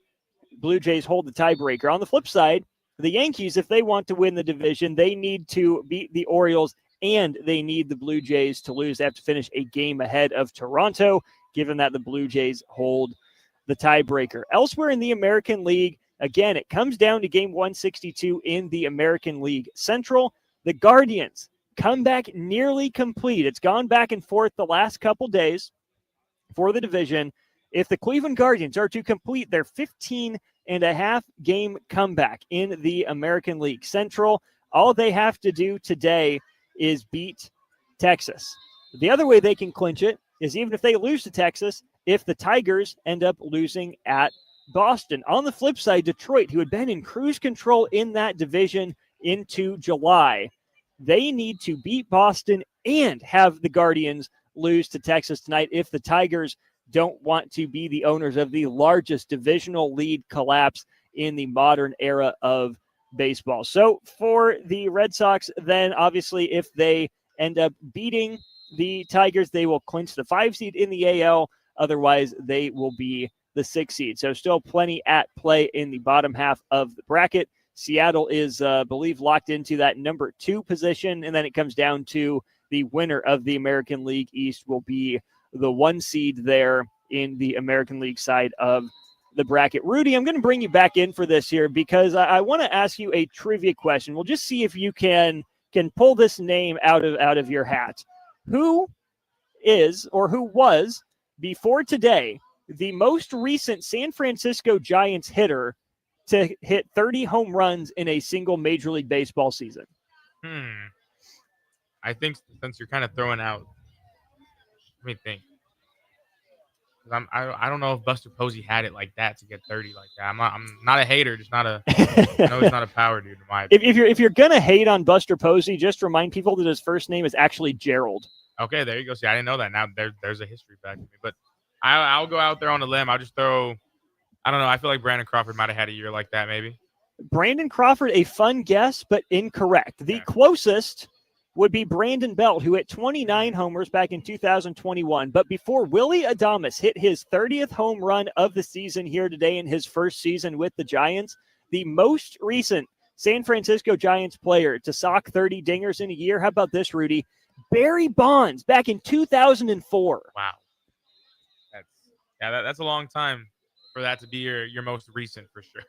S2: Blue Jays hold the tiebreaker. On the flip side, the Yankees, if they want to win the division, they need to beat the Orioles and they need the Blue Jays to lose. They have to finish a game ahead of Toronto, given that the Blue Jays hold the tiebreaker. Elsewhere in the American League, again, it comes down to game 162 in the American League Central. The Guardians comeback nearly complete. It's gone back and forth the last couple days for the division. If the Cleveland Guardians are to complete their 15.5 game comeback in the American League Central, all they have to do today is beat Texas. The other way they can clinch it is even if they lose to Texas, if the Tigers end up losing at Boston. On the flip side, Detroit, who had been in cruise control in that division into July, they need to beat Boston and have the Guardians lose to Texas tonight if the Tigers don't want to be the owners of the largest divisional lead collapse in the modern era of baseball. So for the Red Sox, then obviously if they end up beating the Tigers, they will clinch the 5 seed in the AL. Otherwise, they will be the 6 seed. So still plenty at play in the bottom half of the bracket. Seattle is, I believe, locked into that number 2 position, and then it comes down to the winner of the American League East will be the 1 seed there in the American League side of the bracket. Rudy, I'm going to bring you back in for this here because I want to ask you a trivia question. We'll just see if you can pull this name out of your hat. Who is or who was before today the most recent San Francisco Giants hitter to hit 30 home runs in a single Major League Baseball season?
S3: I think since you're kind of throwing out, let me think. I don't know if Buster Posey had it like that to get 30 like that. I'm not a hater, just not a I know he's not a power dude in my opinion.
S2: If you're gonna hate on Buster Posey, just remind people that his first name is actually Gerald.
S3: Okay, there you go. See, I didn't know that. Now there's a history back to me. But I'll go out there on a limb. I'll just throw, I don't know. I feel like Brandon Crawford might have had a year like that, maybe.
S2: Brandon Crawford, a fun guess, but incorrect. The closest would be Brandon Belt, who hit 29 homers back in 2021. But before Willie Adames hit his 30th home run of the season here today in his first season with the Giants, the most recent San Francisco Giants player to sock 30 dingers in a year. How about this, Rudy? Barry Bonds back in 2004.
S3: Wow. That's a long time for that to be your most recent for sure.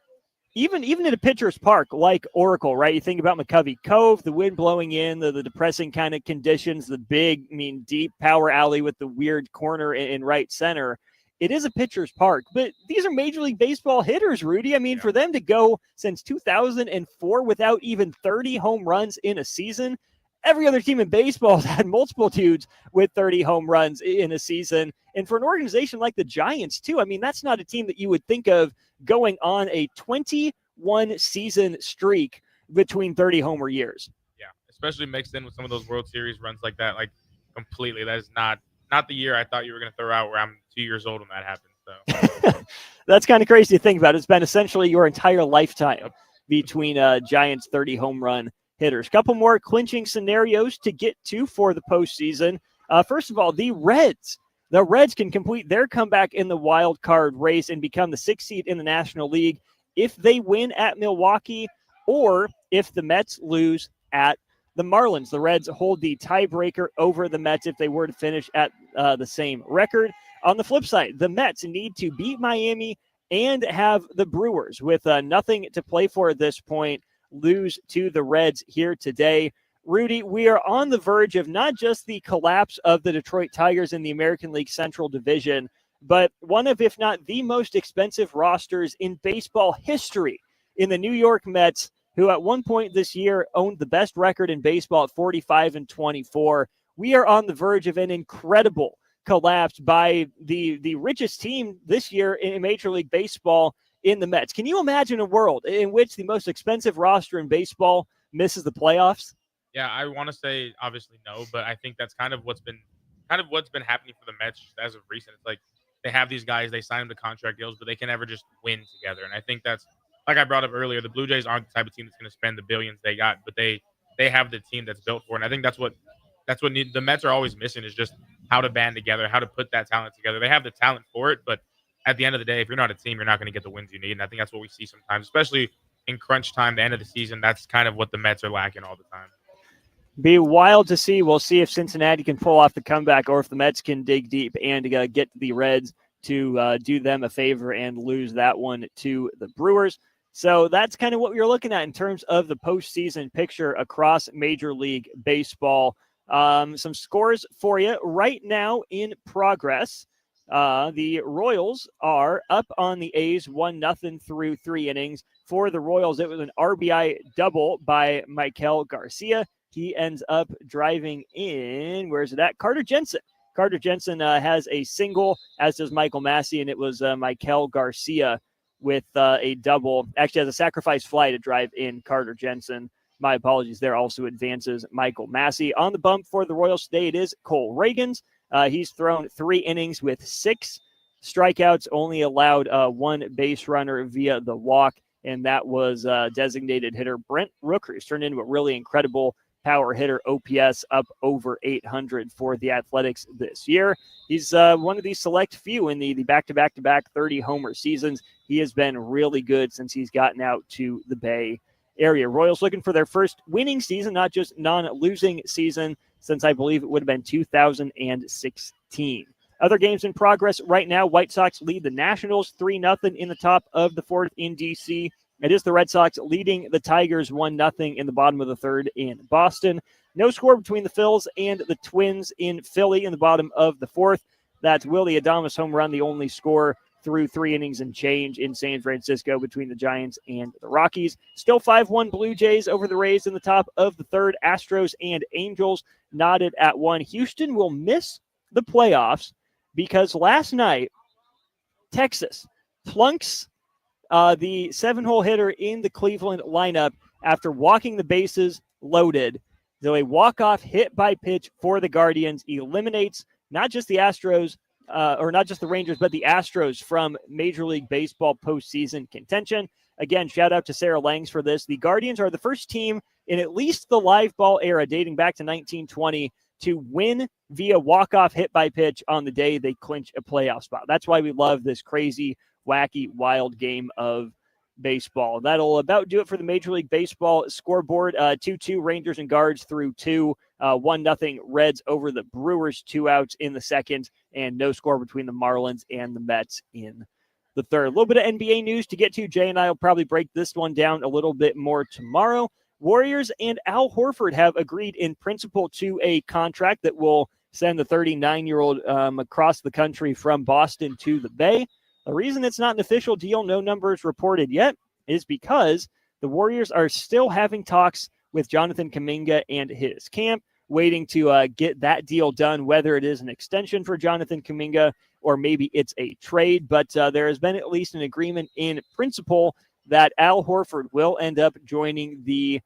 S2: Even at a pitcher's park like Oracle, right? You think about McCovey Cove, the wind blowing in, the depressing kind of conditions, the big, deep power alley with the weird corner in right center. It is a pitcher's park, but these are Major League Baseball hitters, Rudy. For them to go since 2004 without even 30 home runs in a season, every other team in baseball has had multiple dudes with 30 home runs in a season. And for an organization like the Giants, too, that's not a team that you would think of going on a 21-season streak between 30 homer years.
S3: Yeah, especially mixed in with some of those World Series runs like that, like completely. That is not the year I thought you were going to throw out where I'm 2 years old when that happened. So
S2: That's kind of crazy to think about. It's been essentially your entire lifetime between Giants 30 home run hitters. Couple more clinching scenarios to get to for the postseason. First of all, the Reds. The Reds can complete their comeback in the wild card race and become the 6th seed in the National League if they win at Milwaukee or if the Mets lose at the Marlins. The Reds hold the tiebreaker over the Mets if they were to finish at the same record. On the flip side, the Mets need to beat Miami and have the Brewers, with nothing to play for at this point, lose to the Reds here today. Rudy, we are on the verge of not just the collapse of the Detroit Tigers in the American League Central Division, but one of, if not the most expensive rosters in baseball history in the New York Mets, who at one point this year owned the best record in baseball at 45-24. We are on the verge of an incredible collapse by the richest team this year in Major League Baseball in the Mets. Can you imagine a world in which the most expensive roster in baseball misses the playoffs?
S3: Yeah, I want to say obviously no, but I think that's kind of what's been happening for the Mets as of recent. It's like they have these guys, they sign them to contract deals, but they can never just win together. And I think that's, like I brought up earlier, the Blue Jays aren't the type of team that's going to spend the billions they got, but they have the team that's built for it. And I think that's what the Mets are always missing, is just how to band together, how to put that talent together. They have the talent for it, but at the end of the day, if you're not a team, you're not going to get the wins you need. And I think that's what we see sometimes, especially in crunch time, the end of the season. That's kind of what the Mets are lacking all the time.
S2: Be wild to see. We'll see if Cincinnati can pull off the comeback or if the Mets can dig deep and get the Reds to do them a favor and lose that one to the Brewers. So that's kind of what we're looking at in terms of the postseason picture across Major League Baseball. Some scores for you right now in progress. The Royals are up on the A's 1-0 through 3 innings. For the Royals, it was an RBI double by Michael Garcia. He ends up driving in, where's it at? Carter Jensen. Carter Jensen has a single, as does Michael Massey, and it was Michael Garcia with a double. Actually has a sacrifice fly to drive in Carter Jensen. My apologies there. Also advances Michael Massey. On the bump for the Royals today, it is Cole Reagans. He's thrown 3 innings with 6 strikeouts, only allowed 1 base runner via the walk, and that was designated hitter Brent Rooker. He's turned into a really incredible power hitter. OPS up over 800 for the Athletics this year. He's one of these select few in the back-to-back-to-back 30-homer seasons. He has been really good since he's gotten out to the Bay Area. Royals looking for their first winning season, not just non-losing season, since I believe it would have been 2016. Other games in progress right now. White Sox lead the Nationals 3-0 in the top of the 4th in D.C. It is the Red Sox leading the Tigers 1-0 in the bottom of the 3rd in Boston. No score between the Phils and the Twins in Philly in the bottom of the 4th. That's Willie Adames home run, the only score through 3 innings and change in San Francisco between the Giants and the Rockies. Still 5-1 Blue Jays over the Rays in the top of the 3rd. Astros and Angels knotted at 1. Houston will miss the playoffs because last night Texas plunks the 7-hole hitter in the Cleveland lineup after walking the bases loaded. So a walk-off hit by pitch for the Guardians eliminates not just the Astros, or not just the Rangers, but the Astros from Major League Baseball postseason contention. Again, shout out to Sarah Langs for this. The Guardians are the first team in at least the live ball era, dating back to 1920, to win via walk-off hit by pitch on the day they clinch a playoff spot. That's why we love this crazy, wacky, wild game of baseball. That'll about do it for the Major League Baseball scoreboard. 2-2 Rangers and Guards through 2. 1-0 Reds over the Brewers, 2 outs in the second, and no score between the Marlins and the Mets in the third. A little bit of NBA news to get to. Jay and I will probably break this one down a little bit more tomorrow. Warriors and Al Horford have agreed in principle to a contract that will send the 39-year-old across the country from Boston to the Bay. The reason it's not an official deal, no numbers reported yet, is because the Warriors are still having talks with Jonathan Kuminga and his camp, waiting to get that deal done, whether it is an extension for Jonathan Kuminga or maybe it's a trade. But there has been at least an agreement in principle that Al Horford will end up joining the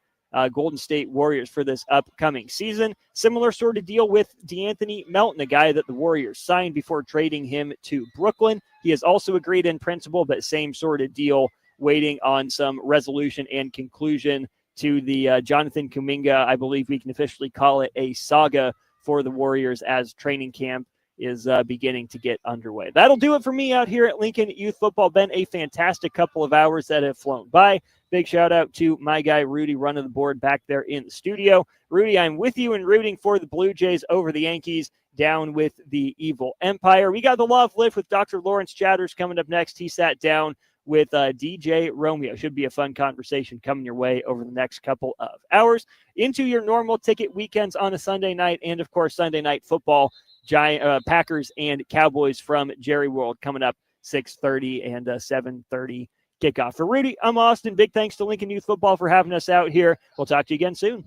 S2: Golden State Warriors for this upcoming season. Similar sort of deal with DeAnthony Melton, a guy that the Warriors signed before trading him to Brooklyn. He has also agreed in principle, but same sort of deal, waiting on some resolution and conclusion to the Jonathan Kuminga. I believe we can officially call it a saga for the Warriors as training camp is beginning to get underway. That'll do it for me out here at Lincoln Youth Football. Been a fantastic couple of hours that have flown by. Big shout out to my guy, Rudy, running the board back there in the studio. Rudy, I'm with you in rooting for the Blue Jays over the Yankees, down with the Evil Empire. We got the Love Lift with Dr. Lawrence Chatters coming up next. He sat down with DJ Romeo. Should be a fun conversation coming your way over the next couple of hours. Into your normal ticket weekends on a Sunday night, and of course Sunday night football, Packers and Cowboys from Jerry World coming up 6:30 and 7:30 kickoff. For Rudy, I'm Austin. Big thanks to Lincoln Youth Football for having us out here. We'll talk to you again soon.